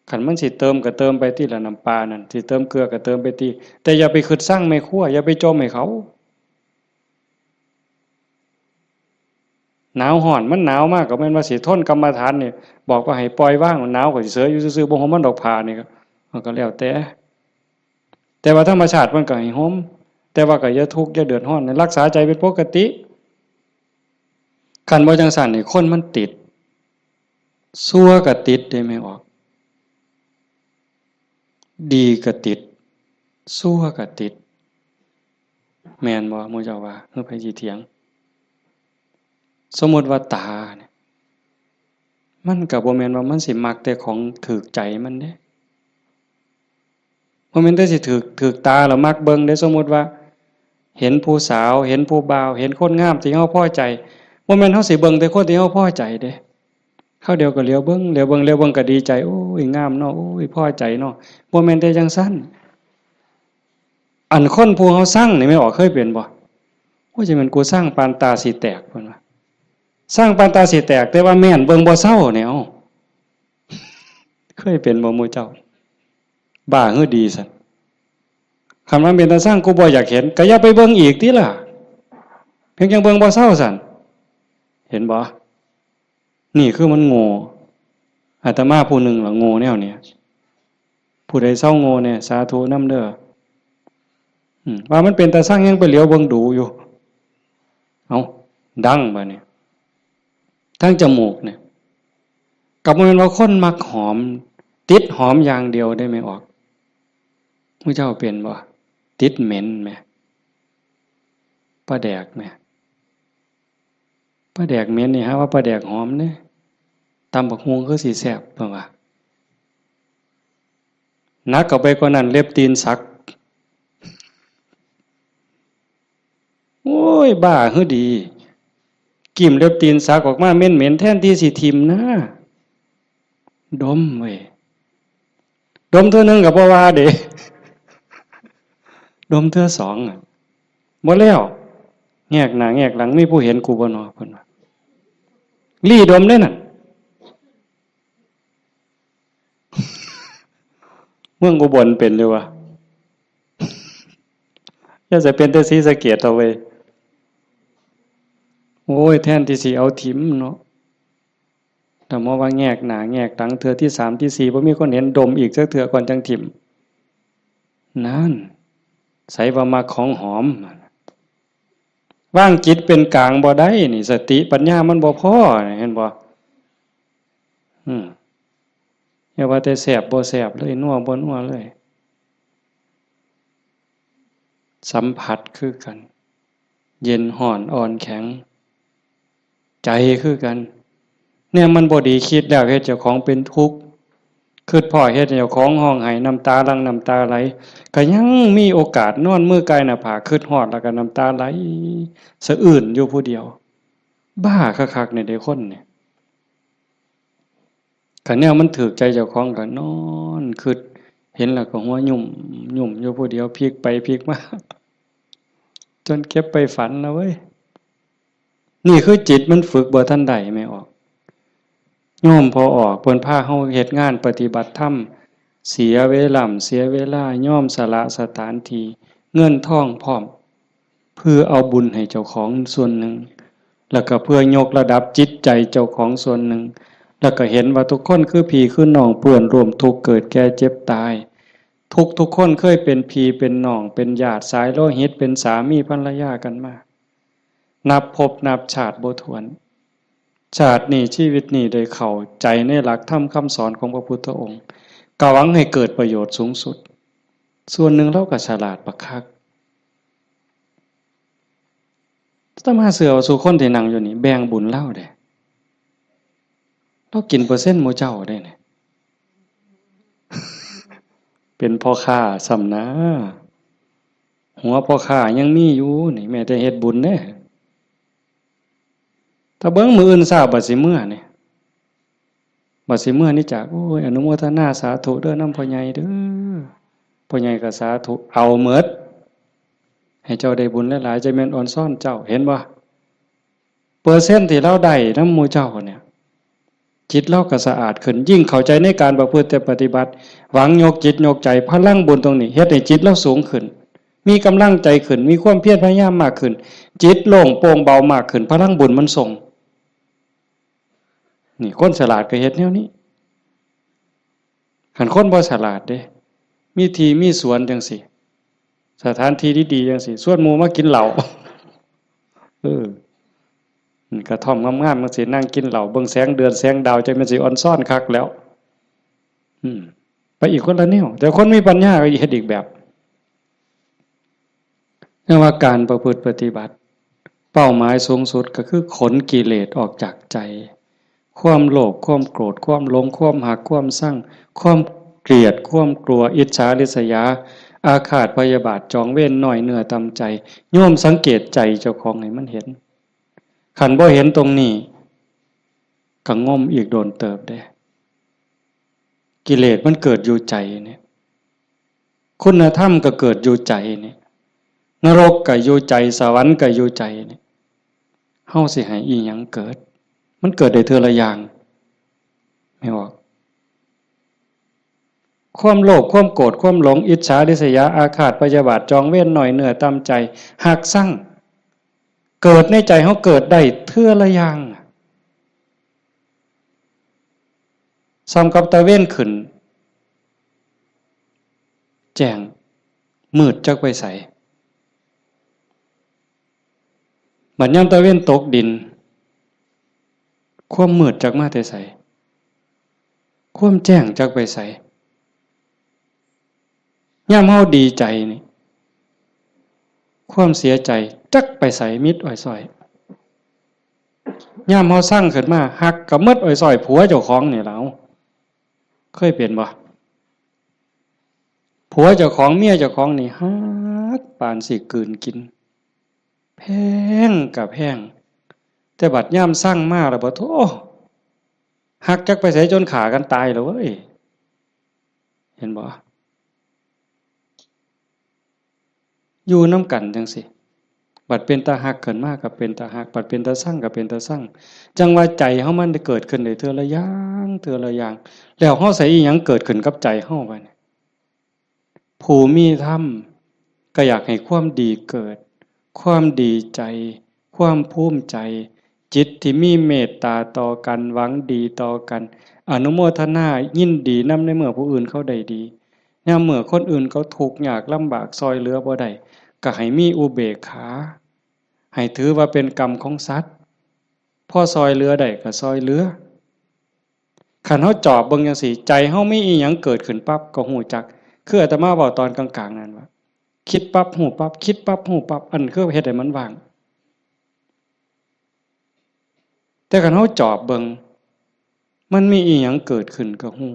คันมันสิเติมก็เติมไปที่ละน้ำปลานั่นสิเติมเกลือก็เติมไปที่แต่อย่าไปคิดสร้างแม่ครัวอย่าไปจมให้เขาหนาวร้อนมันหนาวมากก็แม่นว่าสิทนกรรมฐานนี่บอกว่าให้ปล่อยว่างหนาวก็สิเสยอยู่ซื่อๆบ่ห่มมันดอกผ้านี่ก็แล้วแต่ว่าธรรมชาติมันก็ให้ห่มแต่ว่าก็อย่าทุกข์อย่าเดือดร้อนรักษาใจเป็นปกติคันบ่จังซั่นนี่คนมันติดชั่วก็ติดได้ไม่ออกดีก็ติดชั่วก็ติดแม่นบ่หมู่เจ้าว่าเฮาไผสิเถียงสมมุติว่าตาเนี่ยมันก็บ่แม่นว่ามันสิมักแต่ของถูกใจมันเด้บ่แม่นแต่สิถูกตาแล้วมักเบิ่งได้สมมุติว่าเห็นผู้สาวเห็นผู้บ่าวเห็นคนงามที่เฮาพอใจบ่แม่นเฮาสิเบิ่งแต่คนที่เฮาพอใจเด้คราวเดียวก็เหลียวเบิ่งก็ดีใจโอ้ยงามเนาะโอ้ยพอใจเนาะบ่แม่นแต่จังซั่นอันคนผู้เฮาสร้างนี่ไม่ออกเคยเป็นบ่โอ้ยจะแม่นกูสร้างปานตาสิแตกเพิ่นว่าสร้างปานตาสิแตกแต่ว่าแม่นเบิ่งบ่เซาเนี่ยเอ้าเคยเป็นบ่หมู่เจ้าบ้าหือดีซั่นคำว่าเป็นตาสร้างกูบ่อยากเห็นก็อย่าไปเบิ่งอีกติล่ะเพียงยังเบิ่งบ่เซาซั่นเห็นบ่นี่คือมันโง่อาตมาผู้หนึ่งล่ะโง่แนวเนี้ยผู้ใดเศร้าโง่เนี่ยสาธุนำเด้อว่ามันเป็นตาสร้างยังไปเหลียวเบิ่งดูอยู่เอ้าดังบัดนี้ทั้งจมูกเนี่ยกับมันว่าคนมักหอมติดหอมอย่างเดียวได้ไหมออกผู้เจ้าเป็นบ่ติดเหม็นไหมปลาแดกไหมปลาแดกเหม็นนี่ฮะว่าปลาแดกหอมเนี่ยตำบักฮวงคือสีแสบเปล่าวะนักกับไปกว่านั้นเล็บตีนสักโอ้ยบ้าคือดีกิ่มเล็บตีนสักออกมาเหม็นแทนที่สิทิมนะดมเว้ยดมเท่านึงกับบ่ว่าเด้ดมเท่าสองบ่แล้วแงกหน้าแงกหลังมีผู้เห็นกูบ่เนาะเพิ่นว่าลี่ดมได้น่ะเมืองอุบลเป็นเลยวะอย่าจะเป็นแต่ศรีสะเกษเอาไว้โอ้ยแทนที่สิเอาถิ่มเนาะแต่มอว่าแงกหน้าแงกหลังเทื่อที่3ที่4บ่มีคนเห็นดมอีกสักเทื่อก่อนจังถิ่มนั่นใส่ว่ามาของหอมว่างจิตเป็นกลางบ่ได้นี่สติปัญญามันบ่พอเห็นบ่อย่าว่าแต่แสบบ่แสบเลยนัวบ่นัวเลยสัมผัสคือกันเย็นห่อนอ่อนแข็งใจคือกันเนี่ยมันบ่ดีคิดแล้วเฮ็ดเจ้าของเป็นทุกข์คิดพ่อเฮ็ดเจ้าของห้องไห้น้ำตาหลั่งน้ำตาไหลก็ยังมีโอกาสนอนมือกายหน้าผากคิดฮอดแล้วก็น้ำตาไหลสะอื้นอยู่ผู้เดียวบ้าคักๆเนี่ยเด้คนเนี่ยคันแนวมันถูกใจเจ้าของก็นอนคิดเห็นแล้วก็หัวยุ่มอยู่ผู้เดียวพลิกไปพลิกมาจนเก็บไปฝันนะเว้ย นี่คือจิตมันฝึกบ่ทันใดไม่ออกโยมพอออกเพิ่นพาเฮาเฮ็ดงานปฏิบัติธรรมเสียเวลาเสียเวลาย่อมสละสถานที่เงินทองพร้อมเพื่อเอาบุญให้เจ้าของส่วนหนึ่งแล้วก็เพื่อยกระดับจิตใจเจ้าของส่วนหนึ่งแล้วก็เห็นว่าทุกคนคือพี่คือน้องเปื้อนร่วมทุกข์เกิดแก่เจ็บตายทุกคนเคยเป็นพี่เป็นน้องเป็นญาติสายโลหิตเป็นสามีภรรยากันมานับภพนับชาติบ่ถ้วนชาตินี้ชีวิตนี้ได้เข้าใจในหลักธรรมคำสอนของพระพุทธองค์กหวังให้เกิดประโยชน์สูงสุดส่วนหนึ่งเราก็ฉลาดบักคักถ้ามาเสือเอาสู่คนที่นั่งอยู่นี่แบ่งบุญเล่าได้เรากินเปอร์เซ็นต์หมู่เจ้าได้เนี่ยเป็นพ่อค้าสำนะหัวพ่อค้ายังมีอยู่นี่แม้แต่เฮ็ดบุญเด้ถ้าเบิ่งมื้ออื่นทราบบัดสิมื้อนี่บัดสิมื้อนี่จากโอ้ยอนุโมทนาสาธุเด้อนำพ่อใหญ่เด้อพ่อใหญ่ก็สาธุเอาหมดให้เจ้าได้บุญหลายๆจะแม่นอ่อนซ่อนเจ้าเห็นบ่เปอร์เซ็นต์ที่เราได้นำหมู่เจ้าเนี่ยจิตเราก็สะอาดขึ้นยิ่งเข้าใจในการประพฤติปฏิบัติหวังยกจิตยกใจพลังบุญตรงนี้เฮ็ดให้จิตเราสูงขึ้นมีกำลังใจขึ้นมีความเพียรพยายามมากขึ้นจิตโล่งโปร่งเบามากขึ้นพลังบุญมันส่งนี่คนฉลาดก็เฮ็ดแนวนี้คันคนบ่ฉลาดเด้มีที่มีสวนจังซี่สถานที่ดีๆจังซี่ชวนหมู่มากินเหล้ากระท่อมงามๆมันสินั่งกินเหล้าเบิ่งแสงเดือนแสงดาวใจมันสิอ่อนซ่อนคักแล้วไปอีกคนละแนวแต่คนมีปัญญาก็เฮ็ดอีกแบบเรียกว่าการประพฤติปฏิบัติเป้าหมายสูงสุดก็คือขนกิเลสออกจากใจความโลภความโกรธความหลงความหักความชั่งความเกลียดความกลัวอิจฉาริษยาอาฆาตพยาบาทจองเวรน้อยเนื้อตำใจโยมสังเกตใจเจ้าของให้มันเห็นขันบ่เห็นตรงนี้ก็ง่มอีกโดนเติบได้กิเลสมันเกิดอยู่ใจเนี่ยคุณธรรมก็เกิดอยู่ใจเนี่ยนรกก็อยู่ใจสวรรค์ก็อยู่ใจเนี่ยเฮาสิให้อีหยังเกิดมันเกิดได้เทื่อละอย่างไม่ออกความโลภความโกรธความหลงอิจฉาริษยาอาฆาตพยาบาทจองเวรหน่อยเหนือตามใจหักสั่งเกิดในใจเฮาเกิดได้เทื่อละอย่างซ้ำกับตะเว้นขึ้นแจ้งมืดจักไปใสบัดยามตะเว้นตกดินความมืดจักมาแต่ไสความแจ้งจักไปใสยามเฮาดีใจนี่ความเสียใจจักไปใสมิดอ้อยส้อยยามเฮาสร้างขึ้นมาฮักกับมิดอ้อยส้อยผัวเจ้าของนี่ล่ะเคยเป็นบ่ผัวเจ้าของเมียเจ้าของนี่ฮักปานสิกลืนกินแพงกับแพงแต่บัดย่ำสร้างมาแล้วบ่โธ่หักจักไปใส่จนขากันตายแล้วเว้ยเห็นบ่อยู่น้ำกันจังสิบัดเป็นตาหักเกินมากกับเป็นตาหักบัดเป็นตาสร้างกับเป็นตาสร้างจังว่าใจเฮามันได้เกิดขึ้นได้เทื่อละอย่างเทื่อละอย่างแล้วเฮาใส่อีหยังเกิดขึ้นกับใจเฮาบัดนี้ผู้มีธรรมก็อยากให้ความดีเกิดความดีใจความภูมิใจจิตที่มีเมตตาต่อกันหวังดีต่อกันอนุโมทนายินดีนำในเมื่อผู้อื่นเขาได้ดียามเมื่อคนอื่นเขาทุกข์ยากลำบากซอยเหลือบ่ได้ก็ให้มีอุเบกขาให้ถือว่าเป็นกรรมของสัตว์พอซอยเหลือได้ก็ซอยเหลือคันเฮาจอบเบิ่งจังซี่ใจเฮามีอีหยังเกิดขึ้นปั๊บก็ฮู้จักคืออาตมาเว้าตอนกลางๆนั่นว่าคิดปั๊บฮู้ปั๊บคิดปั๊บฮู้ปั๊บอันคือเฮ็ดให้มันว่างแต่คันเฮาจอบเบิ่งมันมีอีหยังเกิดขึ้นก็ฮู้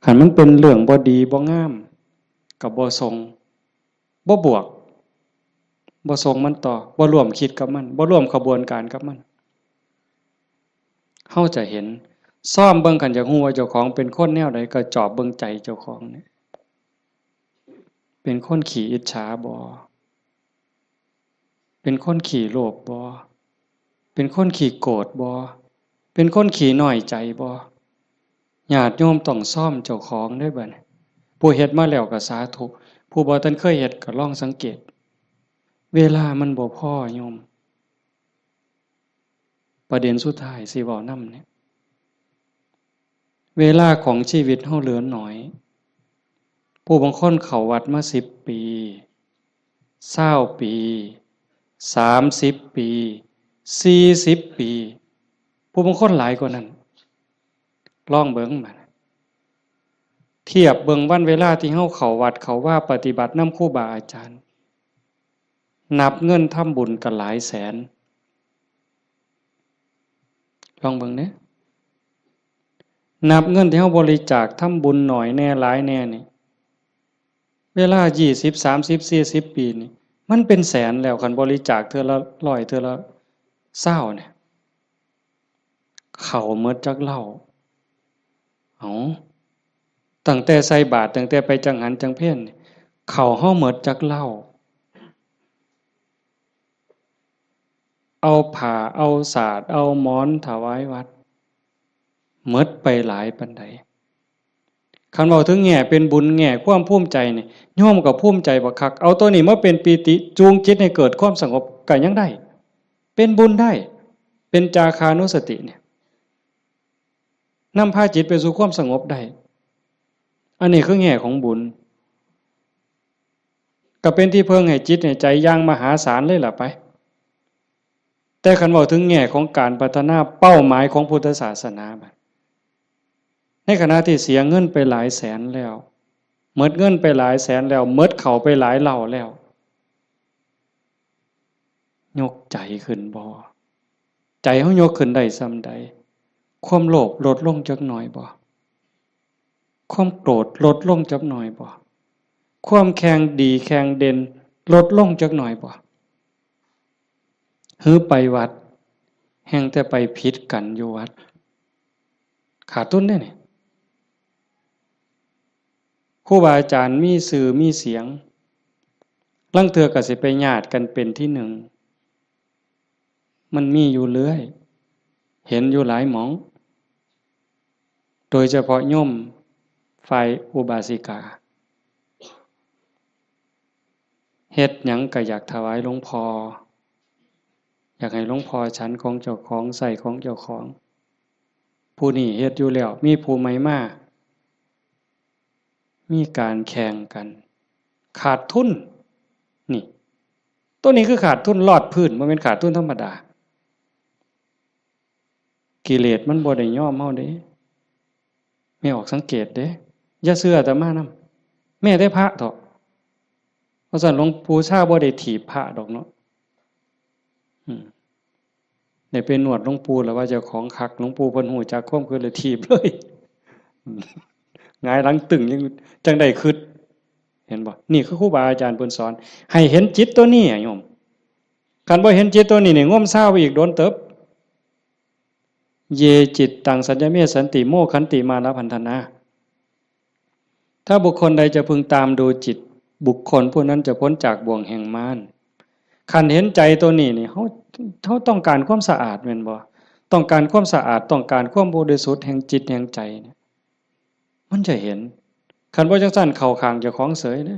คันมันเป็นเรื่องบ่ดีบ่งามก็บ่ทรงบ่บวกบ่ทรงมันต่อบ่ร่วมคิดกับมันบ่ร่วมขบวนการกับมันเฮาจะเห็นซ่อมเบิ่งกันจากฮู้ว่าเจ้าของเป็นคนแนวใดก็จอบเบิ่งใจเจ้าของนี่เป็นคนขี้อิจฉาบ่เป็นคนขี้โลภบ่ เป็นคนขี้โกรธบ่เป็นคนขี้น้อยใจบ่ญาติโยมต้องซ่อมเจ้าของได้บัดนี้ผู้เฮ็ดมาแล้วก็สาธุผู้บ่ทันเคยเฮ็ดก็ลองสังเกตเวลามันบ่พอโยมประเด็นสุดท้ายสิเว้านำเนี่ยเวลาของชีวิตเฮาเหลือน้อยผู้บางคนเข้าวัดมา10 ปี20 ปี30 ปี40 ปีผู้บางคนหลายกว่านั้นลองเบิ่งมาเทียบเบิ่งวันเวลาที่เฮาเข้าวัดเข้าว่าปฏิบัตินำครูบาอาจารย์นับเงินทำบุญกันหลายแสนลองเบิ่งเด้นับเงินที่เฮาบริจาคทำบุญหน่อยแน่หลายแน่นี่เวลา20 30 40 ปีนี่มันเป็นแสนแล้วคันบริจาคเทื่อละ100เทื่อละ20เนี่ยเข้าหมดจักเหล้าตั้งแต่ใส่บาตรตั้งแต่ไปจังหันจังเพ่นเข้าเฮาหมดจักเหล้าเอาผ้าเอาสาดเอาหมอนถวายวัดหมดไปหลายปานใดคันเว้าถึงแง่เป็นบุญแง่ความภูมิใจนี่โยมก็ภูมิใจบักคักเอาตัวนี้มาเป็นปีติจูงจิตให้เกิดความสงบก็ยังได้เป็นบุญได้เป็นจาคานุสติเนี่ยนำพาจิตไปสู่ความสงบได้อันนี้คือแง่ของบุญก็เป็นที่เพิ่งให้จิตให้ใจอย่างมหาศาลเลยล่ะไปแต่คันเว้าถึงแง่ของการพัฒนาเป้าหมายของพุทธศาสนาบัดในขณะที่เสียเงินไปหลายแสนแล้วหมดเงินไปหลายแสนแล้วหมดเข้าไปหลายเหล่าแล้วยกใจขึ้นบ่ใจเฮายกขึ้นได้ส่ำใดความโลภลดลงจักหน่อยบ่ความโกรธลดลงจักหน่อยบ่ความแข็งดีแข็งเด่นลดลงจักหน่อยบ่หือไปวัดแห่งแต่ไปผิดกันอยู่วัดขาดทุนได้นี่ครูบาอาจารย์มีสื่อมีเสียงลางเทื่อก็สิไปญาติกันเป็นที่หนึ่งมันมีอยู่เรื่อยเห็นอยู่หลายหมองโดยเฉพาะโยมฝ่ายอุบาสิกาเฮ็ดหยังก็อยากถวายหลวงพ่ออยากให้หลวงพ่อฉันของเจ้าของใส่ของเจ้าของผู้นี้เฮ็ดอยู่แล้วมีผู้ใหม่มามีการแข่งกันขาดทุนนี่ตัวนี้คือขาดทุนลอดพื้นบ่แม่นขาดทุนธรรมดากิเลสมันบ่ได้ยอมเฮาเด้ไม่ออกสังเกตเด้อย่าเชื่ออาตมานำแม้แต่พระเถาะเพราะฉะนั้นหลวงปู่ชาบ่ได้ถีบพระดอกเนาะได้ไปนวดหลวงปู่แล้วว่าเจ้าของคักหลวงปู่เพิ่นฮู้จักความคือเลยถีบเลยหงายหลังตึงยังจังได้คิดเห็นบ่นี่คือครูบาอาจารย์เพิ่นสอนให้เห็นจิตตัวนี้โยมคันบ่เห็นจิตตัวนี้นี่งมซ่าไปอีกโดนเติบเยจิตตังสัญญเมสันติโมขันติมานะพันธนาถ้าบุคคลใดจะพึงตามดูจิตบุคคลผู้นั้นจะพ้นจากบ่วงแห่งมารคันเห็นใจตัวนี้นี่เขาต้องการความสะอาดแม่นบ่ต้องการความสะอาดต้องการความบริสุทธิ์แห่งจิตแห่งใจเนี่ยมันจะเห็นคันบ่จังซั่นเข้าข้างเจ้าของเสยเด้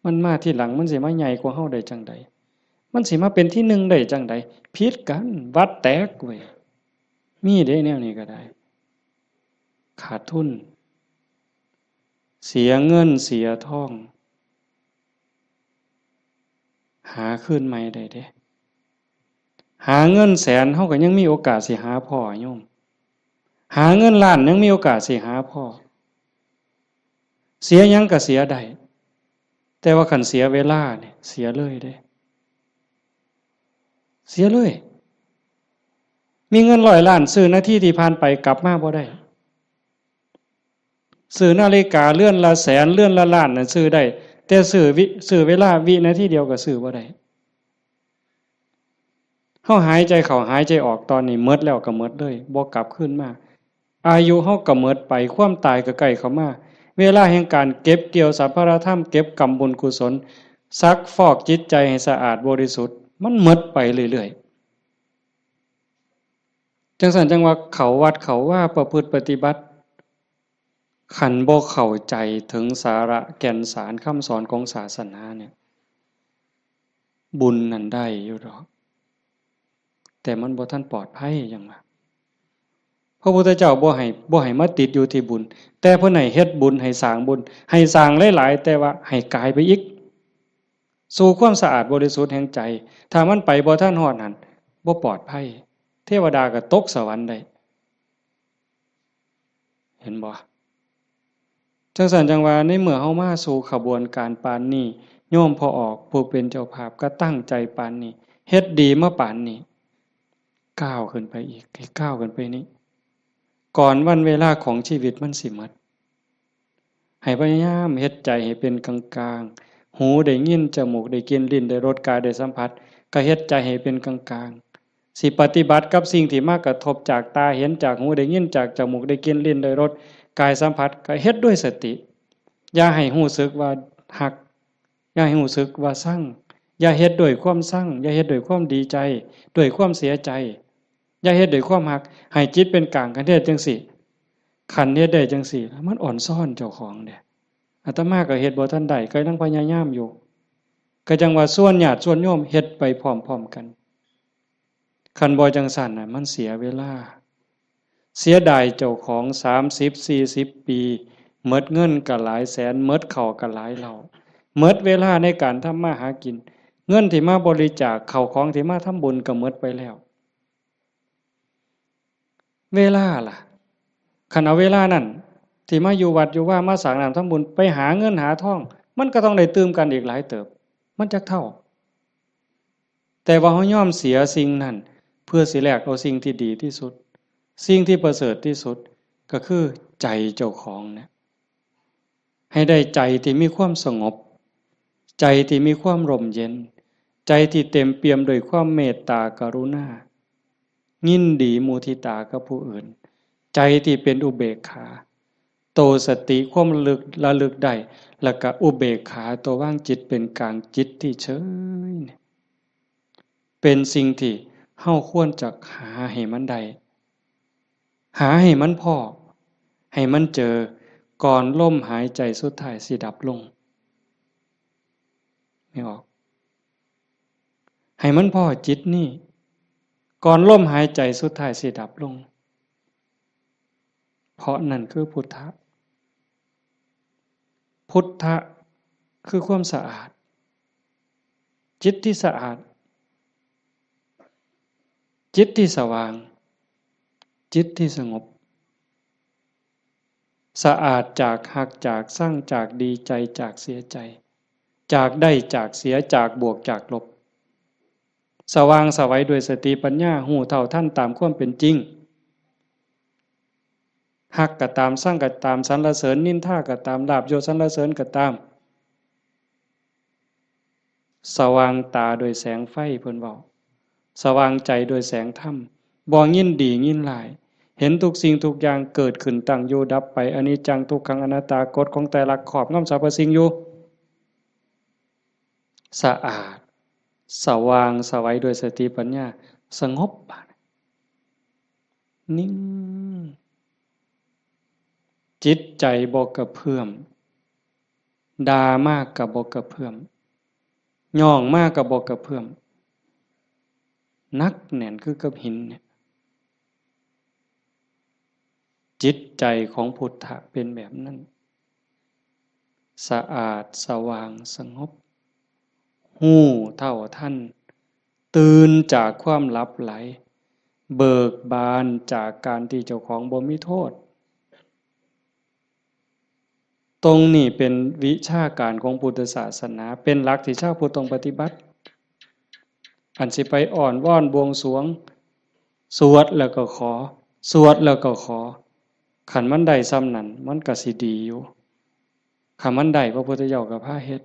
มันมาที่หลังมันสิมาใหญ่กว่าเฮาได้จังใดมันสิมาเป็นที่หนึ่งได้จังใดผิดกันวัดแตกเว้ยมีได้แนวนี้ก็ได้ขาดทุนเสียเงินเสียทองหาคืนใหม่ได้เด้หาเงินแสนเฮาก็ยังมีโอกาสสิหาพ่อโยมหาเงินล้านยังมีโอกาสสิหาพ่อเสียหยังก็เสียได้แต่ว่าคันเสียเวลาเนี่ยเสียเลยเด้เสียเลยมีเงิน100 ล้านซื้อนาทีที่ผ่านไปกลับมาบ่ได้ซื้อนาฬิกาเลื่อนละแสนเลื่อนละล้านน่ะซื้อได้แต่ซื้อเวลาวินาทีเดียวก็ซื้อบ่ได้เฮาหายใจเข้าหายใจออกตอนนี้หมดแล้วก็หมดเลยบ่กลับคืนมาอายุเฮาก็หมดไปความตายก็ใกล้เข้ามาเวลาแห่งการเก็บเกี่ยวสัพพะธรรมเก็บกรรมบุญกุศลซักฟอกจิตใจให้สะอาดบริสุทธิ์มันหมดไปเรื่อย จังสันจังว่าเขาวัดเขาว่าประพฤติปฏิบัติขันบ่เข้าใจถึงสาระแก่นสารคำสอนของศาสนาเนี่ยบุญนั่นได้อยู่หรอกแต่มันบ่ทันปลอดภัยจังว่าพระพุทธเจ้าบ่ให้มาติดอยู่ที่บุญแต่เพิ่นให้เฮ็ดบุญให้สร้างบุญให้สร้างหลายๆแต่ว่าให้กายไปอีกสู่ความสะอาดบริสุทธิ์แห่งใจถ้ามันไปบ่ทันฮอดนั่นบ่ปลอดภัยเทวดาก็ตกสวรรค์ได้เห็นบ่จังสันจังว่าในเมื่อเฮามาสู่ขบวนการปานนี้โยมพอออกผู้เป็นเจ้าภาพก็ตั้งใจปานนี้เฮ็ดดีมาปานนี้ก้าวขึ้นไปอีกให้ก้าวขึ้นไปนี้ก่อนวันเวลาของชีวิตมันสิหมดให้พยายามเฮ็ดใจให้เป็นกลางๆหูได้ยินจมูกได้กลิ่นลิ้นได้รสกายได้สัมผัสก็เฮ็ดใจให้เป็นกลางๆสิปฏิบัติกับสิ่งที่มากระทบจากตาเห็นจากหูได้ยินจากจมูกได้กลิ่นลิ้นได้รสกายสัมผัสก็เฮ็ดด้วยสติอย่าให้รู้สึกว่าหักอย่าให้รู้สึกว่าสั่งอย่าเฮ็ดด้วยความสั่งอย่าเฮ็ดด้วยความดีใจด้วยความเสียใจอย่าเฮ็ดด้วยความหักให้จิตเป็นกลางกันเฮ็ดจังซี่ขันเฮ็ดได้จังซี่มันอ่อนซ่อนเจ้าของเด้อาตมาก็เฮ็ดบ่ทันได้ก็ยังพยายามอยู่ก็จังว่าส่วนญาติส่วนโยมเฮ็ดไปพร้อมๆกันคันบ่จังซั่นน่ะมันเสียเวลาเสียดายเจ้าของ30-40 ปีหมดเงินก็หลายแสนหมดข้าวก็หลายเหล่าหมดเวลาในการทำมาหากินเงินที่มาบริจาคข้าวของที่มาทำบุญก็หมดไปแล้วเวลาล่ะคันเอาเวลานั้นที่มาอยู่วัดอยู่ว่ามาสร้างน้ำทำบุญไปหาเงินหาทองมันก็ต้องได้ตื่มกันอีกหลายเติบมันจักเท่าแต่ว่าเฮายอมเสียสิ่งนั้นเพื่อสิแลกเอาสิ่งที่ดีที่สุดสิ่งที่ประเสริฐที่สุดก็คือใจเจ้าของเนี่ยให้ได้ใจที่มีความสงบใจที่มีความร่มเย็นใจที่เต็มเปี่ยมด้วยความเมตตากรุณายินดีมุทิตากับผู้อื่นใจที่เป็นอุเบกขาโตสติความระลึกได้แล้วก็อุเบกขาตัวว่างจิตเป็นกลางจิตที่เฉยเป็นสิ่งที่เฮาควรจะหาให้มันได้หาให้มันพอให้มันเจอก่อนลมหายใจสุดท้ายสิดับลงไม่ออกให้มันพอจิตนี่ก่อนลมหายใจสุดท้ายสิดับลงเพราะนั่นคือพุทธะพุทธะคือความสะอาดจิตที่สะอาดจิตที่สว่างจิตที่สงบสะอาดจากหักจากสร้างจากดีใจจากเสียใจจากได้จากเสียจากบวกจากลบสว่างสวัยด้วยสติปัญญาหูเท่าท่านตามความเป็นจริงหักก็ตามสร้างก็ตามสรรเสริญนินทาก็ตามลาภยศสรรเสริญก็ตามสว่างตาโดยแสงไฟเพิ่นเว้าสว่างใจโดยแสงธรรมบ่ยินดียินร้ายเห็นทุกสิ่งทุกอย่างเกิดขึ้นตั้งอยู่ดับไปอนิจจังทุกขังอนัตตากฎของแต่ละขอบงำสรรพสิ่งอยู่สะอาดสว่างสวัยโดยสติปัญญาสงบนิ่งจิตใจบ่กระเพื่อมด่ามากก็บ่กระเพื่อมย่องมากก็บ่กระเพื่อมนักแน่นคือกับหินเนี่ยจิตใจของพุทธะเป็นแบบนั้นสะอาดสว่างสงบหู้เท่าทันตื่นจากความหลับไหลเบิกบานจากการที่เจ้าของบ่มีโทษตรงนี้เป็นวิชาการของพุทธศาสนาเป็นหลักที่ชาวพุทธต้องปฏิบัติอันสิไปอ่อนว่อนบวงสรวงสวดแล้วก็ขอสวดแล้วก็ขอขันมันได้ซ้ำนั้นมันก็สิดีอยู่ขันมันได้พระพุทธเจ้าก็พาเฮ็ด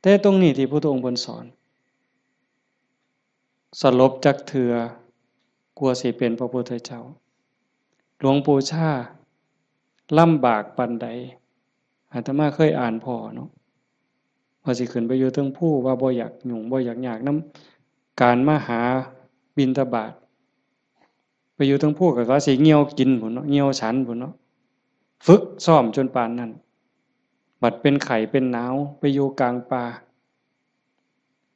แต่ตรงนี้ที่พระองค์เพิ่นสอนสลบจักเถื่อกลัวสิเป็นพระพุทธเจ้าหลวงปู่ชาลำบากปานใดอาตมาเคยอ่านพ่อเนาะว่าสิขึ้นไปอยู่เทิงภูว่าบ่อยากยุ่งบ่อยากยากนำการมาหาบิณฑบาต ไปอยู่ทั้งผู้กับเขาสิเหี่ยวกินพุ่นเนาะเหี่ยวฉันพุ่นเนาะฝึกซ้อมจนปานนั้นบัดเป็นไข้เป็นหนาวไปอยู่กลางป่า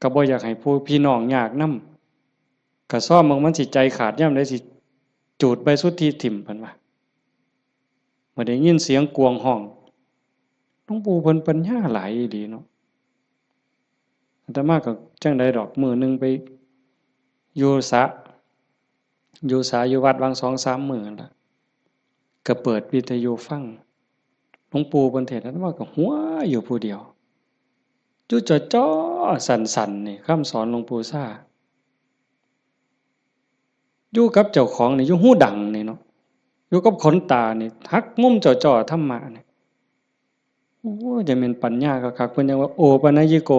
ก็บ่อยากให้ผู้พี่น้องยากนำก็ซ้อมมันสิใจขาดยามใดสิจูดไปสุดที่ถิ่มเพิ่นว่าบ่ได้ยินเสียงกวงห้องหลวงปู่เพิ่นปัญญาหลายดีเนาะอาตมาก็จังได๋ดอกมื้อนึงไปอยู่อยู่วัดวัง 2-3 มื้อนั่นล่ะก็เปิดวิทยุฟังหลวงปู่เพิ่นเทศน์อาตมาก็หัวอยู่ผู้เดียวจุจ่อๆสั่นๆนี่คำสอนหลวงปู่ซ่าอยู่กับเจ้าของนี่อยู่หูดังนี่เนาะอยู่กับขนตานี่หักมุมจ่อๆธรรมะนี่โอ้จะเป็นปัญญาคักๆเพิ่นยังว่าโอปัญญิโก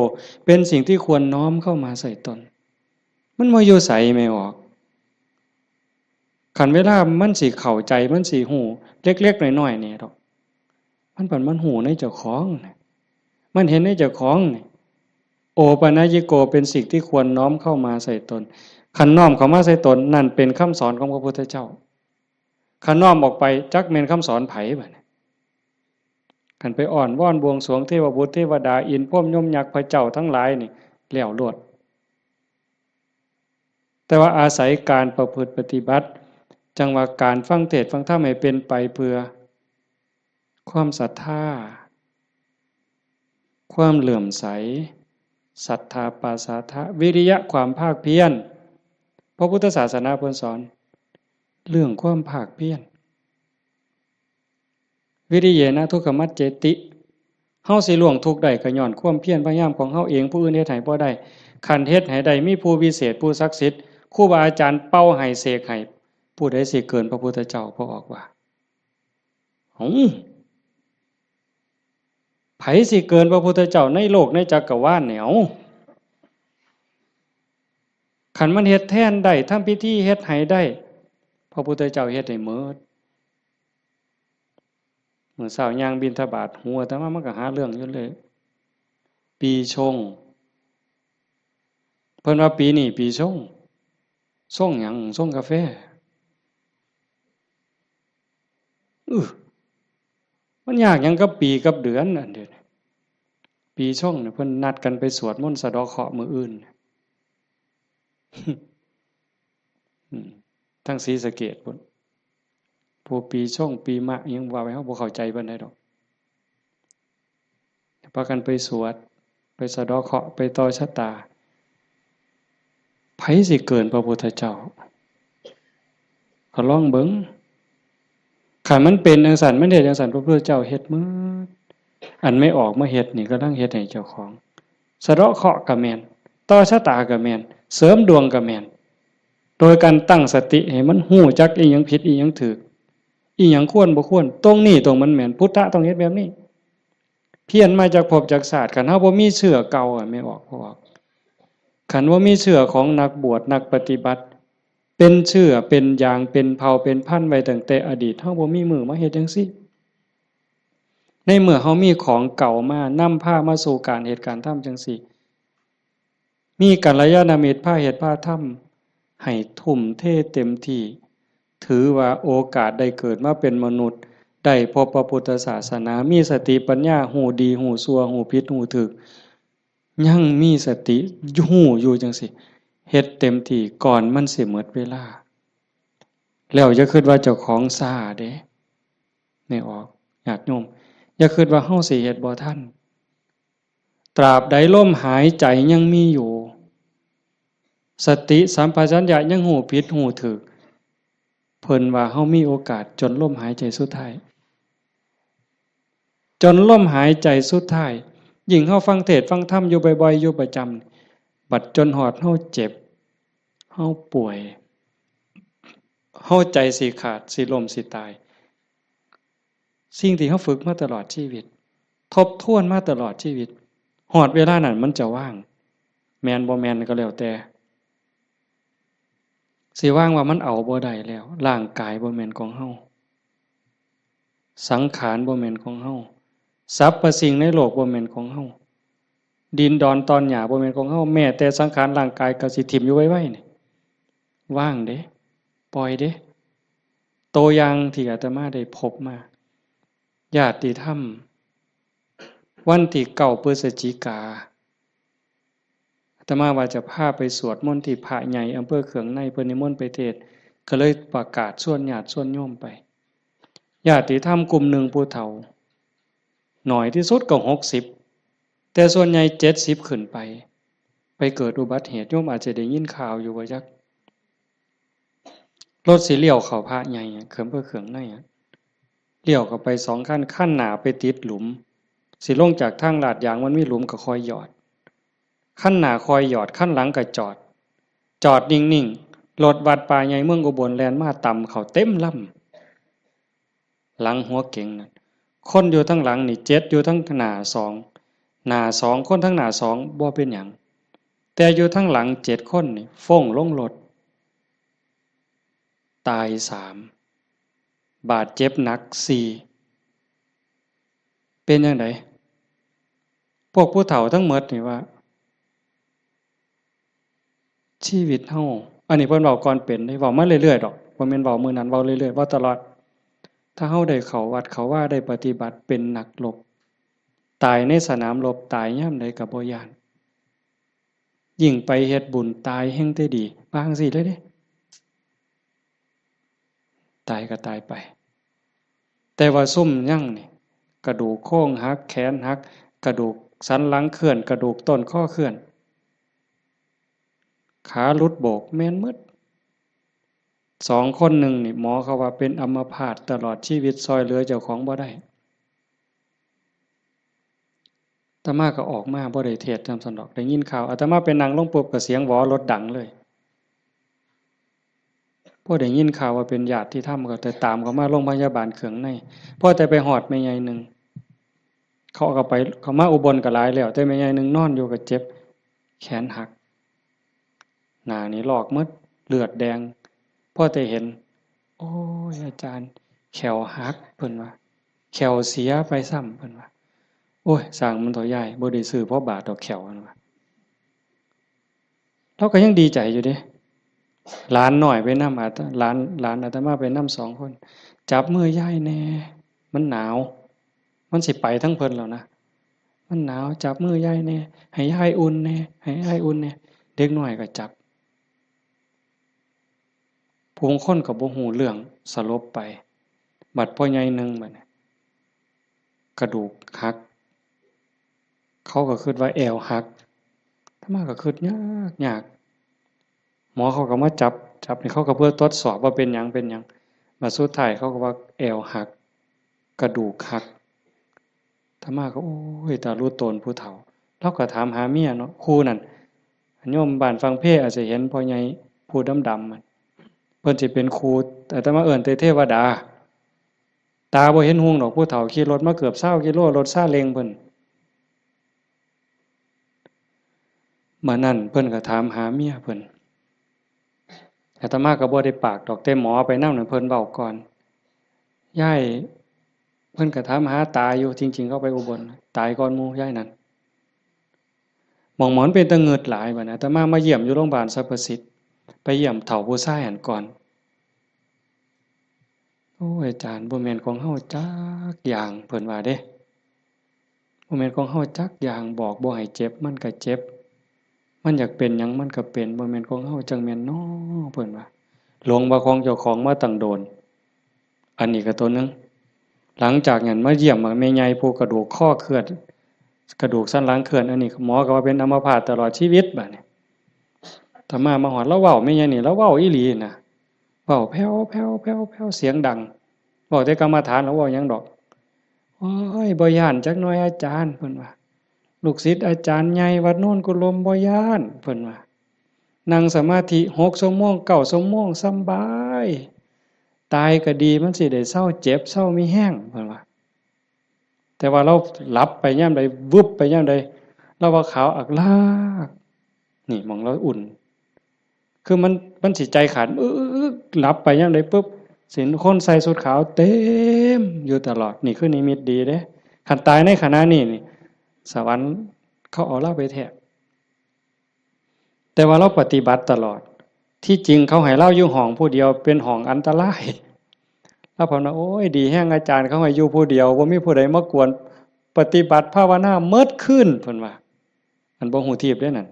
เป็นสิ่งที่ควรน้อมเข้ามาใส่ตนมันบ่อยู่ไสไม่ออกคันเวลามันสิเข้าใจมันสิฮู้เล็กๆน้อยๆนี่ดอกมันฮู้ในเจ้าของมันเห็นในเจ้าของนี่โอปัญญิโกเป็นสิ่งที่ควรน้อมเข้ามาใส่ตนคันน้อมเข้ามาใส่ตนนั่นเป็นคำสอนของพระพุทธเจ้าคันน้อมออกไปจักแม่นคำสอนไผบัดนี้คันไปอ้อนวอนบวงสรวงเทวบุตรเทวดาอินทร์พรหมยมยักษ์พระเจ้าทั้งหลายนี่แล้วโลดแต่ว่าอาศัยการประพฤติปฏิบัติจังว่าการฟังเทศน์ฟังธรรมให้เป็นไปเพื่อความศรัทธาความเหลื่อมใสศรัทธาปาสาทะวิริยะความภาคเพียรพระพุทธศาสนาเพิ่นสอนเรื่องความภาคเพียรวิริเยนะทุกขมัจเจติเฮาสิล่วงทุกข์ได้ก็ย้อนความเพียรพยายามของเฮาเองผู้อื่นเฮ็ดให้บ่ได้คันเฮ็ดให้ได้มีผู้วิเศษผู้ศักดิ์สิทธิ์ครูบาอาจารย์เป่าให้เสกให้ผู้ใดสิเกินพระพุทธเจ้าพระออกว่าไผสิเกินพระพุทธเจ้าในโลกในจักรวาลเนี่ยคันมันเฮ็ดแทนได้ทำพิธีเฮ็ดให้ได้พระพุทธเจ้าเฮ็ดให้หมดมื้อเช้าย่างบิณฑบาตหัวแต่ว่ามันก็หาเรื่องอยู่เลยปีชงเพิ่นว่าปีนี้ปีชงหยังชงกาแฟมันยากหยังกับปีกับเดือนอันเดียวปีชงเนี่ยเพิ่นนัดกันไปสวดมนต์สะเดาะเคราะห์มื้ออื่นทั้งศรีสะเกษพุ่นผู้ปีชงปีมะยังว่าไว้เฮาบ่เข้าใจปานใดดอกพากันไปสวดไปสะเดาะเคราะห์ไปต่อชะตาไผสิเกินพระพุทธเจ้าก็ลองเบิ่งคันมันเป็นจังซั่นมันเฮ็ดจังซั่นพระพุทธเจ้าเฮ็ดหมดอันไม่ออกมาเฮ็ดนี่ก็ต้องเฮ็ดให้เจ้าของสะเดาะเคราะห์ก็แม่นต่อชะตาก็แม่นเสริมดวงก็แม่นโดยการตั้งสติให้มันฮู้จักอีหยังผิดอีหยังถูกอีหยังควรบ่ควรตรงนี้ตรงมันแม่นพุทธะต้องเฮ็ดแบบนี้เพี้ยนมาจากภพจากชาติคันเฮาบ่มีเชื่อเก่าไม่ออกเพราะว่าคันว่ามีเชื่อของนักบวชนักปฏิบัติเป็นเชื่อเป็นอย่างเป็นเผ่าเป็นพันธุ์ไว้ตั้งแต่อดีตเฮาบ่มีมือมาเฮ็ดจังซี่ในเมื่อเฮามีของเก่ามานำพามาสู่การเหตุการณ์ทำจังซี่มีกัลยาณมิตรพาเหตุพาทำให้ทุ่มเทเต็มที่ถือว่าโอกาสได้เกิดมาเป็นมนุษย์ได้พบพระพุทธศาสนามีสติปัญญาหูดีหูชั่วหูผิดหูถูกยังมีสติหูอยู่จังซี่เฮ็ดเต็มที่ก่อนมันสิหมดเวลาแล้วอย่าคิดว่าเจ้าของซ่าเด้ไม่ออกญาติโยมอย่าคิดว่าเฮาสิเฮ็ดบ่ทันตราบใดลมหายใจยังมีอยู่สติสัมปชัญญะยังหูผิดหูถูกเพิ่นว่าเฮามีโอกาสจนลมหายใจสุดท้ายจนลมหายใจสุดท้ายยิ่งเฮาฟังเทศน์ฟังธรรมอยู่บ่อยๆอยู่ประจำบัดจนฮอดเฮาเจ็บเฮาป่วยเฮาใจสิขาดสิล้มสิตายสิ่งที่เฮาฝึกมาตลอดชีวิตทบทวนมาตลอดชีวิตฮอดเวลานั้นมันจะว่างแม่นบ่แม่นก็แล้วแต่สิว่างว่ามันเอาบ่ได้แล้วร่างกายบ่แม่นของเฮาสังขารบ่แม่นของเฮาสรรพสิ่งในโลกบ่แม่นของเฮาดินดอนตอนหญ้าบ่แม่นของเฮาแม้แต่สังขารร่างกายก็สิทิ่มอยู่ไว้ๆนี่ว่างเด้ปล่อยเด้ ตัวอย่างที่อาตมาได้พบมาญาติธรรมวันที่9 พฤศจิกาอาตมาว่าจะพาไปสวดมนต์ที่พระใหญ่อำเภอเขืองในเพิ่นนิมนต์ไปเทศน์ก็เลยประกาศชวนญาติชวนโยมไปญาติธรรมกลุ่มหนึ่งผู้เฒ่าหน่อยที่สุดก็60แต่ส่วนใหญ่70ขึ้นไปเกิดอุบัติเหตุโยมอาจจะได้ยินข่าวอยู่ว่าจักรถสิเลี้ยวเข้าพระใหญ่เขื่อนเพื่อเขื่องในเลี้ยวเข้าไป2คันขั้นหน้าไปติดหลุมสิลงจากทางลาดยางมันมีหลุมก็คอยหยอดขั้นหน้าคอยหยอดขั้นหลังก็จอดนิ่งๆรถวัดป่าใหญ่เมืองอุบลแล่นมาต่ำเขาเต็มลำหลังหัวเก๋งนั่นคนอยู่ทั้งหลังนี่7อยู่ทั้งหน้า2คนทั้งหน้า2บ่เป็นหยังแต่อยู่ทั้งหลัง7คนนี่ฟ้งลงรถตาย3บาดเจ็บหนัก4เป็นจังไดพวกผู้เฒ่าทั้งหมดนี่ว่าชีวิตเฮาอันนี้เพิ่นเว้าก่อนเป็นได้เว้ามาเรื่อยๆดอกบ่แม่นเว้ามื้อนั้นเว้าเรื่อยๆเว้าตลอดถ้าเฮาได้เข้าวัดเข้าว่าได้ปฏิบัติเป็นนักรบตายในสนามรบตายยามใดก็บ่ย้านยิ่งไปเฮ็ดบุญตายแฮ่งแต่ดีว่าจังซี่เลยเด้ตายก็ตายไปแต่ว่าซุ่มยังนี่กระดูกโค้งหักแขนหักกระดูกสันหลังเคลื่อนกระดูกต้นข้อเคลื่อนขาหลุดโบกแม่นหมด2คนหนึ่งนี่หมอเขาว่าเป็นอัมพาตตลอดชีวิตซอยเหลือเจ้าของบ่ได้อาตมาก็ออกมาบ่ได้เทศน์นำซั่นดอกได้ยินข่าวอาตมาไปนั่งลงปุ๊บก็เสียงหวอรถดังเลยพอได้ยินข่าวว่าเป็นญาติที่ทำก็แต่ตามเขามาโรงพยาบาลเขืองในพอแต่ไปฮอดแม่ใหญ่นึงเขาก็ไปเขามาอุบลก็หลายแล้วแต่แม่ใหญ่นึงนอนอยู่ก็เจ็บแขนหักหน้านี่ลอกหมดเลือดแดงพอแต่เห็นโอ้ยอาจารย์แขวหักเพิ่นว่าแขวเสียไปซ้ำเพิ่นว่าโอ้ยสร้างมันตัวใหญ่บ่ได้ซื้อเพราะบาทดอกแขวนั่นว่าเราก็ยังดีใจอยู่เด้หลานน้อยไปนำหลานอาตมาไปนำ2คนจับมือยายแน่มันหนาวมันสิไปทั้งเพิ่นแล้วนะมันหนาวจับมือยายแน่ให้ยายอุ่นแน่ให้ยายอุ่นแน่เด็กน้อยก็จับผู้คนก็บ่ฮู้เรื่องสลบไปบัดพ่อใหญ่นึงบัดนี้กระดูกหักเขาก็คิดว่าแอวหักอาตมาก็คิดยากหมอเขาก็มาจับนี่เขาก็เพื่อทดสอบว่าเป็นหยังมาสุดท้ายเขาก็ว่าแอวหักกระดูกหักอาตมาก็โอ้ยตารู้ตนผู้เฒ่าเราก็ถามหาเมียเนาะครูนั่นโยมบ้านฟังเพศอาจจะเห็นพ่อใหญ่ผู้ดำๆมันเพิ่นสิเป็นครูอาตมาเอิ้นแต่เทวดาตาบ่เห็นหุ่งดอกผู้เฒ่าขี่รถมาเกือบ20 กิโลรถซาเล้งเพิ่นมื้อนั้นเพิ่นก็ถามหาเมียเพิ่นอาตมาก็บ่ได้ปากดอกแต่หมอไปนำนั่นเพิ่นเว้าก่อนยายเพิ่นก็ถามหาตาอยู่จริงๆเขาไปอุบลตายก่อนหมู่ยายนั่นหม่องหมอนเป็นตะเงิดหลายบัดน่ะอาตมาเยี่ยมอยู่โรงพยาบาลสรรพสิทธิ์ไปเยี่ยมเฒ่าผู้ชายหั่นก่อนโอ้ยอาจารย์บ่แม่นของเฮาจักอย่างเพิ่นว่าเด้บ่แม่นของเฮาจักอย่างบอกบ่ให้เจ็บมันก็เจ็บมันอยากเป็นหยังมันก็เป็นบ่แม่นของเฮาจังแม่นน้อเพิ่นว่าหลงว่าของเจ้าของมาตั้งโดนอันนี้ก็ตัวนึงหลังจากนั้นมาเยี่ยมแม่ใหญ่ผู้กระดูกข้อเคลื่อนกระดูกสันหลังเคลื่อนอันนี้หมอก็ว่าเป็นอัมพาตตลอดชีวิตบัดนี้ถ้ามาฮอดแล้วเว้าแม่ใหญ่นี่แล้วเว้าอีหลีน่ะเว้าแผ่วๆๆๆเสียงดังเว้าแต่กรรมฐานแล้วเว้าหยังดอกโอ้ยบ่ย้านจักหน่อยอาจารย์เพิ่นว่าลูกศิษย์อาจารย์ใหญ่วัดโน่นกุลมบ่ย้านเพิ่นว่านั่งสมาธิ6 ชั่วโมง9 ชั่วโมงสำบายตายก็ดีมันสิได้เศร้าเจ็บเศร้ามีแห้งเพิ่นว่าแต่ว่าเราหลับไปยามใดวึบไปยามใดเราว่าขาวอักลากนี่มองเราอุ่นคือมันสิใจขาดหลับไปยามใดปุ๊บสินคนใส่ชุดขาวเต็มอยู่ตลอดนี่คือนิมิตดีเด้คันตายในขณะนี้นี่สวรรค์เขาเอาเราไปแทบแต่ว่าเราปฏิบัติตลอดที่จริงเขาให้เราอยู่ห้องผู้เดียวเป็นห้องอันตราย แล้วผมว่าโอ้ยดีแห้งอาจารย์เขาให้อยู่ผู้เดียวบ่มีผู้ใดมากวนปฏิบัติภาวนาเมิดขึ้นเพิ่นว่าอันบ่ฮู้ทีบเด้นั่น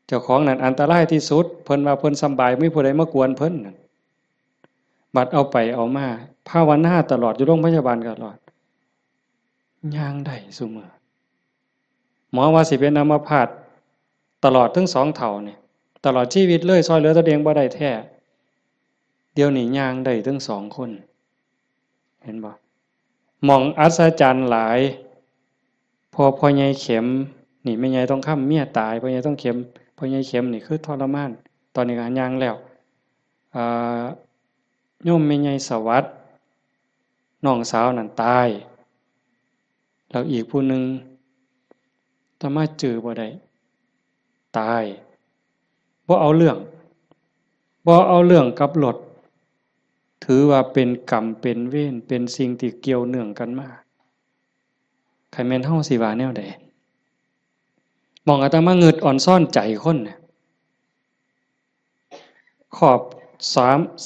เจ้าของนั่นอันตรายที่สุดเพิ่นว่าเพิ่นสำบายบ่มีผู้ใดมากวนเพิ่นนั่นบัดเอาไปเอามาภาวนาตลอดอยู่โรงพยาบาลตลอดย่างได้ซุมื้อหมอว่าสิเป็นอัมพาตตลอดทั้ง2เท่านี่ตลอดชีวิตเลยซอยเหลือตัวเองบ่ได้แท้เดี๋ยวนี้ย่างได้ทั้ง2คนเห็นบ่หม่องอัศจรรย์หลายพ่อใหญ่เข็มนี่แม่ใหญ่ต้องค้ำเมียตายพ่อใหญ่ต้องเข็มพ่อใหญ่เข็มนี่คือทรมานตอนนี้ก็ย่างแล้วอ่าโยมแม่ใหญ่สวัสดิ์น้องสาวนั่นตายแล้วอีกผู้หนึ่งตมาจือบ่ได้ตายบ่เอาเรื่องกับรถถือว่าเป็นกรรมเป็นเวรเป็นสิ่งที่เกี่ยวเนื่องกันมาใครแม่นเฮาสิว่าแนวใดมองอาตมาเงิดอ่อนซ่อนใจคนน่ะขอบ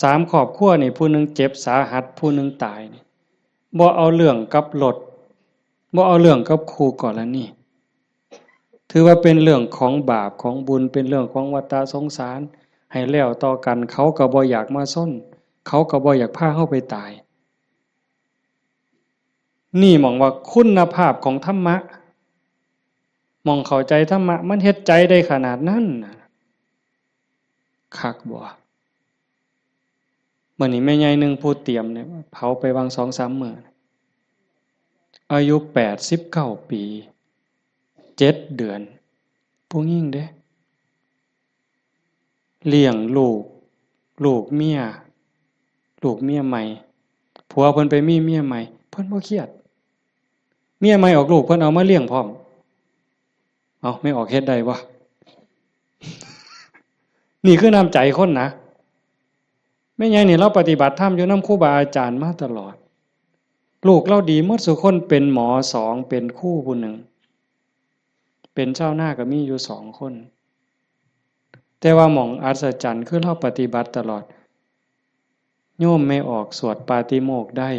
สามครอบครัวนี่ผู้หนึงเจ็บสาหัสผู้หนึงตายนี่บ่เอาเรื่องกับรถบ่เอาเรื่องกับครูกรณีถือว่าเป็นเรื่องของบาปของบุญเป็นเรื่องของวัฏสงสารให้แล้วต่อกันเขาก็บ่อยากมาซ่อนเขาก็บ่อยากพาเฮาไปตายนี่มองว่าคุณภาพของธรรมะมองเข้าใจธรรมะมันเฮ็ดใจได้ขนาดนั้นน่ะคักบ่มื้อนี้แม่ใหญ่นึงผู้เตรียมเนี่ยเผาไปวาง 2-3 มื้ออายุ89ปี7เดือนผู้หญิงเด้เลี้ยงลูกเมียใหม่ผัวเพิ่นไปมีเมียใหม่เพิ่นบ่เครียดเมียใหม่ออกลูกเพิ่นเอามาเลี้ยงพร้อมเอาไม่ออกเฮ็ดได้บ่นี่คือน้ำใจคนนะแม่ใหญ่นี่เราปฏิบัติธรรมอยู่นำครูบาอาจารย์มาตลอดลูกเราดีหมดทุกคนเป็นหมอ2เป็นครูผู้หนึ่งเป็นเจ้าหน้าก็มีอยู่2คนแต่ว่าหม่องอัศจรรย์คือเราปฏิบัติตลอดโยมไม่ออกสวดปาติโมกข์ได้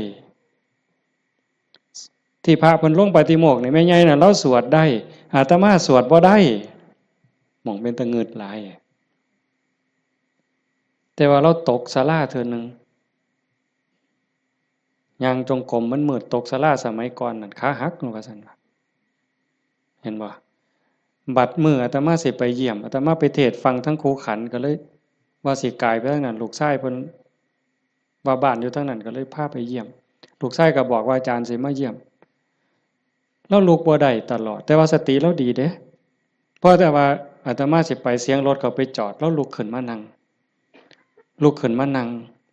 ที่พระเพิ่นลงปาติโมกข์นี่แม่ใหญ่น่ะเราสวดได้อาตมาสวดบ่ได้หม่องเป็นตะงึดหลายแต่ว่าเราตกศาลาเทื่อนึงย่างจงกรมมันมืดตกศาลาสมัยก่อนนั่นขาหักว่าซั่นว่าเห็นบ่บัดมื้ออาตมาสิไปเยี่ยมอาตมาไปเทศน์ฟังทั้งครูขันก็เลยว่าสิกายไปทางนั้นลูกชายเพิ่นว่าบ้านอยู่ทางนั้นก็เลยพาไปเยี่ยมลูกชายก็บอกว่าอาจารย์สิมาเยี่ยมเราลุกบ่ได้ตลอดแต่ว่าสติเราดีเด้เพราะแต่ว่าอาตมาสิไปเสียงรถเขาไปจอดแล้วลุกขึ้นมานั่ง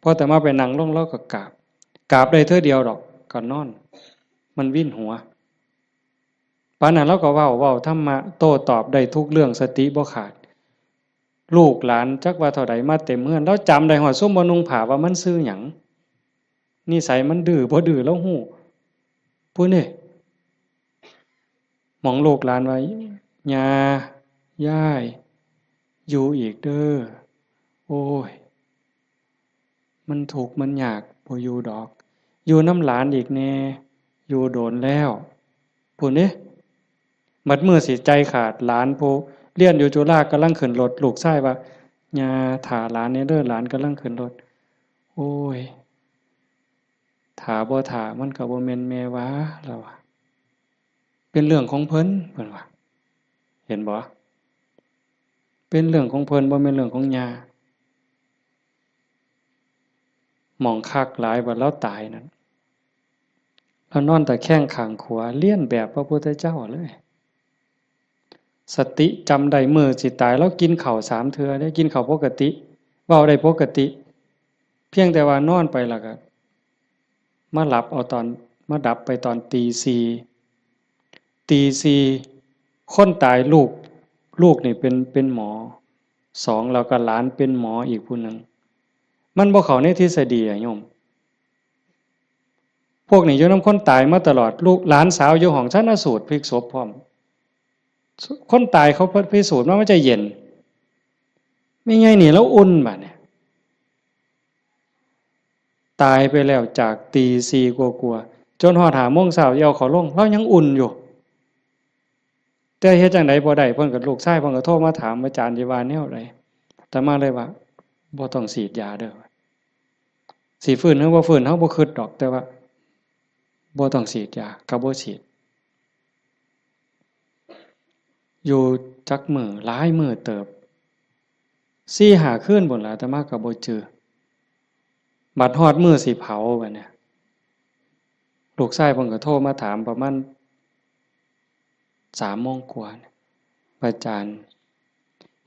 พอแต่มาไปนั่งลงแล้วก็กราบได้เท่อเดียวดอกก็นอนมันวิ่นหัวปานนั้นเราก็เว้าธรรมะโต้ตอบได้ทุกเรื่องสติบ่ขาดลูกหลานจักว่าเท่าใดมาเต็มเฮือนแล้วจำได้ฮอดซุมบ่นุ่งผ้าว่ามันชื่อหยังนิสัยมันดื้อบ่ดื้อแล้วฮู้ผู้นี่หมองลูกหลานไว้ย่าย่ายอยู่อีกเด้อโอ้ยมันทุกข์มันยากบ่อยู่ดอกอยู่น้ำหลานอีกแน่อยู่โดนแล้วผู้นี่มัดมือสิใจขาดหลานผู้เรียนอยู่จุฬากำลังขึ้นรถลูกชายว่าย่าถ่าหลานนี่เด้อหลานกำลังขึ้นรถโอ้ยถ่าบ่ถ่ามันก็บ่แม่นแม่วะเราว่าเป็นเรื่องของเพิ่นว่าเห็นบ่เป็นเรื่องของเพิ่นบ่แม่นเรื่องของย่าหมองคักหลายว่าเราตายนั่นเรานอนตะแคงข้างขวาเลียนแบบพระพุทธเจ้าเลยสติจำได้มือสิตายแล้วกินข้าว3เทื่อได้กินข้าวปกติเว้าได้ปกติเพียงแต่ว่านอนไปแล้วก็มาหลับเอาตอนมาดับไปตอนตี4คนตายลูกนี่เป็นหมอ2แล้วก็หลานเป็นหมออีกผู้หนึ่งมันบ่เข้าในทฤษฎีอะโยมพวกนี้อยู่นำคนตายมาตลอดลูกหลานสาวอยู่ห้องชันสูตรพลิกศพพร้อมคนตายเขาพิสูจน์ว่ามันจะเย็นไม่ไงนี่แล้วอุ่นบัดเนี่ย ตายไปแล้วจากตีสี่กลัวๆจนหอด5 โมงเช้าเอาเขาลงเรายังอุ่นอยู่แต่เฮ็ดจังไดบ่ได้เพิ่นก็ลูกชายเพิ่นก็โทรมาถามอาจารย์ที่ว่าแนวใดแต่มาเลยว่าบ่ต้องฉีดยาเด้อสิฟื้นหรือบ่ฟื้นเฮาบ่คิดดอกแต่ว่าบ่ต้องฉีดยาก็บ่ฉีดอยู่จักมื้อหลายมื้อเติบ4-5 คืนพุ่นล่ะอาตมาก็บ่จือบัดฮอดมื้อสิเผาบัดเนี่ยลูกชายเพิ่นก็โทรมาถามประมาณ3 โมงกว่าอาจารย์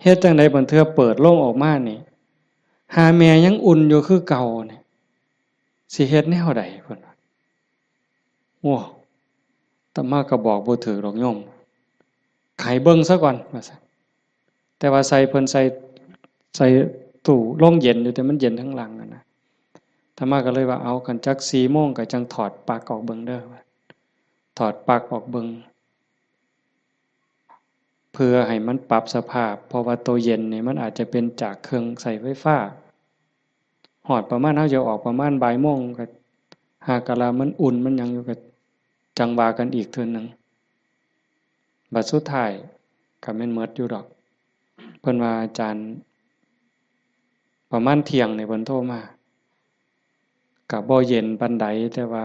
เฮ็ดจังได๋บัดเทื่อเปิดโรงออกมานี่หาแม่ยังอุ่นอยู่คือเก่านี่สิเฮ็ดแนวใดเพิ่นว่าโอ้อาตมาก็บอกบ่ถูกดอกโยมไขเบิ่งซะก่อนว่าซั่นแต่ว่าใส่เพิ่นใส่ตู้โรงเย็นอยู่แต่มันเย็นทั้งหลังนะอาตมาก็เลยว่าเอากันจัก4 โมงก็จังถอดปลั๊กออกเบิ่งเด้อถอดปลั๊กออกเบิ่งเพื่อให้มันปรับสภาพเพราะว่าตัวเย็นนี่มันอาจจะเป็นจากเครื่องใส่ไฟฟ้าฮอดประมาณเฮาจะออกประมาณบ่ายโมงก็หากะลามันอุ่นมันหยังอยู่ก็จังว่ากันอีกเทื่อนึงบัดสุดท้ายก็แม่นหมดอยู่ดอกเพิ่นว่าอาจารย์ประมาณเที่ยงนี่เพิ่นโทรมาก็บ่เย็นปานใดแต่ว่า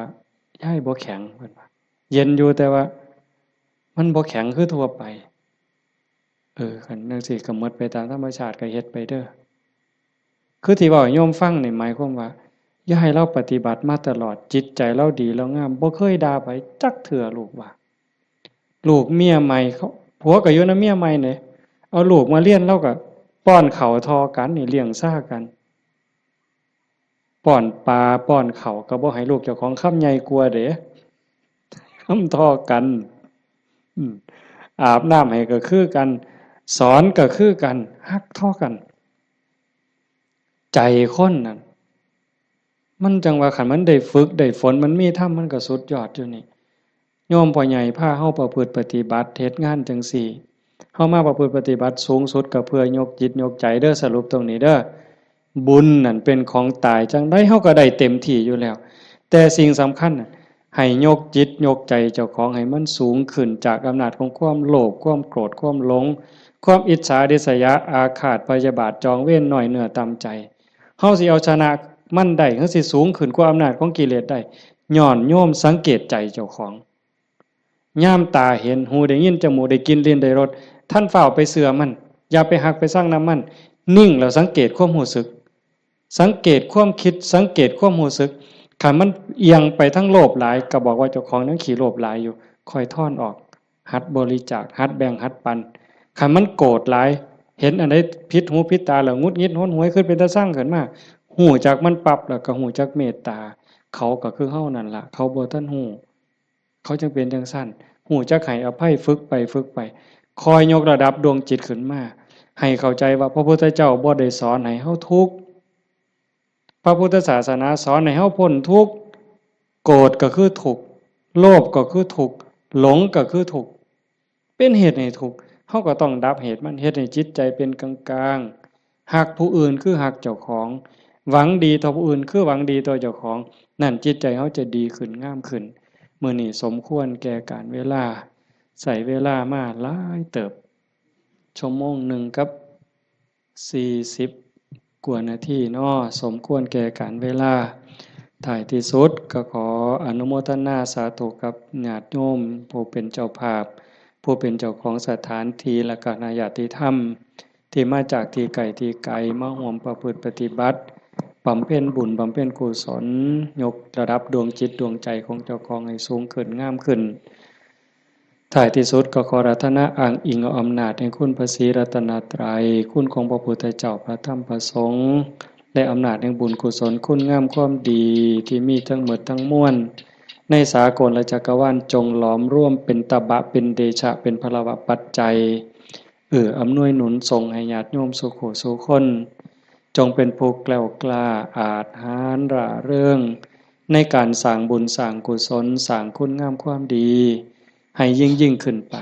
ย้ายบ่แข็งเพิ่นว่าเย็นอยู่แต่ว่ามันบ่แข็งคือทั่วไปคันจังซี่ก็หมดไปตามธรรมชาติก็เฮ็ดไปเด้อคือที่เว้าให้โยมฟังนี่หมายความว่าอย่าให้เราปฏิบัติมาตลอดจิตใจเราดีแล้วงามบ่เคยด่าไผจักเทื่อลูกว่าลูกเมียใหม่เขาผัวก็อยู่นำเมียใหม่นี่เอาลูกมาเรียนเราก็ป้อนข้าวทอกันนี่เลี้ยงซ่ากันป้อนปลาป้อนข้าวก็บ่ให้ลูกเจ้าของคำใหญ่กว่าเด้คำทอกันอืมอาบน้ำให้ก็คือกันสอนก็คือกันฮักทอกันใจคนนั่นมันจังว่าคันมันได้ฝึกได้ฝนมันมีธรรมมันก็สุดยอดอยู่นี่โยมพ่อใหญ่พาเฮาประพฤติปฏิบัติเฮ็ดงานจังซี่เฮามาประพฤติปฏิบัติสูงสุดก็เพื่อยกจิตยกใจเด้อสรุปตรงนี้เด้อบุญนั่นเป็นของตายจังได๋เฮาก็ได้เต็มที่อยู่แล้วแต่สิ่งสำคัญน่ะให้ยกจิตยกใจเจ้าของให้มันสูงขึ้นจากอำนาจของความโลภความโกรธความหลงความอิจฉาริษยาอาฆาตพยาบาทจองเวรน้อยเนื้อต่ำใจเฮาสิเอาชนะมันได้เฮาสิสูงขึ้นกว่าอำนาจของกิเลสได้ย้อนโยมสังเกตใจเจ้าของย่ามตาเห็นหูได้ยินจมูกได้กลิ่นลิ้นได้รสท่านเฝ้าไปเสือมันอย่าไปหักไปสร้างน้ำมันนิ่งแล้วสังเกตความรู้สึกสังเกตความคิดสังเกตความรู้สึกคันมันเอียงไปทั้งโลภหลายก็บอกว่าเจ้าของนั้นขี้โลภหลายอยู่ค่อยถอนออกหัดบริจาคหัดแบ่งหัดปันคันมันโกรธหลายเห็นอันใดผิดหูผิดตาแล้วงุดหงิดหนหวยขึ้นเป็นตาสร้างขึ้นมาหูจักมันปรับแล้วก็หูจักเมตตาเขาก็คือเฮานั่นล่ะเขาบ่ทันหูเขาจึงเป็นจังซั่นหูจักให้อภัยฝึกไปฝึกไปคอยยกระดับดวงจิตขึ้นมาให้เข้าใจว่าพระพุทธเจ้าบ่ได้สอนให้เฮาทุกข์พระพุทธศาสนาสอนให้เฮาพ้นทุกข์โกรธก็คือทุกข์โลภก็คือทุกข์หลงก็คือทุกข์เป็นเหตุให้ทุกข์เฮาก็ต้องดับเหตุมันเฮ็ดให้จิตใจเป็นกลางๆฮักผู้อื่นคือฮักเจ้าของหวังดีต่อผู้อื่นคือหวังดีต่อเจ้าของนั่นจิตใจเฮาจะดีขึ้นงามขึ้นมื้อนี้สมควรแก่การเวลาใส่เวลามาหลายเติบชั่วโมงหนึ่งกับ40กว่านาทีเนาะสมควรแก่การเวลาท้ายที่สุดก็ขออนุโมทนาสาธุกับญาติโยมผู้เป็นเจ้าภาพผู้เป็นเจ้าของสถานที่และก็ญาติธรรมที่มาจากที่ไกลที่ไกลมาร่วมประพฤติปฏิบัติบำเพ็ญบุญบำเพ็ญกุศลยกระดับดวงจิตดวงใจของเจ้าของให้สูงขึ้นงามขึ้นท้ายที่สุดก็ขอรัตนะอ้างอิงเอาอำนาจแห่งคุณพระศรีรัตนตรัยคุณของพระพุทธเจ้าพระธรรมพระสงฆ์และอำนาจแห่งบุญกุศลคุณงามความดีที่มีทั้งหมดทั้งมวลในสากลและจักรวาลจงหลอมร่วมเป็นตบะเป็นเดชะเป็นพลวะปัจจัยอำนวยหนุนส่งให้ญาติโยมสุขสุขคนจงเป็นผู้แกล้วกล้าอาจหาญร่าเริงในการสร้างบุญสร้างกุศลสร้างคุณงามความดีให้ยิ่งขึ้นไป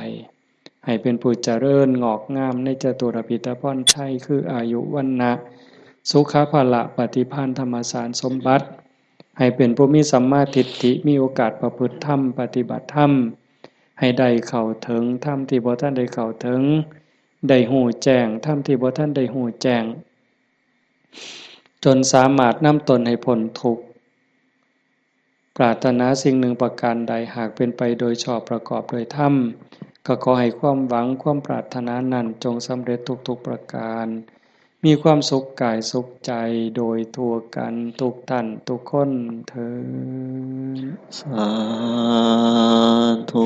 ให้เป็นผู้เจริญงอกงามในจตุรพิธพรชัยคืออายุวันนะสุขภาละปฏิภาณธรรมสารสมบัติ ให้เป็นผู้มีสัมมาทิฏฐิมีโอกาสประพฤติธรรมปฏิบัติธรรมให้ได้เข้าถึงธรรมที่บ่ทันได้เข้าถึงได้หูแจ้งธรรมที่บ่ทันได้หูแจ้งจนสามารถนำตนให้พ้นทุกข์ปรารถนาสิ่งหนึ่งประการใดหากเป็นไปโดยชอบประกอบโดยธรรมก็ขอให้ความหวังความปรารถนานั้นจงสำเร็จทุกๆประการมีความสุขกายสุขใจโดยทั่วกันทุกท่านทุกคนเถิดสาธุ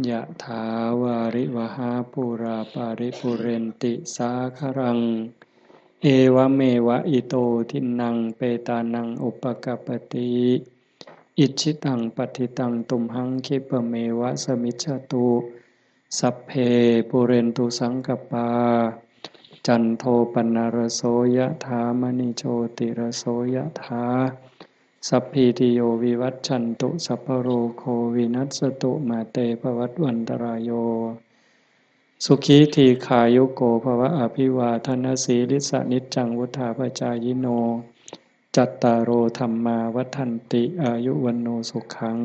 ยะถาวาริวหาปุราปาริปุเรนติสาครังเอวเมวะอิโตทินังเปตานังอุปกัปปติอิชิตังปฏิตังตุมหังคิปะเมวะสมิจฉตุสัพเพปุเรนตุสังกปาจันโทปนรโสยะถามณิโชติรโสยะถาสัพพิติโยวิวัชชันตุสัพพโรโควินัสตุมาเตภวัตวันตรายโยสุขีทีขายุโกภวะอภิวาทนาสีลิสานิจจังวุธาปจายโนจัตตารโอธรรมาวัฏันติอายุวันโนสุขัง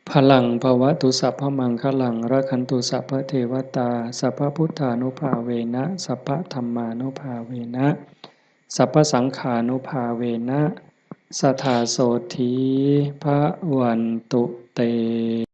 พลังภวตุสัพพมังคลังราคันตุสัพพเทวตาสัพพพุทธานุภาเวนะสัพพธัมมานุภาเวนะสัพพสังฆานุภาเวนะสัทธาโสธีพระวันตุเต